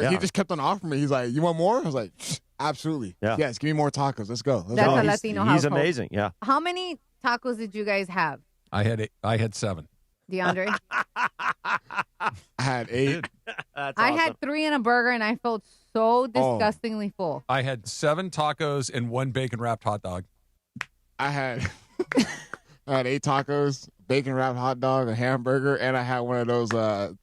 He just kept on offering me. He's like, you want more? I was like, absolutely. Yeah. Yes, give me more tacos. Let's go. That's a Latino household. He's amazing, yeah. How many tacos did you guys have, I had 7. DeAndre? I had 8. That's I awesome. had 3 and a burger, and I felt so disgustingly full. I had 7 tacos and 1 bacon wrapped hot dog. I had 8 tacos, bacon wrapped hot dog, a hamburger, and I had one of those. You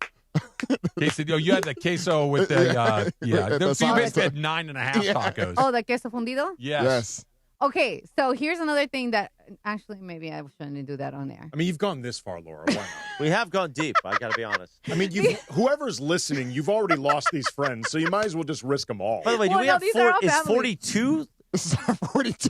had the queso with the the so you basically sauce. had 9.5 tacos. Oh, the queso fundido? Yes. Okay, so here's another thing that actually maybe I shouldn't do that on air. I mean, you've gone this far, Laura. Why not? We have gone deep. I got to be honest. I mean, whoever's listening, you've already lost these friends, so you might as well just risk them all. By the way, do we have these are all is family. 42? 42.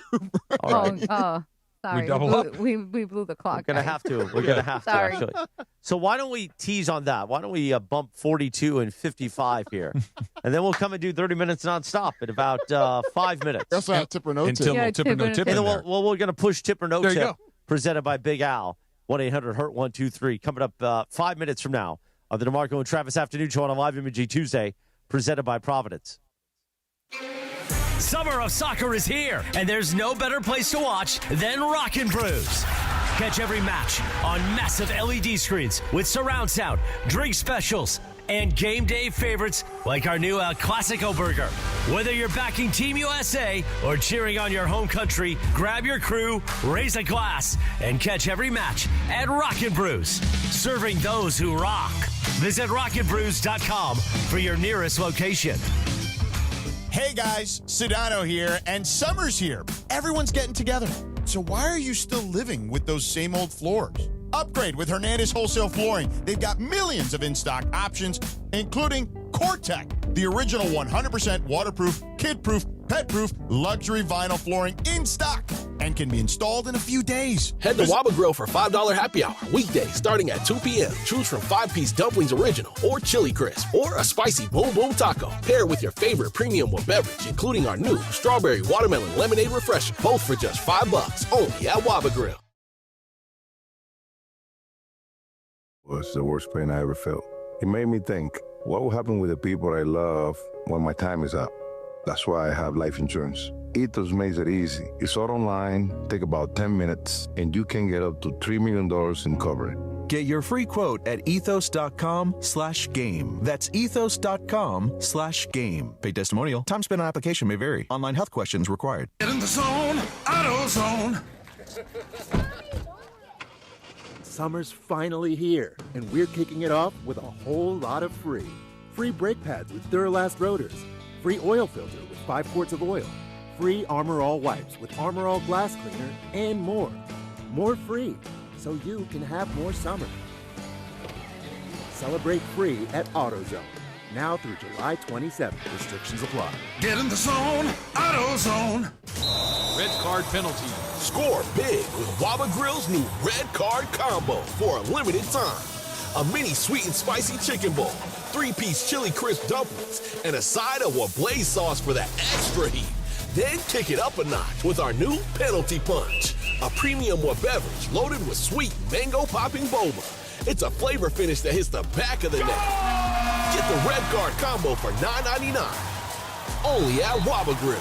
Sorry. We double up. We blew the clock. We're going to have to. We're going to have to, Sorry. actually. So why don't we tease on that? Why don't we bump 42 and 55 here? And then we'll come and do 30 minutes nonstop in about 5 minutes. That's why I tip or no tip. Until tip or no tip And in then there. we're going to push tip or no There you tip, go. presented by Big Al. 1-800-HURT-123. Coming up 5 minutes from now on the DeMarco and Travis Afternoon Show on a live imaging Tuesday, presented by Providence. Summer of soccer is here, and there's no better place to watch than Rockin' Brews. Catch every match on massive LED screens with surround sound, drink specials, and game day favorites like our new El Clasico burger. Whether you're backing Team USA or cheering on your home country, grab your crew, raise a glass, and catch every match at Rockin' Brews, serving those who rock. Visit rockinbrews.com for your nearest location. Hey guys, Sedano here, and summer's here. Everyone's getting together. So why are you still living with those same old floors? Upgrade with Hernandez Wholesale Flooring. They've got millions of in-stock options, including Core-Tech, the original 100% waterproof, kid-proof, pet-proof, luxury vinyl flooring in stock and can be installed in a few days. Head to Waba Grill for $5 happy hour, weekdays starting at 2 p.m. Choose from 5-piece dumplings original or chili crisp or a spicy boom boom taco. Pair with your favorite premium one beverage, including our new strawberry watermelon lemonade refresher, both for just $5 only at Waba Grill. Was the worst pain I ever felt. It made me think, what will happen with the people I love when my time is up? That's why I have life insurance. Ethos makes it easy. It's all online, take about 10 minutes, and you can get up to $3 million in coverage. Get your free quote at ethos.com/game. That's ethos.com/game. Paid testimonial. Time spent on application may vary. Online health questions required. Get in the zone, AutoZone. Summer's finally here, and we're kicking it off with a whole lot of free. Free brake pads with Duralast rotors. Free oil filter with 5 quarts of oil. Free Armor All wipes with Armor All glass cleaner, and more. More free, so you can have more summer. Celebrate free at AutoZone. now through July 27th. Restrictions apply. Get in the zone, AutoZone. Red card penalty. Score big with Waba Grill's new red card combo for a limited time. A mini sweet and spicy chicken bowl, 3-piece chili crisp dumplings, and a side of Wablaze sauce for that extra heat. Then kick it up a notch with our new Penalty Punch, a premium beverage loaded with sweet mango popping boba. It's a flavor finish that hits the back of the neck. Get the red card combo for $9.99. Only at Waba Grill.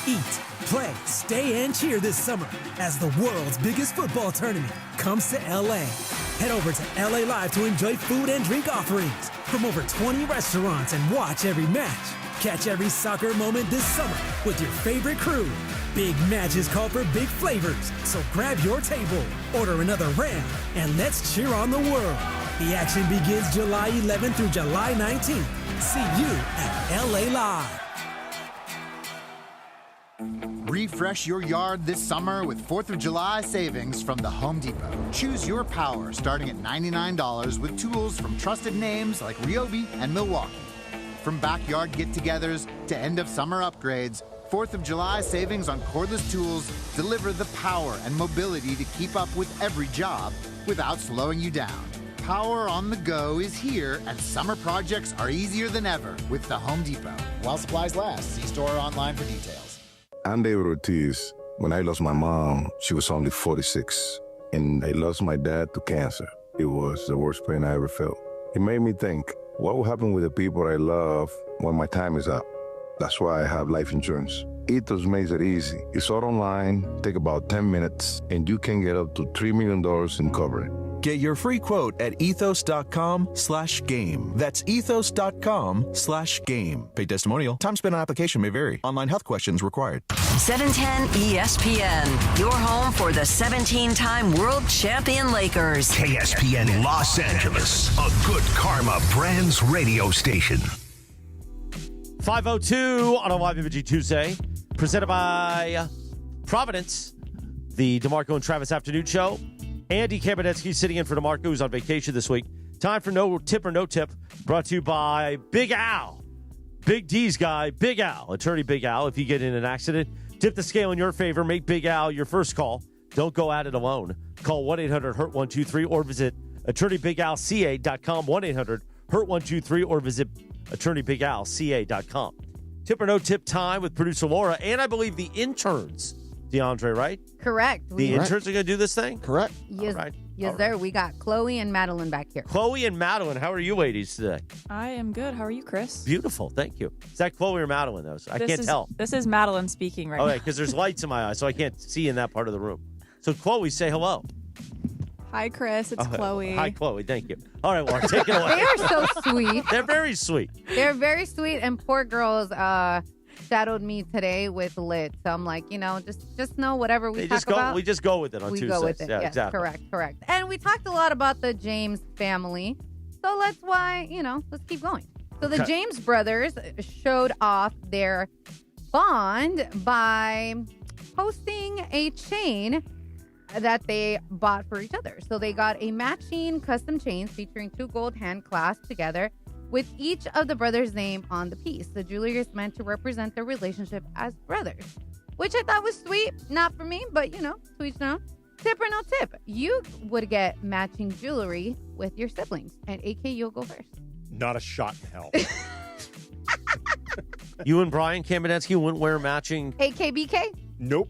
Eat, play, stay, and cheer this summer as the world's biggest football tournament comes to LA. Head over to LA Live to enjoy food and drink offerings from over 20 restaurants and watch every match. Catch every soccer moment this summer with your favorite crew. Big matches call for big flavors, so grab your table, order another round, and let's cheer on the world. The action begins July 11th through July 19th. See you at LA Live. Refresh your yard this summer with 4th of July savings from the Home Depot. Choose your power starting at $99 with tools from trusted names like Ryobi and Milwaukee. From backyard get-togethers to end-of-summer upgrades, 4th of July savings on cordless tools deliver the power and mobility to keep up with every job without slowing you down. Power on the go is here, and summer projects are easier than ever with the Home Depot. While supplies last, see store or online for details. I'm David Ortiz. When I lost my mom, she was only 46, and I lost my dad to cancer. It was the worst pain I ever felt. It made me think, what will happen with the people I love when my time is up? That's why I have life insurance. Ethos makes it easy. It's all online, take about 10 minutes, and you can get up to $3 million in coverage. Get your free quote at ethos.com/game. That's ethos.com/game. Paid testimonial. Time spent on application may vary. Online health questions required. 710 ESPN, your home for the 17-time world champion Lakers. KSPN Los Angeles, a Good Karma Brands radio station. 5:02 on a YBG Tuesday, presented by Providence, the DeMarco and Travis Afternoon Show. Andy Kamenetsky sitting in for DeMarco, who's on vacation this week. Time for No Tip or No Tip, brought to you by Big Al. Big D's guy, Big Al, attorney Big Al. If you get in an accident, tip the scale in your favor. Make Big Al your first call. Don't go at it alone. Call 1-800-HURT-123 or visit attorneybigalca.com, 1-800-HURT-123 or visit attorneybigalca.com. Tip or No Tip time with producer Laura and I believe the interns. DeAndre, right? Correct. The interns are going to do this thing? Correct. Yes, All right. yes, sir. We got Chloe and Madeline back here. Chloe and Madeline, how are you ladies today? I am good. How are you, Chris? Beautiful, thank you. Is that Chloe or Madeline, though? I can't tell. This is Madeline speaking right now. Okay, because there's lights in my eyes, so I can't see in that part of the room. So, Chloe, say hello. Hi, Chris. It's Chloe. Hi, Chloe. Thank you. All right, well, take it away. They are so sweet. They're very sweet. They're very sweet, and poor girls shadowed me today with lit. So I'm like, just know whatever we talk about. We just go with it on Tuesdays. We go with it. Yeah, yes, exactly. Correct. And we talked a lot about the James family. So let's keep going. So the James brothers showed off their bond by posting a chain that they bought for each other. So they got a matching custom chain featuring 2 gold hand clasps together with each of the brothers' name on the piece. The jewelry is meant to represent their relationship as brothers, which I thought was sweet. Not for me, but sweet to know. Tip or no tip? You would get matching jewelry with your siblings. And AK, you'll go first. Not a shot in hell. You and Brian Kamenetsky wouldn't wear matching AKBK? Nope.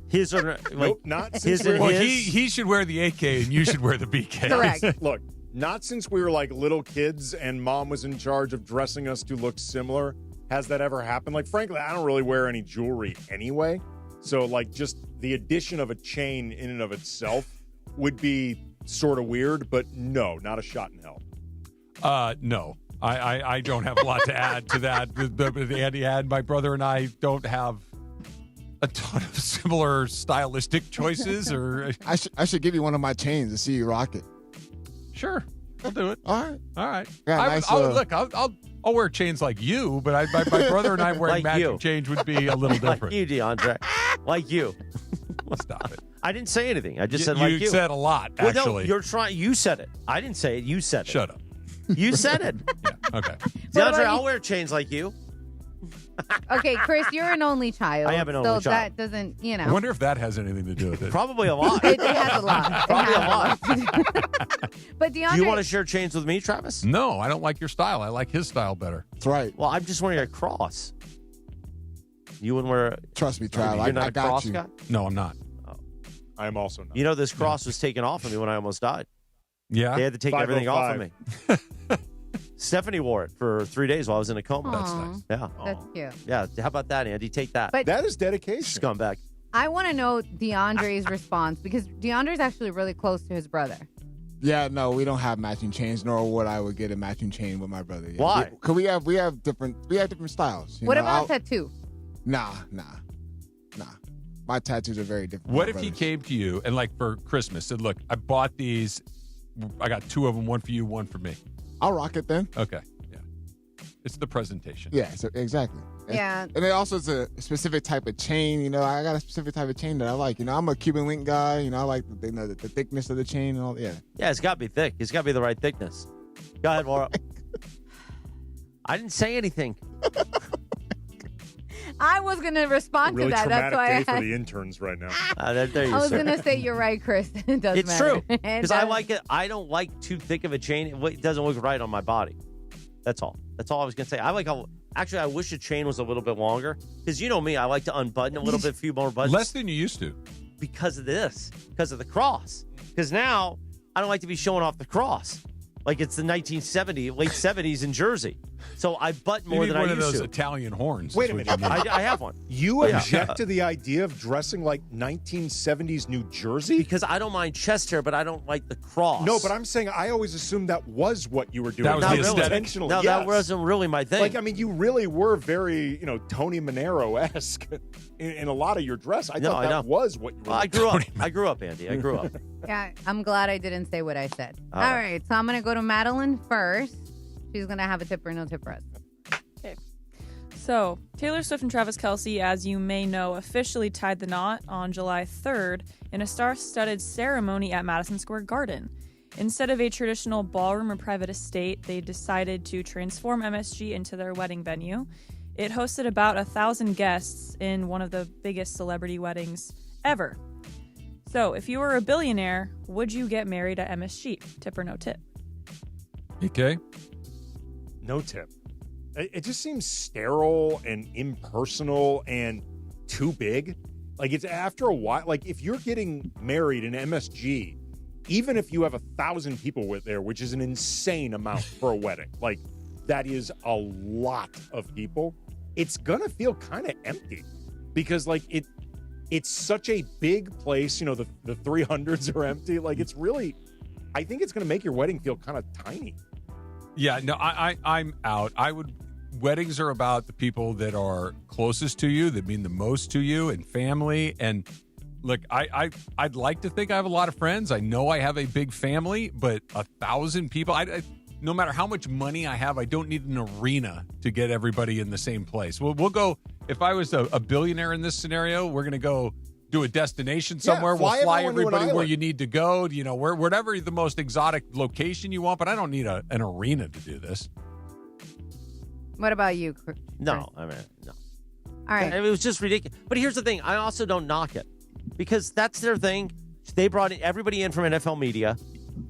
His or nope, not his. Well, he should wear the AK and you should wear the BK. Correct. Look, not since we were like little kids and mom was in charge of dressing us to look similar has that ever happened. Like, frankly, I don't really wear any jewelry anyway. So, like, just the addition of a chain in and of itself would be sort of weird, but no, not a shot in hell. No. I don't have a lot to add to that. The Andy had, my brother and I don't have a ton of similar stylistic choices. Or I should give you one of my chains to see you rock it. Sure, I'll do it. All right. Yeah, I'll wear chains like you, but my brother and I wearing Like matching you. chains would be a little different. Like you, DeAndre. Like you. Stop it. I didn't say anything. I just said like you. You said a lot, actually. Well, no, you said it. I didn't say it. You said it. Shut up. You said it. Yeah. Okay. DeAndre, I'll wear chains like you. Okay, Chris, you're an only child. I am an only so child. that doesn't, I wonder if that has anything to do with it. Probably a lot. It has a lot. Probably a lot. But DeAndre, Do you want to share chains with me, Travis? No, I don't like your style. I like his style better. That's right. Well, I'm just wearing a cross. You wouldn't wear. Trust me, Trav. You're not I a got cross you. guy. No, I'm not. I am also not. You know, this cross was taken off of me when I almost died. Yeah. They had to take everything off of me. Stephanie wore it for 3 days while I was in a coma. That's nice. Yeah. That's cute. Yeah. How about that, Andy? Take that. But that is dedication. Scumbag. I want to know DeAndre's response because DeAndre's actually really close to his brother. Yeah, no, we don't have matching chains, nor would I would get a matching chain with my brother. Yeah. Why? Because we have different styles. What about tattoo? Nah. My tattoos are very different. What if he came to you and, like, for Christmas said, look, I bought these. I got 2 of them, one for you, one for me. I'll rock it then. Okay. Yeah. It's the presentation. Yeah, so exactly. Yeah. And it also is a specific type of chain. I got a specific type of chain that I like. I'm a Cuban link guy. I like the thickness of the chain and all. Yeah. Yeah, it's got to be thick. It's got to be the right thickness. Go ahead, Maura. I didn't say anything. I was going to respond Really to that. That's why traumatic day I for the interns right now. There you I was go. going to say you're right, Chris. It does It's matter. true because I like it. I don't like too thick of a chain. It doesn't look right on my body. That's all. That's all I was gonna say. I like how. Actually, I wish the chain was a little bit longer because you know me. I like to unbutton a little bit, few more buttons. Less than you used to. Because of this. Because of the cross. Because now I don't like to be showing off the cross like it's the 1970s, late 70s in Jersey. So I button more you need than one I of used those to. Italian horns. Wait a is what minute. you need. I have one. You Yeah. object to the idea of dressing like 1970s New Jersey? Because I don't mind chest hair, but I don't like the cross. No, but I'm saying I always assumed that was what you were doing. That was Not the really. aesthetic. Intentionally, No, yes. that wasn't really my thing. Like, I mean, you really were very, Tony Manero-esque in a lot of your dress. I thought that was what you were I grew up. I grew up, Andy. I grew up. Yeah, I'm glad I didn't say what I said. All All right. right, so I'm going to go to Madeline first. She's going to have a tip or no tip for us. Okay. So, Taylor Swift and Travis Kelce, as you may know, officially tied the knot on July 3rd in a star-studded ceremony at Madison Square Garden. Instead of a traditional ballroom or private estate, they decided to transform MSG into their wedding venue. It hosted about 1,000 guests in one of the biggest celebrity weddings ever. So, if you were a billionaire, would you get married at MSG? Tip or no tip? Okay. No tip. It just seems sterile and impersonal and too big. Like, it's after a while. Like, if you're getting married in MSG, even if you have 1,000 people with there, which is an insane amount for a wedding, like, that is a lot of people, it's going to feel kind of empty because, like, it's such a big place. The 300s are empty. Like, it's really, I think it's going to make your wedding feel kind of tiny. Yeah, no, I'm out. Weddings are about the people that are closest to you, that mean the most to you, and family. And look, I'd like to think I have a lot of friends. I know I have a big family, but 1,000 people, no matter how much money I have, I don't need an arena to get everybody in the same place. We'll go, if I was a billionaire in this scenario, we're going to go do a destination somewhere. fly We'll fly everyone to an everybody where island. you need to go, wherever the most exotic location you want, but I don't need an arena to do this. What about you, Chris? No, I mean, no. All right. It was just ridiculous. But here's the thing. I also don't knock it because that's their thing. They brought everybody in from NFL media.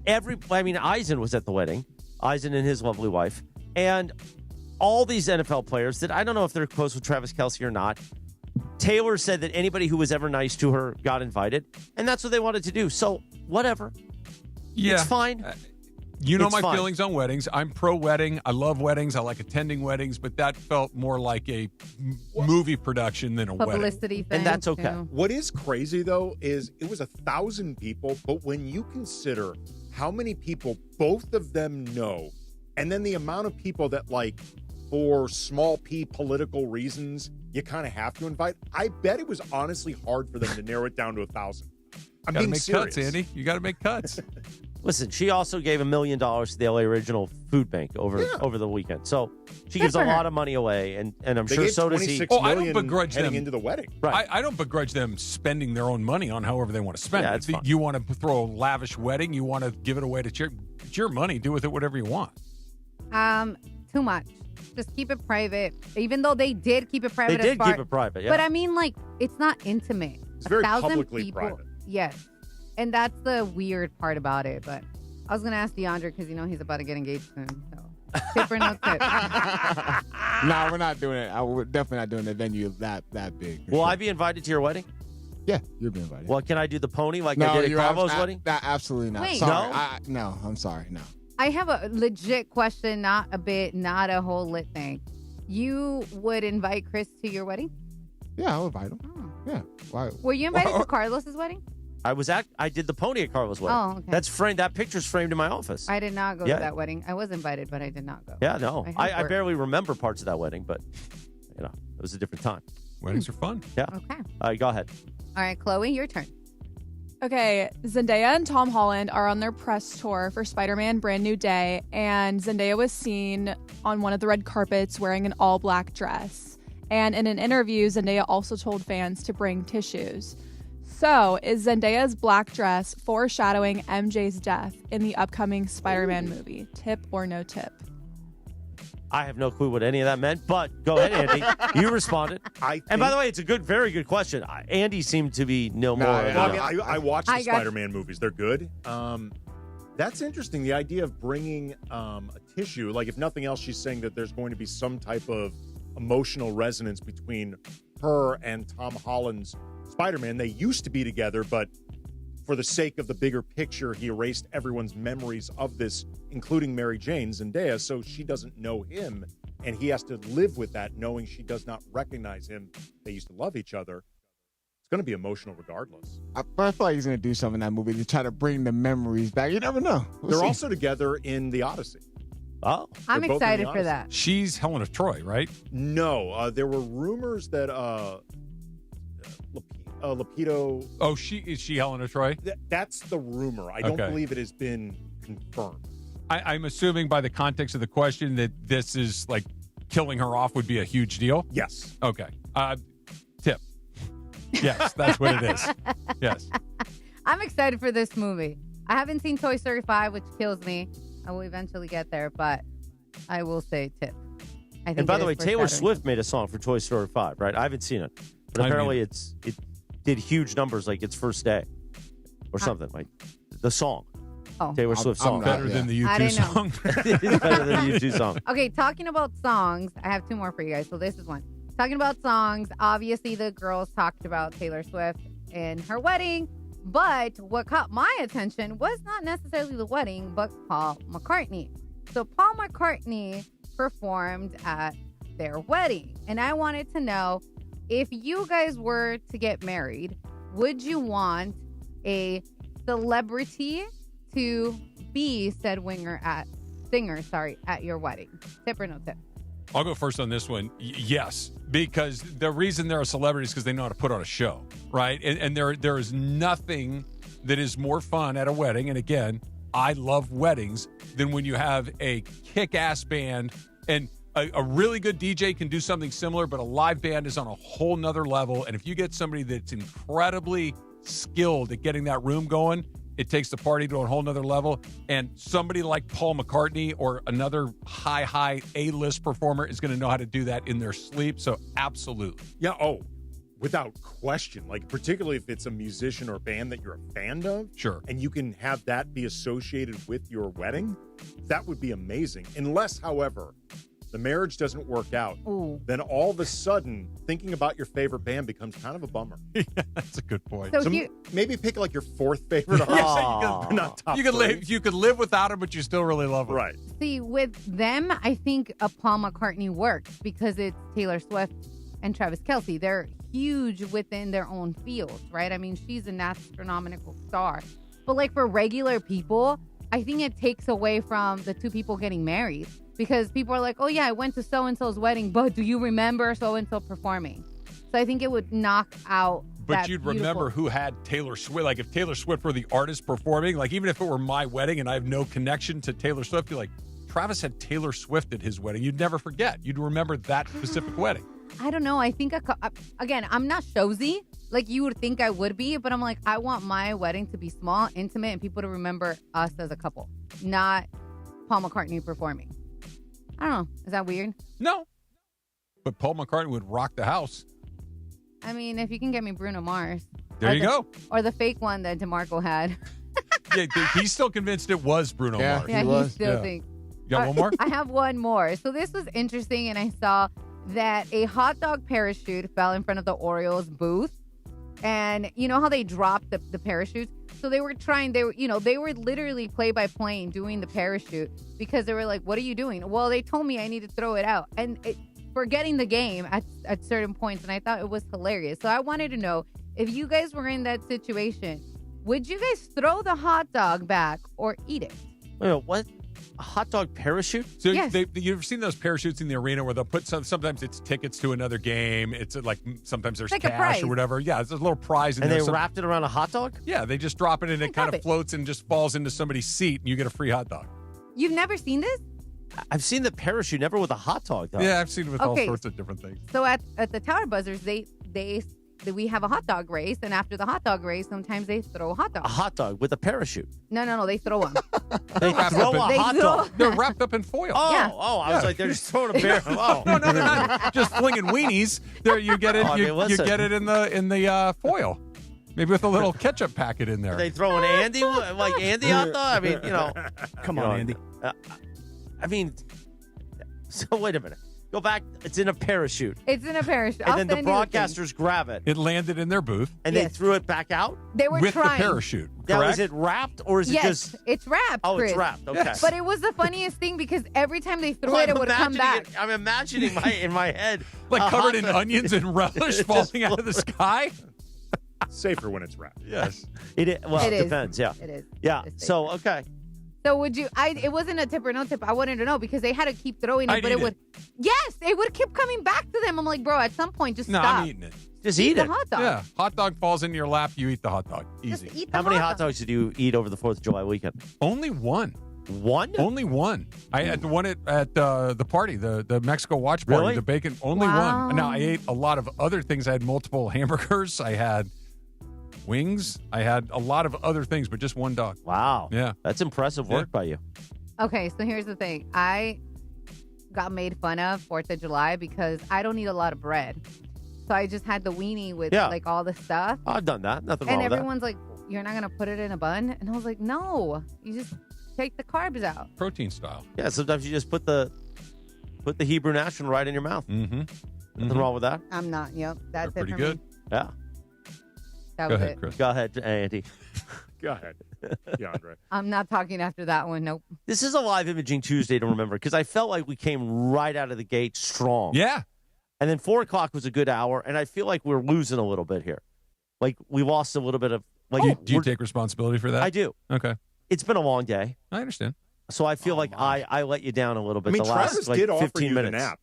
Eisen was at the wedding. Eisen and his lovely wife. And all these NFL players that I don't know if they're close with Travis Kelce or not. Taylor said that anybody who was ever nice to her got invited. And that's what they wanted to do. So, whatever. Yeah. It's fine. It's my fine. feelings on weddings. I'm pro-wedding. I love weddings. I like attending weddings, but that felt more like a movie production than a wedding. Publicity thing. And that's okay. too. What is crazy, though, is it was 1,000 people, but when you consider how many people both of them know, and then the amount of people that, like, for small p political reasons, you kind of have to invite, I bet it was honestly hard for them to narrow it down to 1,000. I'm Gotta being make serious. cuts, Andy. You got to make cuts. Listen, she also gave $1 million to the LA Original Food Bank over the weekend. So she gives a lot of money away, and I'm They sure gave so does he. $26 I don't million begrudge heading them. into the wedding. Right. I don't begrudge them spending their own money on however they want to spend Yeah, it. it's If fine. you want to throw a lavish wedding, you want to give it away to charity, it's your money. Do with it whatever you want. Too much. Just keep it private. Even though they did keep it private. They did keep it private, yeah. But I mean, like, it's not intimate. It's very 1,000 publicly people. private. Yes. And that's the weird part about it. But I was going to ask DeAndre because, he's about to get engaged soon. So, tip or no tip? Nah, we're not doing it. We're definitely not doing a venue that big. Will I be invited to your wedding? Yeah, you'll be invited. Well, can I do the pony like no, I did at Carvo's wedding? Absolutely not. Wait. Sorry. No? I'm sorry. No. I have a legit question, not a bit, not a whole lit thing. You would invite Chris to your wedding? Yeah, I'll invite him. Oh. Yeah. Why? Were you invited to Carlos's wedding? I did the pony at Carvo's wedding. Oh, okay. That's framed. That picture's framed in my office. I did not go Yeah. to that wedding. I was invited, but I did not go. Yeah, no. I work. barely remember parts of that wedding, but it was a different time. Weddings are fun. Yeah. Okay. Go ahead. All right, Chloe, your turn. Okay, Zendaya and Tom Holland are on their press tour for Spider-Man Brand New Day, and Zendaya was seen on one of the red carpets wearing an all-black dress. And in an interview, Zendaya also told fans to bring tissues. So, is Zendaya's black dress foreshadowing MJ's death in the upcoming Spider-Man movie? Tip or no tip? I have no clue what any of that meant, but go ahead, Andy. You responded. And by the way, it's a very good question. Andy seemed to be more. I watched the Spider-Man movies. They're good. That's interesting. The idea of bringing a tissue, like if nothing else, she's saying that there's going to be some type of emotional resonance between her and Tom Holland's Spider-Man. They used to be together, but for the sake of the bigger picture, he erased everyone's memories of this, including Mary Jane, Zendaya, so she doesn't know him, and he has to live with that, knowing she does not recognize him. They used to love each other. It's going to be emotional regardless. I feel like he's going to do something in that movie to try to bring the memories back. You never know. They're also together in The Odyssey. Oh. I'm excited for that. She's Helen of Troy, right? No. There were rumors that Lapido. Oh, is she Helen of Troy? That's the rumor. I don't believe it has been confirmed. I'm assuming by the context of the question that this is like killing her off would be a huge deal. Yes. Okay. Tip. Yes, that's what it is. Yes. I'm excited for this movie. I haven't seen Toy Story 5, which kills me. I will eventually get there, but I will say tip. I think And by the way, Taylor Saturday. Swift made a song for Toy Story 5, right? I haven't seen it. But apparently it did huge numbers like its first day or something. Like the song. Oh. Taylor Swift song. Better than the I U2 didn't know. song. It is better than the U2 song. Okay, talking about songs, I have two more for you guys. So this is one. Talking about songs, obviously the girls talked about Taylor Swift and her wedding, but what caught my attention was not necessarily the wedding, but Paul McCartney. So Paul McCartney performed at their wedding, and I wanted to know, if you guys were to get married, would you want a celebrity to be said singer at your wedding? Tip or no tip? I'll go first on this one. Yes, because the reason they're a celebrity is because they know how to put on a show, right? And there is nothing that is more fun at a wedding. And again, I love weddings than when you have a kick-ass band, and a really good DJ can do something similar, but a live band is on a whole nother level. And if you get somebody that's incredibly skilled at getting that room going, it takes the party to a whole nother level. And somebody like Paul McCartney or another high A-list performer is going to know how to do that in their sleep. So absolutely. Yeah. Oh, without question. Like, particularly if it's a musician or band that you're a fan of. Sure. And you can have that be associated with your wedding. That would be amazing. Unless, however, the marriage doesn't work out, then all of a sudden thinking about your favorite band becomes kind of a bummer. Yeah, that's a good point. So maybe pick like your fourth favorite artist. Not top you could three. you could live without them, but you still really love them. Right. See, with them, I think a Paul McCartney works because it's Taylor Swift and Travis Kelce. They're huge within their own fields, right? I mean, she's an astronomical star. But like for regular people, I think it takes away from the two people getting married, because people are like, oh yeah, I went to so-and-so's wedding, but do you remember so-and-so performing? So I think it would knock out But you'd remember who had Taylor Swift. Like if Taylor Swift were the artist performing, like even if it were my wedding and I have no connection to Taylor Swift, you're like, Travis had Taylor Swift at his wedding. You'd never forget. You'd remember that specific wedding. I don't know. I think, again, I'm not showsy like you would think I would be, but I'm like, I want my wedding to be small, intimate, and people to remember us as a couple, not Paul McCartney performing. I don't know. Is that weird? No. But Paul McCartney would rock the house. I mean, if you can get me Bruno Mars. There you go. Or the fake one that DeMarco had. Yeah, he's still convinced it was Bruno Mars. Yeah, he still thinks. You got one more? I have one more. So this was interesting, and I saw that a hot dog parachute fell in front of the Orioles booth. And you know how they dropped the parachutes? So they were literally play by play doing the parachute because they were like, what are you doing? Well, they told me I need to throw it out. And forgetting the game at certain points. And I thought it was hilarious. So I wanted to know, if you guys were in that situation, would you guys throw the hot dog back or eat it? Wait, what? A hot dog parachute? So you've seen those parachutes in the arena where they'll put sometimes it's tickets to another game. It's like sometimes there's like a cash prize. or whatever. Yeah, it's a little prize in And there. they wrapped it around a hot dog? Yeah, they just drop it and it kind of floats and just falls into somebody's seat and you get a free hot dog. You've never seen this? I've seen the parachute, never with a hot dog, though. Yeah, I've seen it with all sorts of different things. So at the Tower Buzzers, we have a hot dog race, and after the hot dog race, sometimes they throw a hot dog. A hot dog with a parachute? No, they throw them. They throw a hot dog? They're wrapped up in foil. Oh, Yeah. I was like, they're just throwing a bear. Oh. No, they're not just flinging weenies. There, you get it. Oh, I mean, you listen. get it in the foil, maybe with a little ketchup packet in there. They throw an Andy, like Andy hot dog? I mean, Come on, Andy. I mean, so wait a minute. Go back. It's in a parachute. It's in a parachute. And then the broadcasters grab it. It landed in their booth. And they threw it back out? They were with trying. the parachute. Now, Correct? is it wrapped or is it Yes, just... it's wrapped, Oh, Chris. it's wrapped. Okay. Yes. But it was the funniest thing because every time they threw Well, it, it would come back. I'm imagining in my head. Like a covered hot in dog- onions and relish Just falling out of the sky. Safer when it's wrapped. Yes. It It is. depends. Yeah. It is. Yeah. It's So, okay. So would you? It wasn't a tip or no tip. I wanted to know because they had to keep throwing it, I'd but it eat would. Yes, it would keep coming back to them. I'm like, bro, at some point, just No, stop. I'm eating it. Just Eat eat the it. hot dog. Yeah. Hot dog falls into your lap. You eat the hot dog. Just Easy. eat the How many hot dog. dogs did you eat over the 4th of July weekend? Only one. One? Only one. I had the one at the party, the Mexico watch party, Really? the bacon. Only Wow. one. Now I ate a lot of other things. I had multiple hamburgers. I had wings. I had a lot of other things, but just one dog. Wow. Yeah. That's impressive work by you. Okay, so here's the thing. I got made fun of 4th of July because I don't eat a lot of bread. So I just had the weenie with like all the stuff. I've done that. Nothing And wrong with that. everyone's like, you're not going to put it in a bun? And I was like, no, you just take the carbs out. Protein style. Yeah, sometimes you just put the Hebrew national right in your mouth. Mm-hmm. Nothing wrong with that. I'm not. Yep. That's They're it pretty for good. me. Yeah. That Go was ahead, it. Chris. Go ahead, Andy. Go ahead. Yeah, Andre. I'm not talking after that one. Nope. This is a live imaging Tuesday to remember because I felt like we came right out of the gate strong. Yeah. And then 4 o'clock was a good hour, and I feel like we're losing a little bit here. Like we lost a little bit of like. Do you take responsibility for that? I do. Okay. It's been a long day, I understand. so I feel like I let you down a little bit. I mean, the last Travis like did offer 15 you minutes. the nap.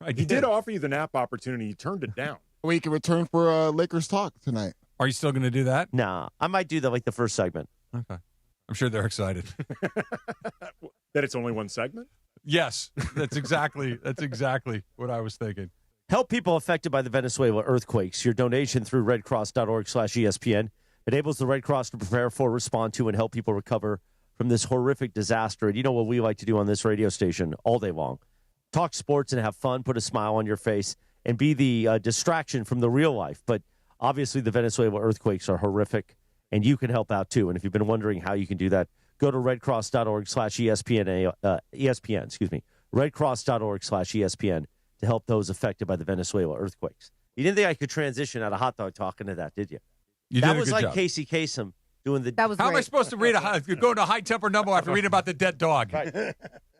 I He did offer you the nap opportunity. You turned it down. We can return for Lakers talk tonight. Are you still going to do that? Nah, I might do that like the first segment. Okay. I'm sure they're excited. That it's only one segment? Yes. That's exactly what I was thinking. Help people affected by the Venezuela earthquakes. Your donation through redcross.org/ESPN enables the Red Cross to prepare for, respond to, and help people recover from this horrific disaster. And you know what we like to do on this radio station all day long? Talk sports and have fun, put a smile on your face, and be the distraction from the real life. But obviously the Venezuela earthquakes are horrific, and you can help out too. And if you've been wondering how you can do that, go to redcross.org/ESPN, ESPN, redcross.org/ESPN to help those affected by the Venezuela earthquakes. You didn't think I could transition out of hot dog talk into that, did you? You that did a was good like job. Casey Kasem doing the. That was How am I great. supposed to read go into a high-temper number after reading about the dead dog? Right.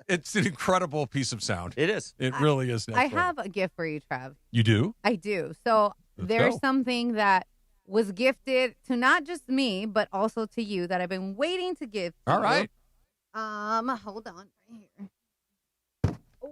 It's an incredible piece of sound. It is. It really is. I have a gift for you, Trav. You do? I do. So Let's there's go. something that was gifted to not just me, but also to you that I've been waiting to give to All you. right. Hold on. Right here.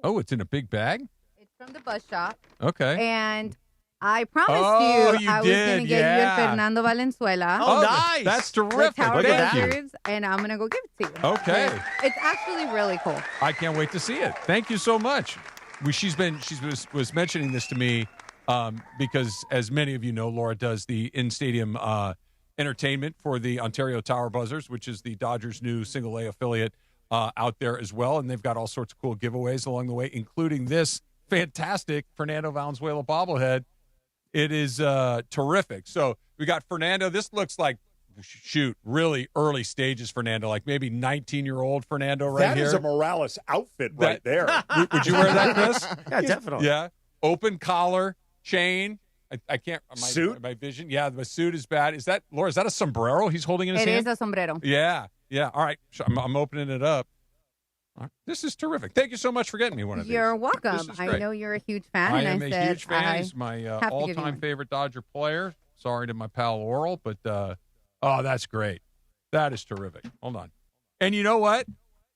Oh, it's in a big bag? It's from the bus shop. Okay. And I promised Oh, you I was did, going to get yeah. you a Fernando Valenzuela. Oh, nice. That's with terrific. Tower Thank you. Buzzards, and I'm going to go give it to you. Okay. It's actually really cool. I can't wait to see it. Thank you so much. She was mentioning this to me because, as many of you know, Laura does the in-stadium entertainment for the Ontario Tower Buzzers, which is the Dodgers' new single-A affiliate. out there as well, and they've got all sorts of cool giveaways along the way, including this fantastic Fernando Valenzuela bobblehead. It is terrific. So we got Fernando. This looks like, really early stages Fernando, like maybe 19-year-old Fernando right here. That is a Morales outfit right there. Would you wear that, Chris? Yeah, definitely. Yeah. Open collar, chain. I can't. Suit? My vision. Yeah, the suit is bad. Is that, Laura, is that a sombrero he's holding in his hand? It is a sombrero. Yeah. Yeah. All right. So I'm opening it up. All right. This is terrific. Thank you so much for getting me one of these. You're welcome. This is I great. know you're a huge fan. I and am said a huge fan. I He's my have to give you all-time one. favorite Dodger player. Sorry to my pal Oral, but that's great. That is terrific. Hold on. And you know what?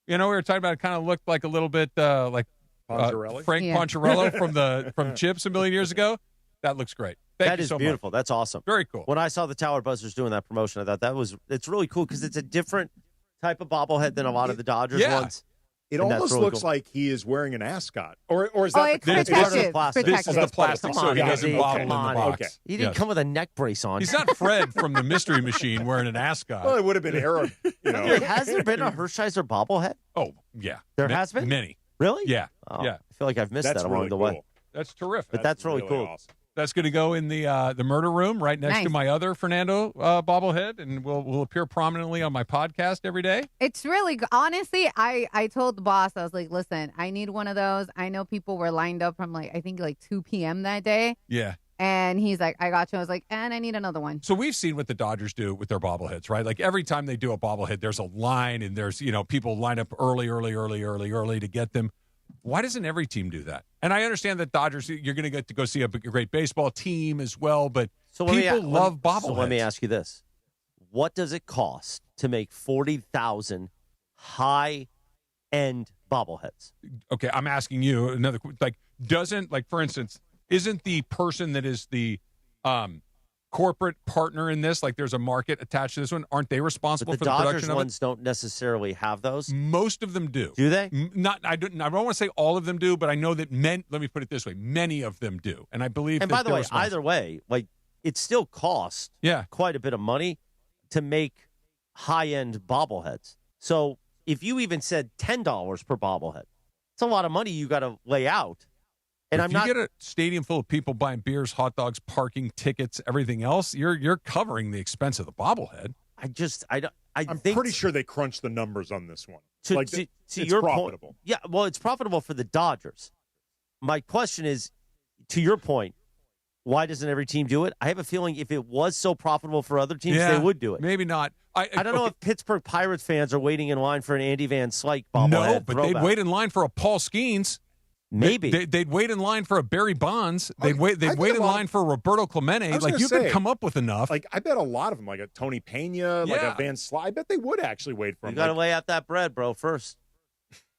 We were talking about it kind of looked like a little bit like Poncherelli? Frank Poncherello from Chips a million years ago. That looks great. Thank That you is so beautiful. much. That's awesome. Very cool. When I saw the Tower Buzzers doing that promotion, I thought it's really cool because it's a different type of bobblehead than a lot of the Dodgers ones. It And that's almost really looks cool. like he is wearing an ascot. Or is that it's protective. This is the plastic, so he doesn't bobble in the box. Okay. He didn't come with a neck brace on. He's not Fred from the Mystery Machine wearing an ascot. Well, it would have been Arab. Has there been a Hershiser bobblehead? Oh, yeah. There has been? Many. Really? Yeah. Oh, Yeah. I feel like I've missed That's that along really the cool. way. That's terrific. But that's really cool. Awesome. That's going to go in the murder room right next to Nice. my other Fernando bobblehead, and will appear prominently on my podcast every day. It's really good. Honestly, I told the boss, I was like, listen, I need one of those. I know people were lined up from I think 2 p.m. that day. Yeah. And he's like, I got you. I was like, and I need another one. So we've seen what the Dodgers do with their bobbleheads, right? Like every time they do a bobblehead, there's a line, and there's people line up early to get them. Why doesn't every team do that? And I understand that Dodgers, you're going to get to go see a great baseball team as well, but people love bobbleheads. So let me ask you this. What does it cost to make 40,000 high-end bobbleheads? Okay, I'm asking you another. For instance, isn't the person that is the corporate partner in this, there's a market attached to this one, aren't they responsible But for the the Dodgers production of ones don't necessarily have those. Most of them do. Do they? I don't want to say all of them do, but I know that let me put it this way, many of them do. And I believe And that by the they're way, responsible. either way, it still costs quite a bit of money to make high-end bobbleheads. So if you even said $10 per bobblehead, it's a lot of money you got to lay out. And if you get a stadium full of people buying beers, hot dogs, parking tickets, everything else, you're covering the expense of the bobblehead. I'm pretty sure they crunched the numbers on this one. To it's your profitable. point, yeah, well, it's profitable for the Dodgers. My question is, to your point, why doesn't every team do it? I have a feeling if it was so profitable for other teams, they would do it. Maybe not. I don't know if Pittsburgh Pirates fans are waiting in line for an Andy Van Slyke bobblehead. No, but throwback. they'd wait in line for a Paul Skeens. Maybe. They'd wait in line for a Barry Bonds. They'd wait in line for Roberto Clemente. You could come up with enough. I bet a lot of them, like a Tony Pena, like a Van Slyke, I bet they would actually wait for him. You got to lay out that bread, bro, first.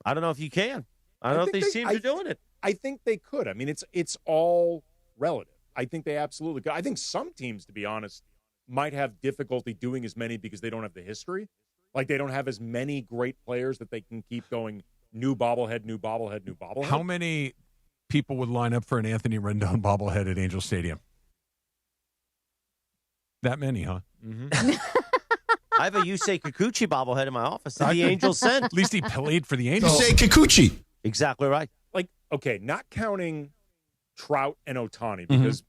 I don't know if you can. I don't know if these teams are doing it. I think they could. I mean, it's all relative. I think they absolutely could. I think some teams, to be honest, might have difficulty doing as many because they don't have the history. They don't have as many great players that they can keep going new bobblehead, new bobblehead, new bobblehead. How many people would line up for an Anthony Rendon bobblehead at Angel Stadium? That many, huh? Mm-hmm. I have a Yusei Kikuchi bobblehead in my office that the Angels sent. At least he played for the Angels. Yusei Kikuchi. Exactly right. Okay, not counting Trout and Ohtani because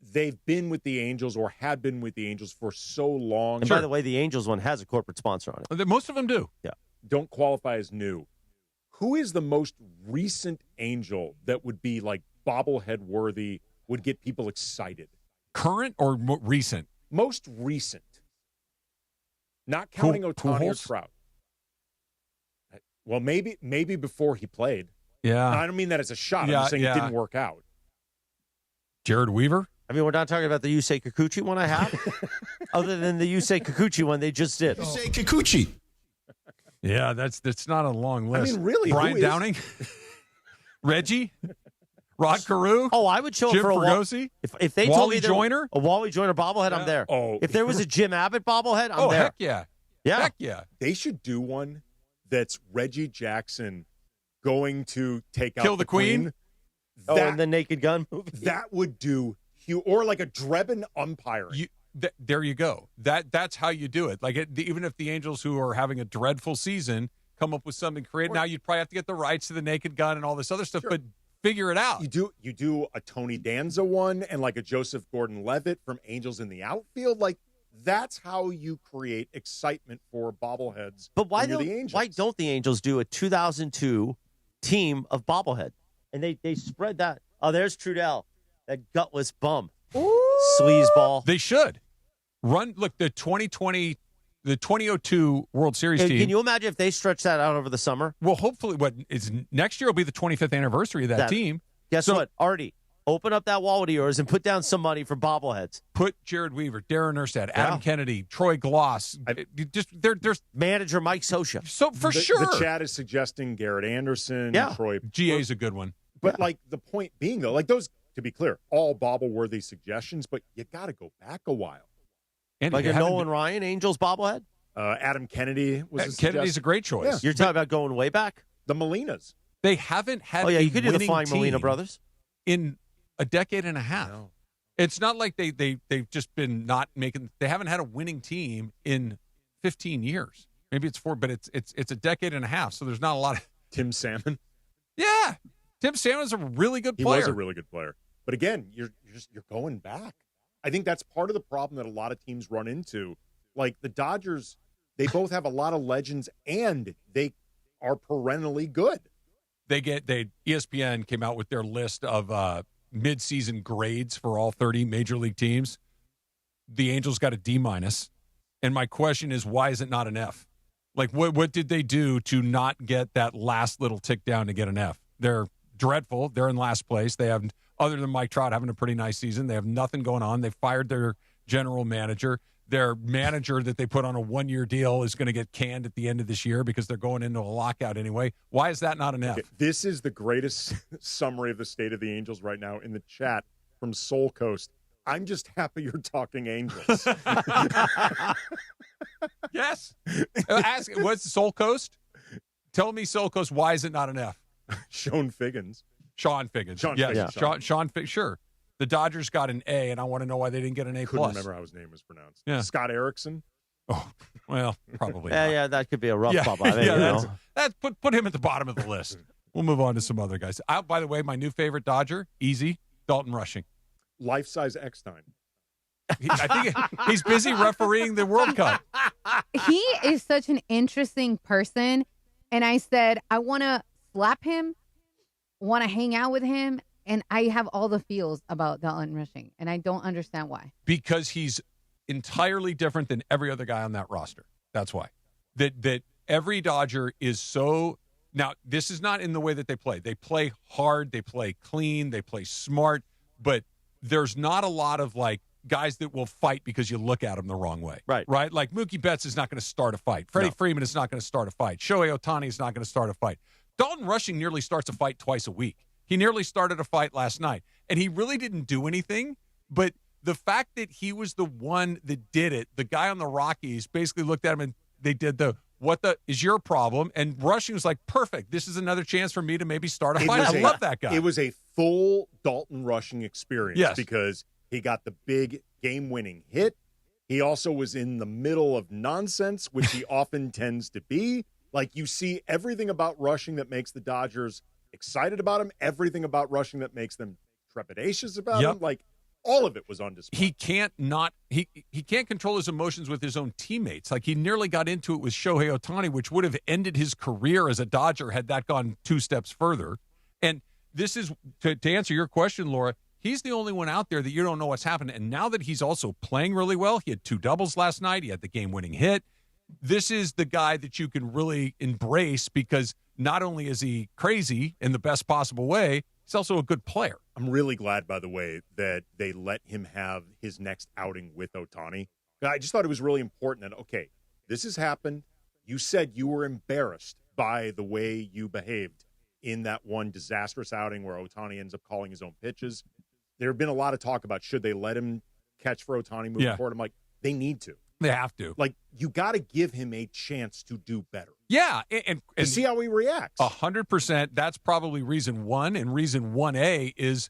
they've been with the Angels or have been with the Angels for so long. And by the way, the Angels one has a corporate sponsor on it. Most of them do. Yeah. Don't qualify as new. Who is the most recent Angel that would be bobblehead worthy, would get people excited? Current or recent? Most recent. Not counting Ohtani or Trout. Well, maybe before he played. Yeah. I don't mean that as a shot. I'm just saying it didn't work out. Jared Weaver? I mean, we're not talking about the Yusei Kikuchi one I have. Other than the Yusei Kikuchi one they just did. Yusei Kikuchi. Yeah, that's not a long list. I mean, really, Brian Downing? Reggie? Rod Carew? Oh, I would show Jim up for Fregosi? if they Wally told me Joyner? A Wally Joyner bobblehead, I'm there. Oh. If there was a Jim Abbott bobblehead, I'm there. Heck yeah. Yeah. Heck yeah. They should do one that's Reggie Jackson going to take out Kill the Queen? And the Naked Gun movie. That would do huge. Or like a Drebin umpiring. There you go. That's how you do it. Even if the Angels, who are having a dreadful season, come up with something creative. Now you'd probably have to get the rights to the Naked Gun and all this other stuff, but figure it out. You do a Tony Danza one and like a Joseph Gordon-Levitt from Angels in the Outfield. Like, that's how you create excitement for bobbleheads. But why the Angels. why don't the Angels do a 2002 team of bobblehead? And they spread that. Oh, there's Trudell, that gutless bum. Sleazeball. They should. Look, the 2002 World Series team. Can you imagine if they stretch that out over the summer? Well, hopefully, next year will be the 25th anniversary of that team. Guess what? Artie, open up that wallet of yours and put down some money for bobbleheads. Put Jared Weaver, Darren Erstad, Adam Kennedy, Troy Gloss. There's manager Mike Scioscia. So sure. The chat is suggesting Garrett Anderson, Troy. GA's a good one. But like the point being though, like those, to be clear, all bobble-worthy suggestions, but you got to go back a while. Like a Nolan Ryan, Angels bobblehead? Adam Kennedy was Kennedy's a great choice. Yeah. You're talking about going way back? The Molinas. They haven't had you could do the Flying team Molina brothers. In a decade and a half. No. It's not like they've just been not making – they haven't had a winning team in 15 years. Maybe it's 4, but it's a decade and a half, so there's not a lot of – Tim Salmon? Yeah. Tim Salmon's a really good player. He was a really good player. But again, you're going back. I think that's part of the problem that a lot of teams run into. Like the Dodgers, they both have a lot of legends and they are perennially good. ESPN came out with their list of mid-season grades for all 30 major league teams. The Angels got a D-. And my question is, why is it not an F? Like what did they do to not get that last little tick down to get an F? They're dreadful. They're in last place. They have, other than Mike Trout having a pretty nice season, they have nothing going on. They fired their general manager. Their manager that they put on a one-year deal is going to get canned at the end of this year because they're going into a lockout anyway. Why is that not an F? Okay, this is the greatest summary of the state of the Angels right now in the chat from Soul Coast. I'm just happy you're talking Angels. Yes. Ask, what's Soul Coast? Tell me, Soul Coast, why is it not an F? Sean Figgins. Sean Figgins. Sean Figgins. Sure. The Dodgers got an A, and I want to know why they didn't get an A+. Couldn't remember how his name was pronounced. Yeah. Scott Erickson. Oh, well, probably not. Yeah, that could be a rough bubble. Put him at the bottom of the list. We'll move on to some other guys. By the way, my new favorite Dodger, easy, Dalton Rushing. Life-size Eckstein. I think he's busy refereeing the World Cup. He is such an interesting person, and I said, I want to slap him, want to hang out with him, and I have all the feels about Dalton Rushing, and I don't understand why. Because he's entirely different than every other guy on that roster. That's why. That every Dodger is so... Now, this is not in the way that they play. They play hard, they play clean, they play smart, but there's not a lot of, like, guys that will fight because you look at them the wrong way. Right? Like, Mookie Betts is not going to start a fight. Freddie Freeman is not going to start a fight. Shohei Ohtani is not going to start a fight. Dalton Rushing nearly starts a fight twice a week. He nearly started a fight last night, and he really didn't do anything, but the fact that he was the one that did it, the guy on the Rockies basically looked at him and they did what is your problem? And Rushing was like, perfect. This is another chance for me to maybe start a fight. I love that guy. It was a full Dalton Rushing experience because he got the big game-winning hit. He also was in the middle of nonsense, which he often tends to be. Like, you see everything about Rushing that makes the Dodgers excited about him, everything about Rushing that makes them trepidatious about him. Like, all of it was on display. He can't control his emotions with his own teammates. Like, he nearly got into it with Shohei Ohtani, which would have ended his career as a Dodger had that gone 2 steps further. And this is, to answer your question, Laura, he's the only one out there that you don't know what's happening. And now that he's also playing really well, he had 2 doubles last night. He had the game-winning hit. This is the guy that you can really embrace because not only is he crazy in the best possible way, he's also a good player. I'm really glad, by the way, that they let him have his next outing with Ohtani. I just thought it was really important that, okay, this has happened. You said you were embarrassed by the way you behaved in that one disastrous outing where Ohtani ends up calling his own pitches. There have been a lot of talk about should they let him catch for Ohtani moving forward. I'm like, they need to. They have to. Like, you got to give him a chance to do better. Yeah. And see how he reacts. 100%. That's probably reason 1. And reason 1A is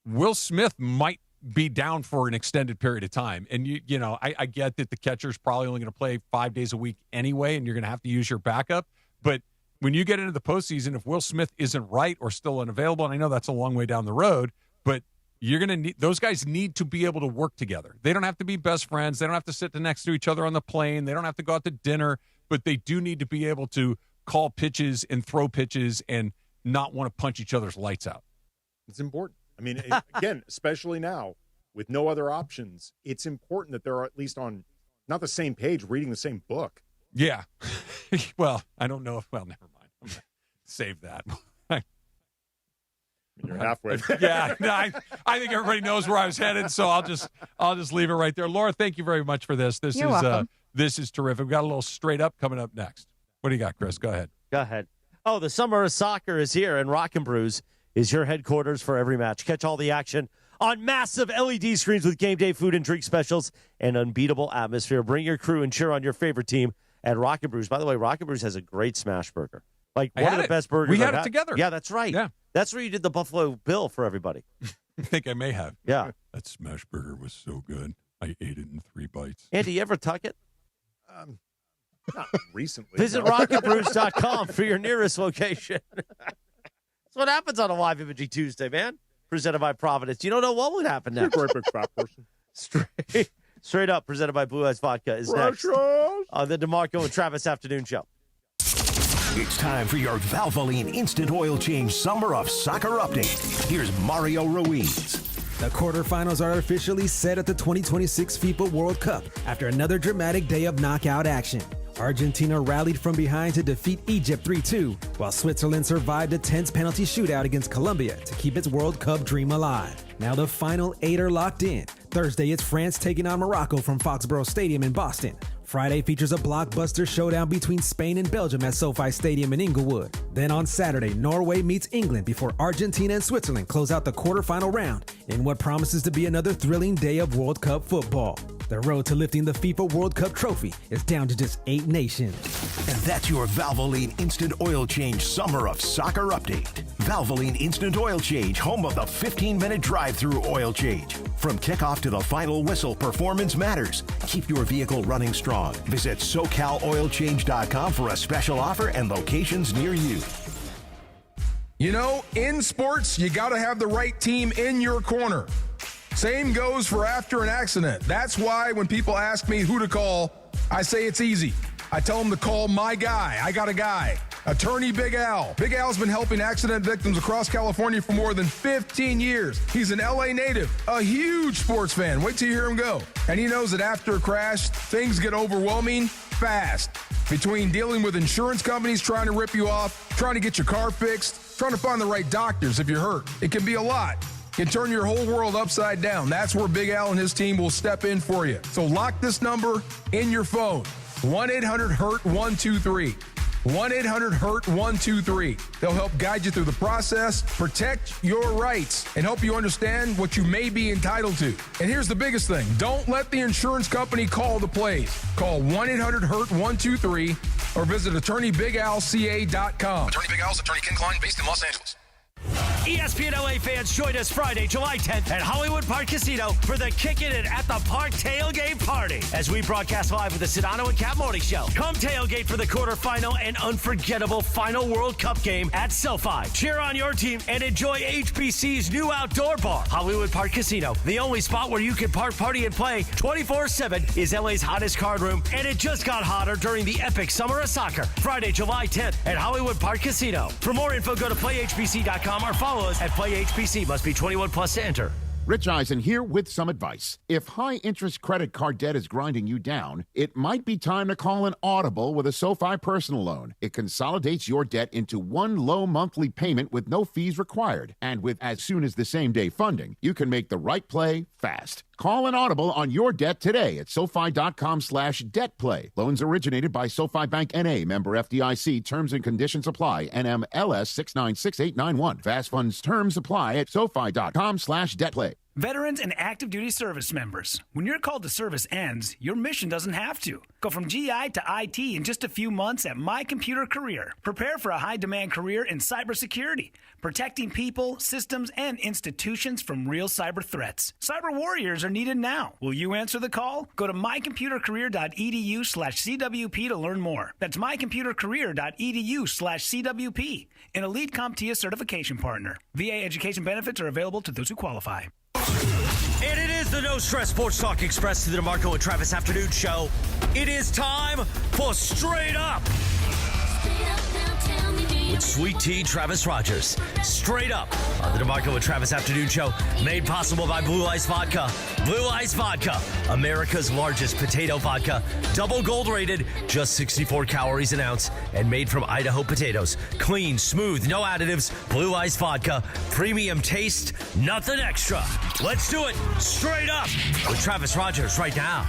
Will Smith might be down for an extended period of time. And, you know, I get that the catcher's probably only going to play 5 days a week anyway, and you're going to have to use your backup. But when you get into the postseason, if Will Smith isn't right or still unavailable, and I know that's a long way down the road, but you're going to need, those guys need to be able to work together. They don't have to be best friends. They don't have to sit next to each other on the plane. They don't have to go out to dinner, but they do need to be able to call pitches and throw pitches and not want to punch each other's lights out. It's important. I mean, again, especially now with no other options, it's important that they're at least on not the same page, reading the same book. Yeah. Well, I don't know if, well, never mind. I'm going to save that. You're halfway. Yeah. No, I think everybody knows where I was headed, so I'll just leave it right there. Laura, thank you very much for this. You're welcome. This is terrific. We've got a little straight up coming up next. What do you got, Chris? Go ahead. Go ahead. Oh, the summer of soccer is here, and Rock and Brews is your headquarters for every match. Catch all the action on massive LED screens with game day food and drink specials and unbeatable atmosphere. Bring your crew and cheer on your favorite team at Rock and Brews. By the way, Rock and Brews has a great smash burger. Like one of the best burgers We had I've it together. Yeah, that's right. Yeah. That's where you did the Buffalo Bill for everybody. I think I may have. Yeah. That smash burger was so good. I ate it in 3 bites. Andy, you ever tuck it? Not recently. Visit rockandbrews.com for your nearest location. That's what happens on a Live Imaging Tuesday, man. Presented by Providence. You don't know what would happen next. You're a great big fat person. Straight up, presented by Blue Eyes Vodka is next on the DeMarco and Travis Afternoon Show. It's time for your Valvoline Instant Oil Change Summer of Soccer update. Here's Mario Ruiz. The quarterfinals are officially set at the 2026 FIFA World Cup after another dramatic day of knockout action. Argentina rallied from behind to defeat Egypt 3-2, while Switzerland survived a tense penalty shootout against Colombia to keep its World Cup dream alive. Now the final 8 are locked in. Thursday, it's France taking on Morocco from Foxborough Stadium in Boston. Friday features a blockbuster showdown between Spain and Belgium at SoFi Stadium in Inglewood. Then on Saturday, Norway meets England before Argentina and Switzerland close out the quarterfinal round in what promises to be another thrilling day of World Cup football. The road to lifting the FIFA World Cup trophy is down to just 8 nations. And that's your Valvoline Instant Oil Change Summer of Soccer update. Valvoline Instant Oil Change, home of the 15-minute drive-through oil change. From kickoff to the final whistle, performance matters. Keep your vehicle running strong. Visit SoCalOilChange.com for a special offer and locations near you. You know, in sports, you got to have the right team in your corner. Same goes for after an accident. That's why when people ask me who to call, I say it's easy. I tell them to call my guy. I got a guy. Attorney Big Al. Big Al's been helping accident victims across California for more than 15 years. He's an LA native, a huge sports fan. Wait till you hear him go. And he knows that after a crash, things get overwhelming fast. Between dealing with insurance companies trying to rip you off, trying to get your car fixed, trying to find the right doctors if you're hurt, it can be a lot. It can turn your whole world upside down. That's where Big Al and his team will step in for you. So lock this number in your phone. 1-800-HURT-123. 1-800-HURT-123. They'll help guide you through the process, protect your rights, and help you understand what you may be entitled to. And here's the biggest thing. Don't let the insurance company call the plays. Call 1-800-HURT-123 or visit attorneybigalca.com. Attorney Big Al's attorney Ken Klein, based in Los Angeles. ESPN LA fans, join us Friday, July 10th at Hollywood Park Casino for the Kickin' It at the Park tailgate party as we broadcast live with the Sedano and Cap Morning Show. Come tailgate for the quarterfinal and unforgettable final World Cup game at SoFi. Cheer on your team and enjoy HBC's new outdoor bar. Hollywood Park Casino, the only spot where you can park, party, and play 24/7 is LA's hottest card room, and it just got hotter during the epic Summer of Soccer. Friday, July 10th at Hollywood Park Casino. For more info, go to playhbc.com or follow us at PlayHBC. Must be 21 plus to enter. Rich Eisen here with some advice. If high-interest credit card debt is grinding you down, it might be time to call an audible with a SoFi personal loan. It consolidates your debt into one low monthly payment with no fees required. And with as soon as the same-day funding, you can make the right play fast. Call an audible on your debt today at SoFi.com/debtplay. Loans originated by SoFi Bank N.A., member FDIC. Terms and conditions apply. NMLS 696891. Fast funds terms apply at SoFi.com/debtplay. Veterans and active duty service members. When your call to service ends, your mission doesn't have to. Go from GI to IT in just a few months at My Computer Career. Prepare for a high-demand career in cybersecurity, protecting people, systems, and institutions from real cyber threats. Cyber warriors are needed now. Will you answer the call? Go to mycomputercareer.edu/CWP to learn more. That's mycomputercareer.edu/CWP. An elite CompTIA certification partner. VA education benefits are available to those who qualify. And it is the No Stress Sports Talk Express to the DeMarco and Travis Afternoon Show. It is time for Straight Up with Sweet Tea Travis Rogers. Straight Up on the DeMarco and Travis Afternoon Show, made possible by Blue Ice Vodka. Blue Ice Vodka, America's largest potato vodka, double gold rated, just 64 calories an ounce, and made from Idaho potatoes. Clean, smooth, no additives. Blue Ice Vodka, premium taste, nothing extra. Let's do it straight up with Travis Rogers right now.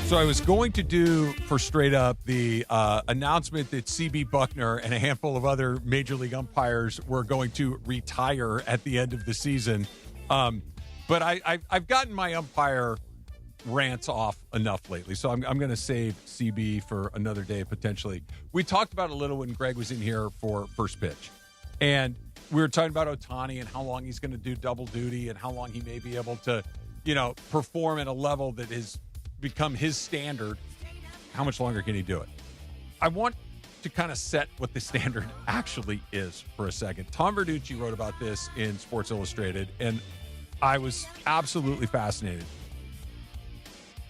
So I was going to do for Straight Up the announcement that C.B. Buckner and a handful of other Major League umpires were going to retire at the end of the season. But I've gotten my umpire rants off enough lately, so I'm going to save CB for another day potentially. We talked about it a little when Greg was in here for First Pitch. And we were talking about Ohtani and how long he's going to do double duty and how long he may be able to, perform at a level that is become his standard. How much longer can he do it? I want to kind of set what the standard actually is for a second. Tom Verducci wrote about this in Sports Illustrated, and I was absolutely fascinated.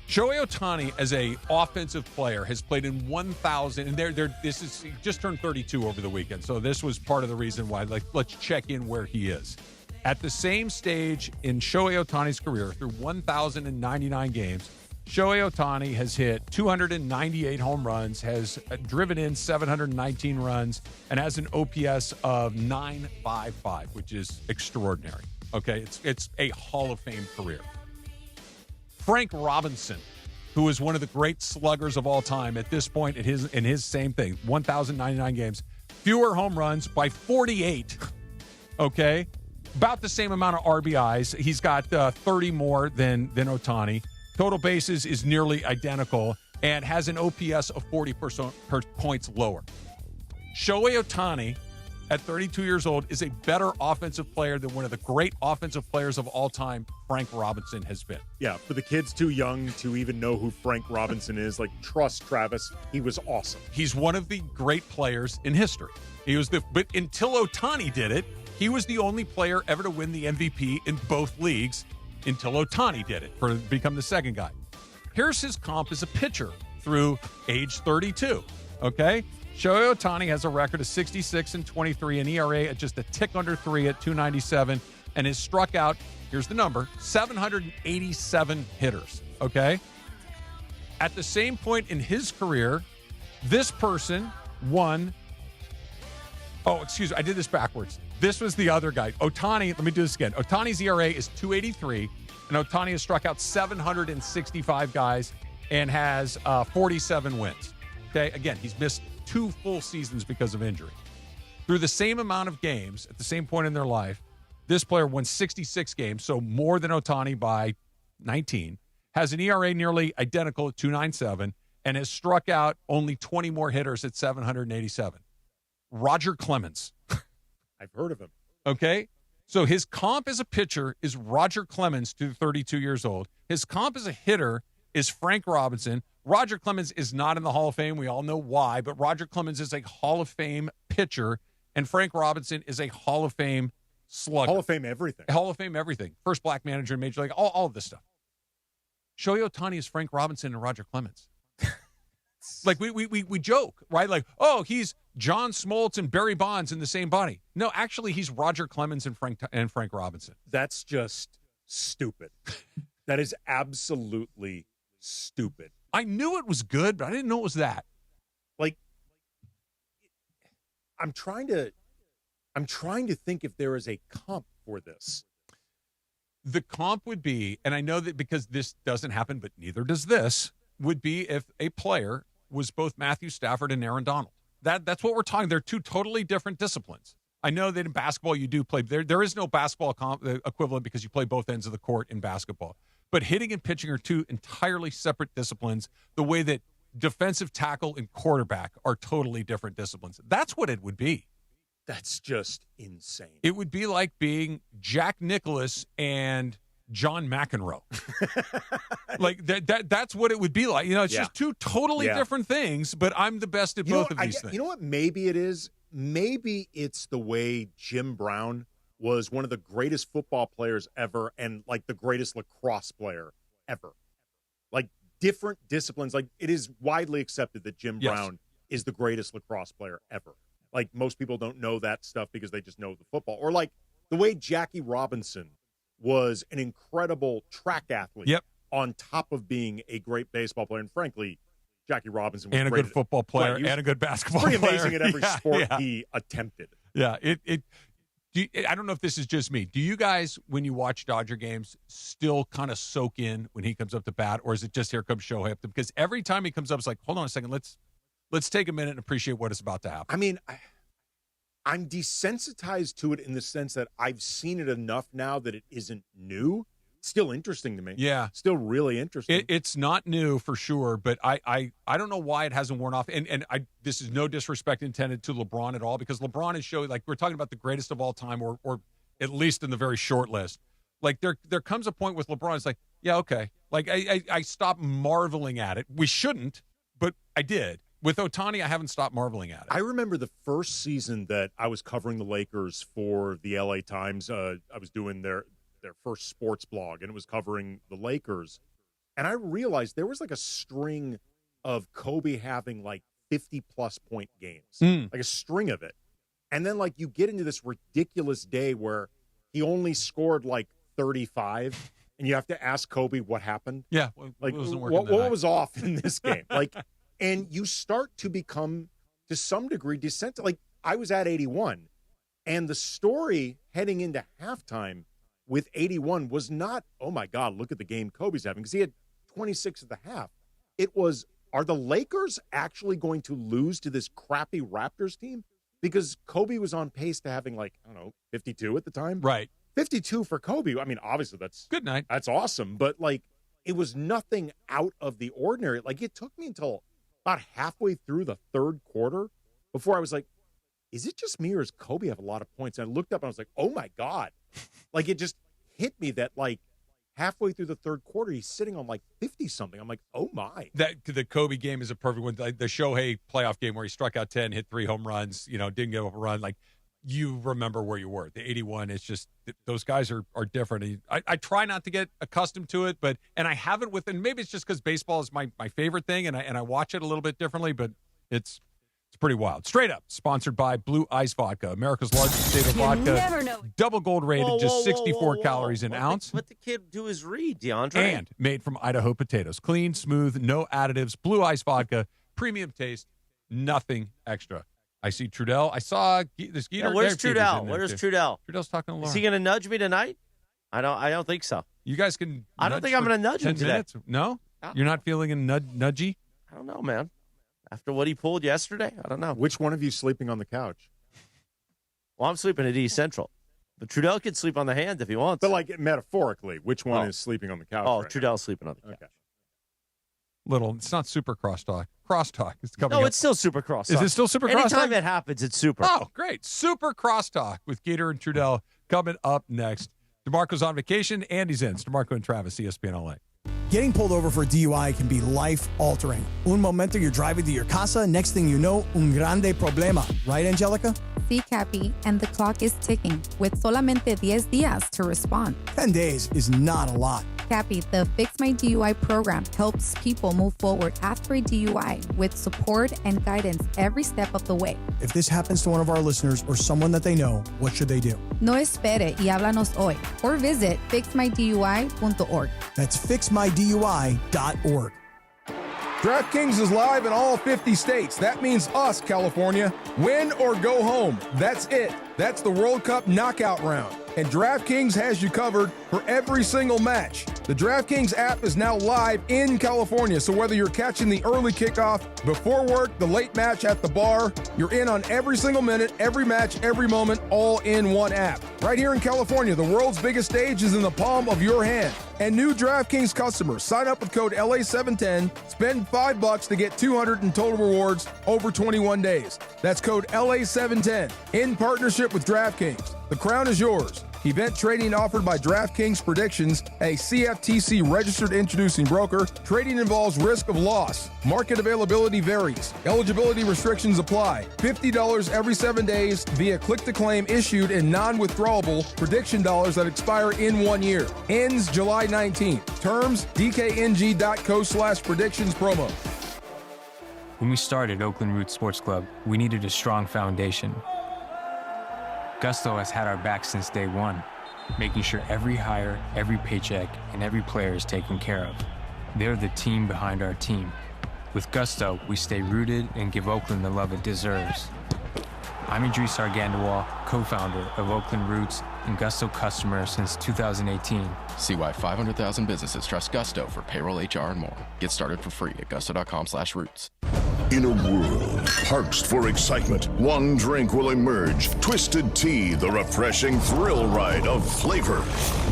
Shohei Ohtani, as a offensive player, has played in 1,000, and he just turned 32 over the weekend, so this was part of the reason why. Let's check in where he is. At the same stage in Shohei Ohtani's career, through 1,099 games, Shohei Ohtani has hit 298 home runs, has driven in 719 runs, and has an OPS of 955, which is extraordinary. Okay, it's a Hall of Fame career. Frank Robinson, who is one of the great sluggers of all time at this point in his same thing, 1,099 games, fewer home runs by 48. Okay, about the same amount of RBIs. He's got 30 more than Ohtani. Total bases is nearly identical and has an OPS of 40 points lower. Shohei Ohtani, at 32 years old, is a better offensive player than one of the great offensive players of all time, Frank Robinson, has been. Yeah, for the kids too young to even know who Frank Robinson is, trust Travis, he was awesome. He's one of the great players in history. But until Ohtani did it, he was the only player ever to win the MVP in both leagues. Until Ohtani did it, for become the second guy. Here's his comp as a pitcher through age 32, okay? Shohei Ohtani has a record of 66-23, an ERA at just a tick under 3 at 297, and has struck out, here's the number, 787 hitters, okay? At the same point in his career, this person won. Oh, excuse me, I did this backwards. This was the other guy. Ohtani, let me do this again. Ohtani's ERA is 283, and Ohtani has struck out 765 guys and has 47 wins. Okay, again, he's missed 2 full seasons because of injury. Through the same amount of games, at the same point in their life, this player won 66 games, so more than Ohtani by 19, has an ERA nearly identical at 297, and has struck out only 20 more hitters at 787. Roger Clemens. I've heard of him. Okay. So his comp as a pitcher is Roger Clemens, to 32 years old. His comp as a hitter is Frank Robinson. Roger Clemens is not in the Hall of Fame. We all know why, but Roger Clemens is a Hall of Fame pitcher, and Frank Robinson is a Hall of Fame slugger. Hall of Fame everything. Hall of Fame everything. First black manager in Major League, all of this stuff. Shohei Ohtani is Frank Robinson and Roger Clemens. We joke, right? He's John Smoltz and Barry Bonds in the same body. No, actually, he's Roger Clemens and Frank Robinson. That's just stupid. That is absolutely stupid. I knew it was good, but I didn't know it was that. I'm trying to think if there is a comp for this. The comp would be, and I know that because this doesn't happen, but neither does this, would be if a player was both Matthew Stafford and Aaron Donald. That's what we're talking. They're 2 totally different disciplines. I know that in basketball you do play. There is no basketball equivalent because you play both ends of the court in basketball. But hitting and pitching are two entirely separate disciplines, the way that defensive tackle and quarterback are totally different disciplines. That's what it would be. That's just insane. It would be like being Jack Nicklaus and John McEnroe. Like that's what it would be like. It's just two totally different things, but I'm the best at both of these things. You know what maybe it is? Maybe it's the way Jim Brown was one of the greatest football players ever and like the greatest lacrosse player ever. Like different disciplines. Like it is widely accepted that Jim Brown is the greatest lacrosse player ever. Like most people don't know that stuff because they just know the football. Or like the way Jackie Robinson was an incredible track athlete on top of being a great baseball player. And frankly, Jackie Robinson was and a good football player and a good basketball player. Pretty amazing at every sport he attempted. Yeah, I don't know if this is just me. Do you guys, when you watch Dodger games, still kind of soak in when he comes up to bat, or is it just here comes Shohei? Because every time he comes up, it's like, hold on a second, let's take a minute and appreciate what is about to happen. I mean, I'm desensitized to it in the sense that I've seen it enough now that it isn't new. It's still interesting to me. Yeah. Still really interesting. It's not new for sure, but I don't know why it hasn't worn off. And this is no disrespect intended to LeBron at all, because LeBron is showing, like, we're talking about the greatest of all time, or at least in the very short list. Like there comes a point with LeBron, it's like, yeah, okay. Like I stopped marveling at it. We shouldn't, but I did. With Ohtani, I haven't stopped marveling at it. I remember the first season that I was covering the Lakers for the LA Times. I was doing their first sports blog, and it was covering the Lakers. And I realized there was like a string of Kobe having like 50-plus point games, like a string of it. And then like you get into this ridiculous day where he only scored like 35, and you have to ask Kobe what happened. Yeah, like what was off in this game? Like, and you start to become, to some degree, desensitized. Like I was at 81, and the story heading into halftime with 81 was not, oh my God, look at the game Kobe's having, because he had 26 at the half. It was, are the Lakers actually going to lose to this crappy Raptors team? Because Kobe was on pace to having 52 at the time. Right. 52 for Kobe. I mean, obviously that's good night. That's awesome. But it was nothing out of the ordinary. Like it took me until about halfway through the third quarter before I was like, is it just me or does Kobe have a lot of points? And I looked up and I was like, oh my God. Like it just hit me that halfway through the third quarter, he's sitting on 50 something. I'm like, oh my. The Kobe game is a perfect one. The Shohei playoff game where he struck out 10, hit 3 home runs, didn't give up a run. Like you remember where you were. The 81, it's just those guys are different. I try not to get accustomed to it, and I haven't and maybe it's just because baseball is my favorite thing and I watch it a little bit differently, but it's pretty wild. Straight Up, sponsored by Blue Ice Vodka, America's largest state of vodka. Never know. Double gold rated, just 64 calories an ounce. Let the kid do his read, DeAndre. And made from Idaho potatoes. Clean, smooth, no additives. Blue Ice Vodka, premium taste, nothing extra. I see Trudell. I saw this Geeter. Yeah, where's Trudell? Where's Trudell? Trudell's talking to Laura. Is he going to nudge me tonight? I don't think so. You guys can. I don't think I'm going to nudge him today. Minutes? No, you're not feeling a nudgy. I don't know, man. After what he pulled yesterday, I don't know. Which one of you sleeping on the couch? Well, I'm sleeping at East Central. But Trudell can sleep on the hand if he wants. But metaphorically, which one is sleeping on the couch? Oh, right Trudell's sleeping on the couch. Okay. It's not super crosstalk. Crosstalk is coming up. No, it's still super crosstalk. Is it still super crosstalk? Anytime it happens, it's super. Oh, great. Super crosstalk with Gator and Trudell coming up next. DeMarco's on vacation. Andy's in. It's DeMarco and Travis, ESPN LA. Getting pulled over for a DUI can be life-altering. Un momento, you're driving to your casa. Next thing you know, un grande problema. Right, Angelica? Sí, Cappy, and the clock is ticking with solamente 10 días to respond. 10 days is not a lot. Cappy, the Fix My DUI program helps people move forward after a DUI with support and guidance every step of the way. If this happens to one of our listeners or someone that they know, what should they do? No espere y háblanos hoy or visit fixmydui.org. That's fixmydui.org. DraftKings is live in all 50 states. That means us, California. Win or go home. That's it. That's the World Cup knockout round. and DraftKings has you covered for every single match. The DraftKings app is now live in California, so whether you're catching the early kickoff, before work, the late match at the bar, you're in on every single minute, every match, every moment, all in one app. Right here in California, the world's biggest stage is in the palm of your hand. And new DraftKings customers, sign up with code LA710, spend $5 to get $200 in total rewards over 21 days. That's code LA710 in partnership with DraftKings. The crown is yours. Event trading offered by DraftKings Predictions, a CFTC registered introducing broker. Trading involves risk of loss. Market availability varies. Eligibility restrictions apply. $50 every 7 days via click-to-claim issued in non-withdrawable prediction dollars that expire in 1 year. Ends July 19th. Terms, dkng.co/predictions promo. When we started Oakland Roots Sports Club, we needed a strong foundation. Gusto has had our back since day one, making sure every hire, every paycheck, and every player is taken care of. They're the team behind our team. With Gusto, we stay rooted and give Oakland the love it deserves. I'm Idris Argandawal, co-founder of Oakland Roots and Gusto customer since 2018. See why 500,000 businesses trust Gusto for payroll, HR, and more. Get started for free at gusto.com/roots. In a world parched for excitement, one drink will emerge. Twisted Tea, the refreshing thrill ride of flavor.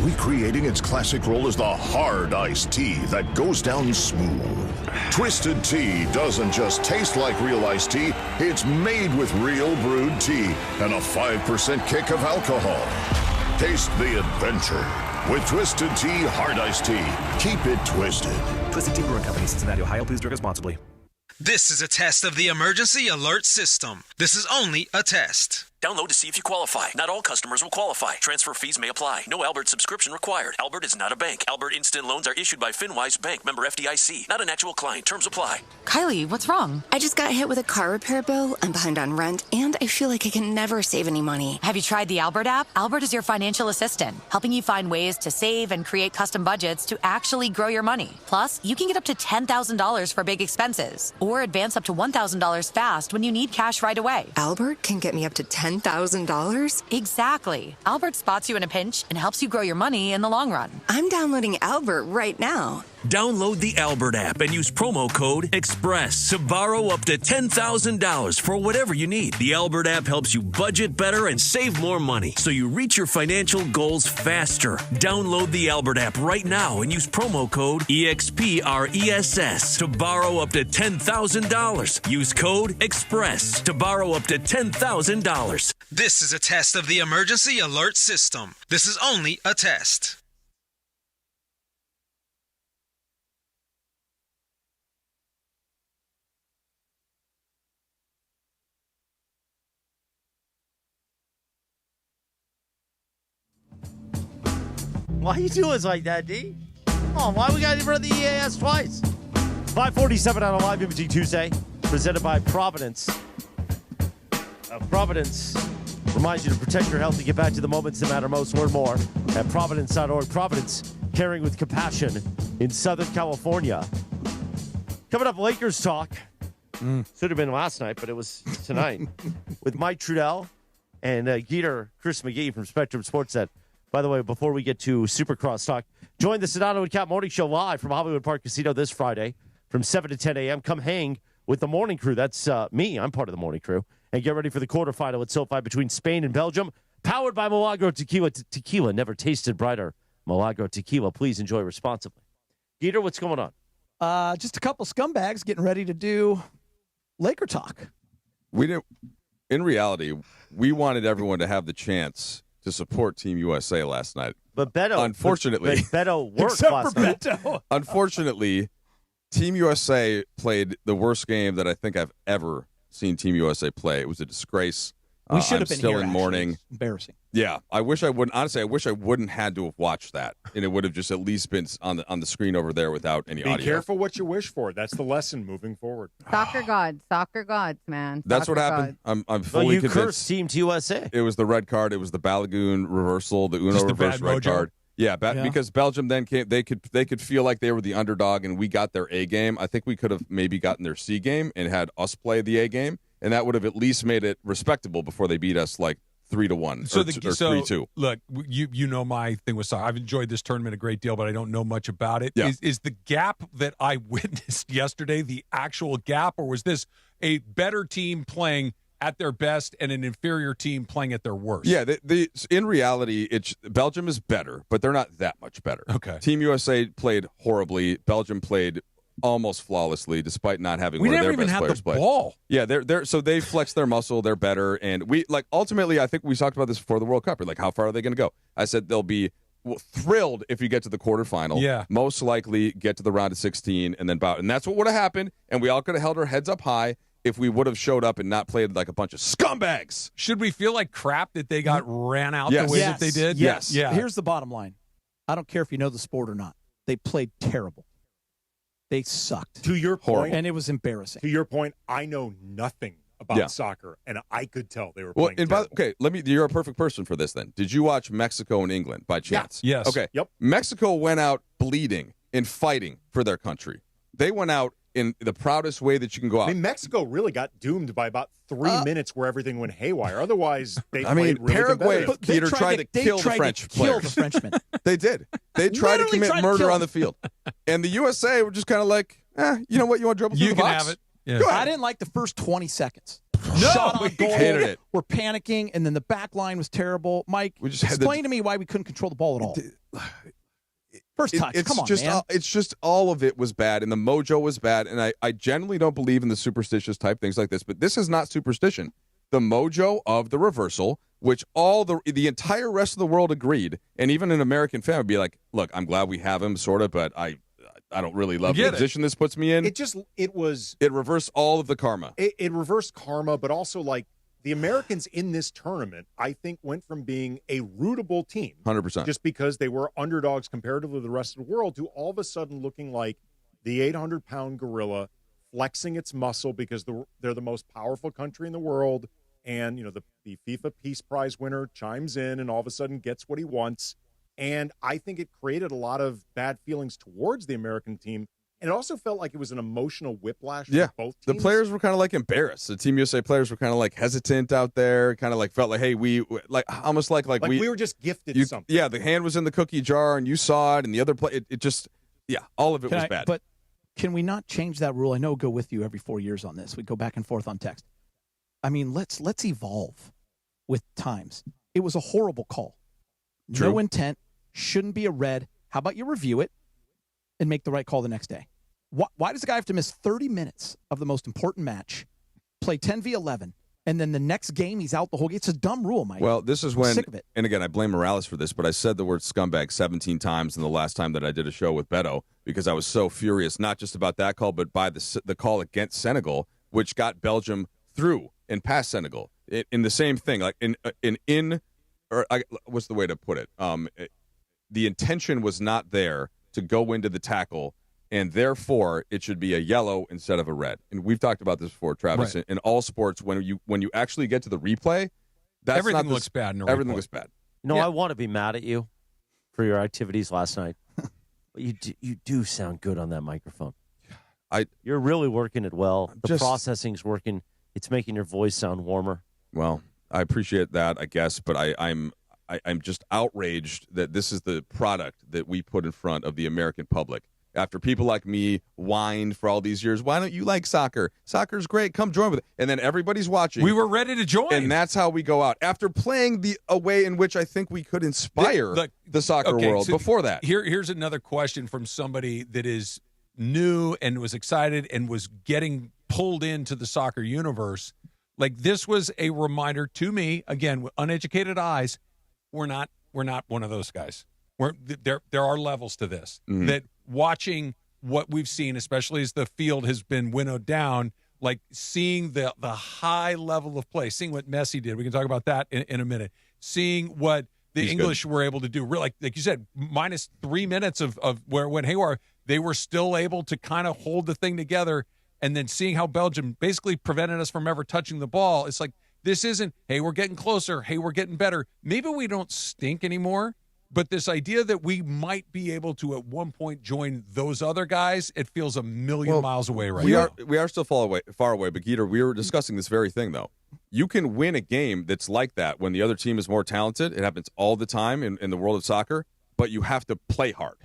Recreating its classic role as the hard iced tea that goes down smooth. Twisted Tea doesn't just taste like real iced tea, it's made with real brewed tea and a 5% kick of alcohol. Taste the adventure with Twisted Tea Hard Iced Tea. Keep it twisted. Twisted Tea Brewing Company, Cincinnati, Ohio. Please drink responsibly. This is a test of the emergency alert system. This is only a test. Download to see if you qualify. Not all customers will qualify. Transfer fees may apply. No Albert subscription required. Albert is not a bank. Albert Instant Loans are issued by FinWise Bank, member FDIC. Not an actual client. Terms apply. Kylie, what's wrong? I just got hit with a car repair bill. I'm behind on rent, and I feel like I can never save any money. Have you tried the Albert app? Albert is your financial assistant, helping you find ways to save and create custom budgets to actually grow your money. Plus, you can get up to $10,000 for big expenses, or advance up to $1,000 fast when you need cash right away. Albert can get me up to $10,000? Exactly. Albert spots you in a pinch and helps you grow your money in the long run. I'm downloading Albert right now. Download the Albert app and use promo code EXPRESS to borrow up to $10,000 for whatever you need. The Albert app helps you budget better and save more money so you reach your financial goals faster. Download the Albert app right now and use promo code EXPRESS to borrow up to $10,000. Use code EXPRESS to borrow up to $10,000. This is a test of the emergency alert system. This is only a test. Why you doing us like that, D? Oh, why we got to run the EAS twice? 547 on a live imaging Tuesday, presented by Providence. Providence reminds you to protect your health and get back to the moments that matter most. Learn more at Providence.org. Providence, caring with compassion in Southern California. Coming up, Lakers talk. Should have been last night, but it was tonight. With Mike Trudell and Geeter Chris McGee from Spectrum Sportsnet. By the way, before we get to Supercross talk, join the Sedano and Cap Morning Show live from Hollywood Park Casino this Friday from 7 to 10 a.m. Come hang with the morning crew. That's me. I'm part of the morning crew. And get ready for the quarterfinal at SoFi between Spain and Belgium. Powered by Milagro Tequila. Tequila never tasted brighter. Milagro Tequila. Please enjoy responsibly. Geeter, what's going on? Just a couple scumbags getting ready to do Laker talk. We didn't. In reality, we wanted everyone to have the chance to support Team USA last night. But Beto, unfortunately, Beto worked except last for night. Beto. Unfortunately, Team USA played the worst game that I think I've ever seen Team USA play. It was a disgrace. We should have I'm been still here, in actually. mourning. It's embarrassing. Yeah, I wish I wouldn't. Honestly, I wish I wouldn't had to have watched that, and it would have just at least been on the screen over there without any Be audio. careful what you wish for. That's the lesson moving forward. Soccer gods, man. That's Soccer what happened. gods. I'm fully you convinced. cursed Team USA. It was the red card. It was the Balagoon reversal, the Uno Just the reverse bad red mojo? card. Yeah, Yeah. because Belgium then came. They could feel like they were the underdog, and we got their A game. I think we could have maybe gotten their C game and had us play the A game, and that would have at least made it respectable before they beat us like 3-1 So or 3-2. Look, you know my thing with soccer. I've enjoyed this tournament a great deal, but I don't know much about it. Yeah. Is the gap that I witnessed yesterday the actual gap, or was this a better team playing at their best and an inferior team playing at their worst? Yeah, in reality, Belgium is better, but they're not that much better. Okay. Team USA played horribly. Belgium played almost flawlessly, despite not having one of their best players play. We never even had the ball. Yeah, they're so they flex their muscle. They're better, and we ultimately. I think we talked about this before the World Cup. We're like, how far are they going to go? I said they'll be thrilled if you get to the quarterfinal. Yeah, most likely get to the round of 16 and then bow. And that's what would have happened. And we all could have held our heads up high if we would have showed up and not played like a bunch of scumbags. Should we feel like crap that they got ran out the way that they did? Yes. Yeah. Here's the bottom line. I don't care if you know the sport or not. They played terrible. They sucked. To your point. And it was embarrassing. To your point, I know nothing about soccer, and I could tell they were playing you're a perfect person for this then. Did you watch Mexico and England by chance? Yeah. Yes. Okay. Yep. Mexico went out bleeding and fighting for their country. They went out in the proudest way that you can go out. I mean, Mexico really got doomed by about 3 minutes where everything went haywire. Otherwise, they played really Paraguay, competitive. Peter, tried to kill the French players. The Frenchmen. They did. They tried to commit murder on the field. And the USA were just kind of like, you know what? You want to dribble through the box? You can have it. Yeah. Go ahead. I didn't like the first 20 seconds. No, Shot on goal. hated it. We're panicking, and then the back line was terrible. Mike, explain to me why we couldn't control the ball at all. First touch, come on, man. It's just all of it was bad, and the mojo was bad, and I generally don't believe in the superstitious type things like this, but this is not superstition. The mojo of the reversal, which all the entire rest of the world agreed, and even an American fan would be like, look, I'm glad we have him, sort of, but I don't really love the position this puts me in. It reversed all of the karma. It reversed karma, but also like the Americans in this tournament, I think, went from being a rootable team, 100%, just because they were underdogs comparatively to the rest of the world, to all of a sudden looking like the 800-pound gorilla flexing its muscle because they're the most powerful country in the world, and the FIFA Peace Prize winner chimes in and all of a sudden gets what he wants. And I think it created a lot of bad feelings towards the American team. And it also felt like it was an emotional whiplash for both teams. The players were kind of like embarrassed. The Team USA players were kind of like hesitant out there, kind of like felt like, hey, we like almost like we were just gifted something. Yeah, the hand was in the cookie jar and you saw it, and the other play, it just, all of it was bad. But can we not change that rule? I know we'll go with you every 4 years on this. We go back and forth on text. I mean, let's evolve with times. It was a horrible call. True. No intent. Shouldn't be a red. How about you review it and make the right call the next day? Why does the guy have to miss 30 minutes of the most important match, play 10v11, and then the next game he's out the whole game? It's a dumb rule, Mike. Well, this is when, I'm sick of it. And again, I blame Morales for this, but I said the word scumbag 17 times in the last time that I did a show with Beto because I was so furious, not just about that call, but by the call against Senegal, which got Belgium through and past Senegal. In the same thing, like what's the way to put it? The intention was not there to go into the tackle, and therefore it should be a yellow instead of a red. And we've talked about this before, Travis. Right. In all sports, when you actually get to the replay, everything looks bad. Everything looks bad. I want to be mad at you for your activities last night, but you do sound good on that microphone. You're really working it well. The processing's working. It's making your voice sound warmer. Well, I appreciate that, I guess, but I'm just outraged that this is the product that we put in front of the American public. After people like me whined for all these years, why don't you like soccer? Soccer's great. Come join with it. And then everybody's watching. We were ready to join. And that's how we go out. After playing a way in which I think we could inspire the soccer world before that. Here's another question from somebody that is new and was excited and was getting pulled into the soccer universe. Like, this was a reminder to me, again, with uneducated eyes, we're not one of those guys. There are levels to this. Mm-hmm. That watching what we've seen, especially as the field has been winnowed down, like seeing the high level of play, seeing what Messi did. We can talk about that in a minute. Seeing what the English were able to do. Really, like you said, minus 3 minutes of where it went haywire, they were still able to kind of hold the thing together. And then seeing how Belgium basically prevented us from ever touching the ball, it's like, this isn't, hey, we're getting closer, hey, we're getting better. Maybe we don't stink anymore, but this idea that we might be able to at one point join those other guys, it feels a million miles away right now. We are still far away, but Geeter, we were discussing this very thing, though. you can win a game that's like that when the other team is more talented. It happens all the time in the world of soccer, but you have to play hard.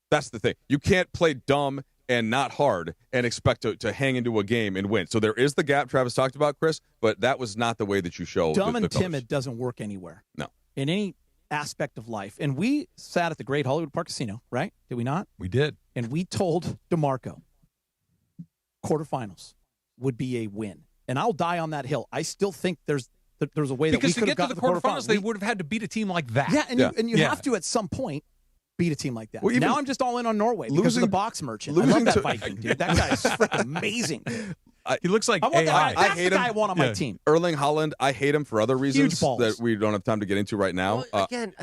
That's the thing. You can't play dumb and not hard and expect to hang into a game and win. So there is the gap Travis talked about, Chris, but that was not the way that you show dumb the and colors. timid doesn't work anywhere. No. In any aspect of life. And we sat at the Great Hollywood Park Casino, right? Did we not? We did. And we told DeMarco quarterfinals would be a win. And I'll die on that hill. I still think there's a way because that we could have to get to gotten the quarterfinals, they would have had to beat a team like that. Yeah, and you have to at some point beat a team like that. Well, even now I'm just all in on Norway because of the box merchant. I love that Viking, dude. That guy's freaking amazing. He looks like I want AI. That's the guy I want on my team. Erling Haaland, I hate him for other reasons balls. that we don't have time to get into right now. Well, again,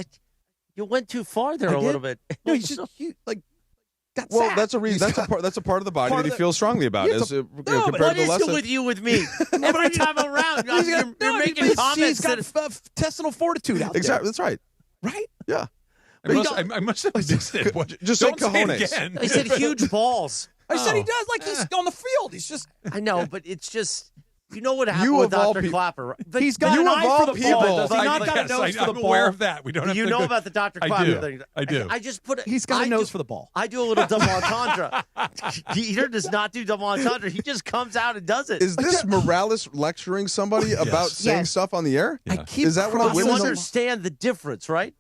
you went too far there a little bit. No, he's just like that's well, sad. that's a reason. That's a part of the body that he feels strongly about. Yeah, compared what to is Lesson. it with you with me? Every time I'm around, you're making comments. He's got intestinal fortitude out there. Exactly, that's right. Right? Yeah. I must have missed it. Just say Don't say it cojones. again. I said huge balls. I said he does. Like he's on the field. He's just. I know, but it's just. You know what happened You with of all Dr. people- Clapper. Right? But He's got You an of eye all for the people- ball. Does he not got a Yes, nose for the I'm ball? aware of that. We don't have you to know go- about the Dr. I Clapper do. thing. I do. I just put it. He's got a nose for the ball. I do a little double entendre. Peter does not do double entendre. He just comes out and does it. Is this Morales lecturing somebody about saying Yes. stuff on the air? I keep Is that what I'm you witnessing? understand the difference, right?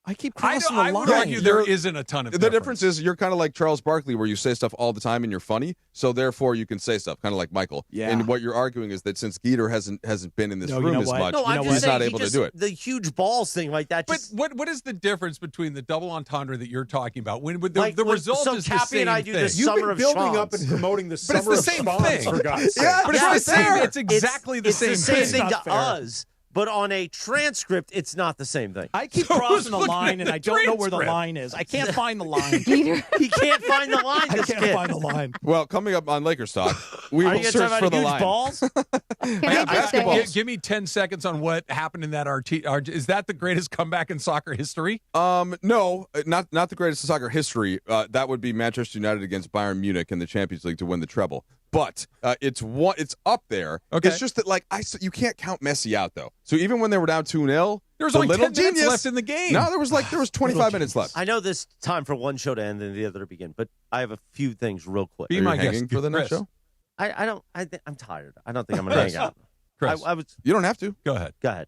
I keep I crossing the would line. argue there isn't a ton of The difference is you're kind of like Charles Barkley, where you say stuff all the time and you're funny, so therefore you can say stuff, kind of like Michael. Yeah. And what you're arguing is that since Geeter hasn't been in this No, you room know as what? much, No, I'm just he's saying not able to do it. The huge balls thing like that. But Just, what is the difference between the double entendre that you're talking about? When the Like, result so is the Cappy same and I do thing. this You've Summer been of building up Schwans. and promoting the But summer it's the same of Schwans, thing. for God's sake. Yeah, But it's right the same. there. It's exactly the same It's the same thing. thing Not to fair. us, but on a transcript, it's not the same thing. I keep So who's crossing the looking line, at and the I don't know where the transcript? line is. I can't find the line. He can't find the line. I This can't kid. find the line. Well, coming up on Lakers Talk, we Are will you going to search talk for about the huge line. balls? Can I just say, basketballs. Give me 10 seconds on what happened in that RT. Is that the greatest comeback in soccer history? No, not the greatest in soccer history. That would be Manchester United against Bayern Munich in the Champions League to win the treble. But it's up there. Okay. It's just that you can't count Messi out though. So even when they were down 2-0, There was the only little 10 minutes genius- left in the game. No, there was 25 minutes left. I know this time for one show to end and the other to begin, but I have a few things real quick. Be Are you my guest hanging for the next Chris. show? I'm tired. I don't think I'm going to hang out. Chris, I was. You don't have to. go ahead. Go ahead.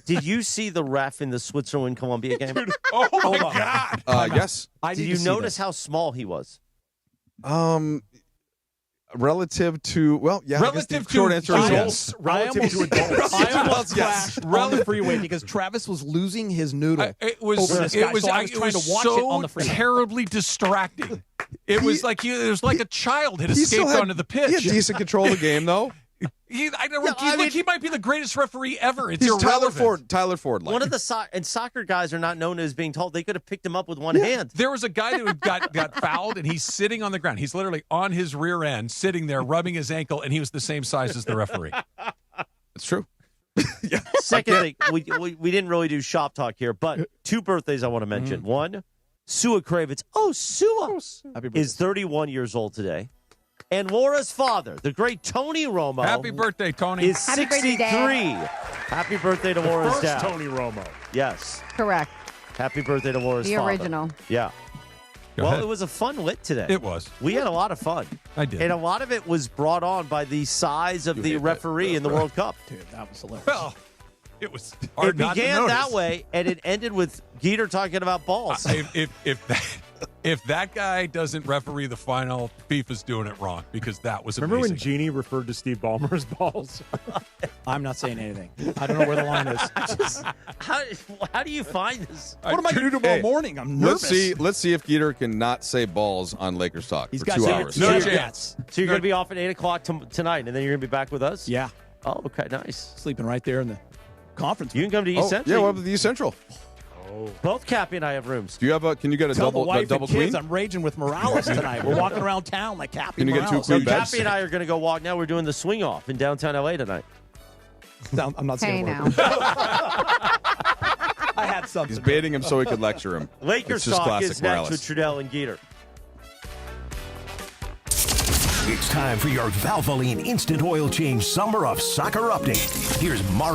Did you see the ref in the Switzerland-Colombia game? Oh my God! Yes. Did you notice how small he was? Relative to Relative the short to answer is yes. adults. Relative to adults. I almost Yes. crashed on the freeway because Travis was losing his noodle. It was over this guy, it was so I was trying to watch so it on the freeway. terribly distracting. It was like a child had He still escaped had- onto the He had pitch. decent control of the game though. He might be the greatest referee ever. It's He's irrelevant. Tyler Ford. One of the soccer guys are not known as being told they could have picked him up with one hand. There was a guy who got fouled, and he's sitting on the ground. He's literally on his rear end, sitting there, rubbing his ankle, and he was the same size as the referee. It's true. Second thing, we didn't really do shop talk here, but two birthdays I want to mention. One, Sua Kravitz. Oh, Sua is 31 years old today. And Laura's father, the great Tony Romo. Happy birthday, Tony. Is 63. Happy birthday to Laura's First dad. Tony Romo. Yes. correct. Happy birthday to Laura's The father. original. Yeah. Go well, ahead. it was a fun lit today. It was. We had a lot of fun. I did. And a lot of it was brought on by the size of the referee in the World Cup. Dude, that was hilarious. Well, it was hard It not to began notice. that way, and it ended with Geeter talking about balls. If that guy doesn't referee the final, FIFA's doing it wrong because that was Remember amazing. when Genie referred to Steve Ballmer as balls? I'm not saying anything. I don't know where the line is. How do you find this? What am I going to do tomorrow morning? I'm nervous. Let's see if Geeter can not say balls on Lakers Talk He's for got 2 to- hours. No chance. So you're going to be off at 8 o'clock tonight, and then you're going to be back with us? Yeah. Oh, okay, nice. Sleeping right there in the conference. You can come to East Central. Yeah, what about the East Central? Both Cappy and I have rooms. Do you have can you get a Tell double the wife double and kids queen? I'm raging with Morales tonight. We're walking around town like Cappy Can you get Morales. two queen So beds? Cappy and I are going to go walk. Now we're doing the swing off in downtown LA tonight. I'm not saying Hey a word. now. I had something. He's baiting him so he could lecture him. Lakers It's just talk classic is Morales. next with Trudell and Geeter. It's time for your Valvoline Instant Oil Change Summer of Soccer update. Here's Mark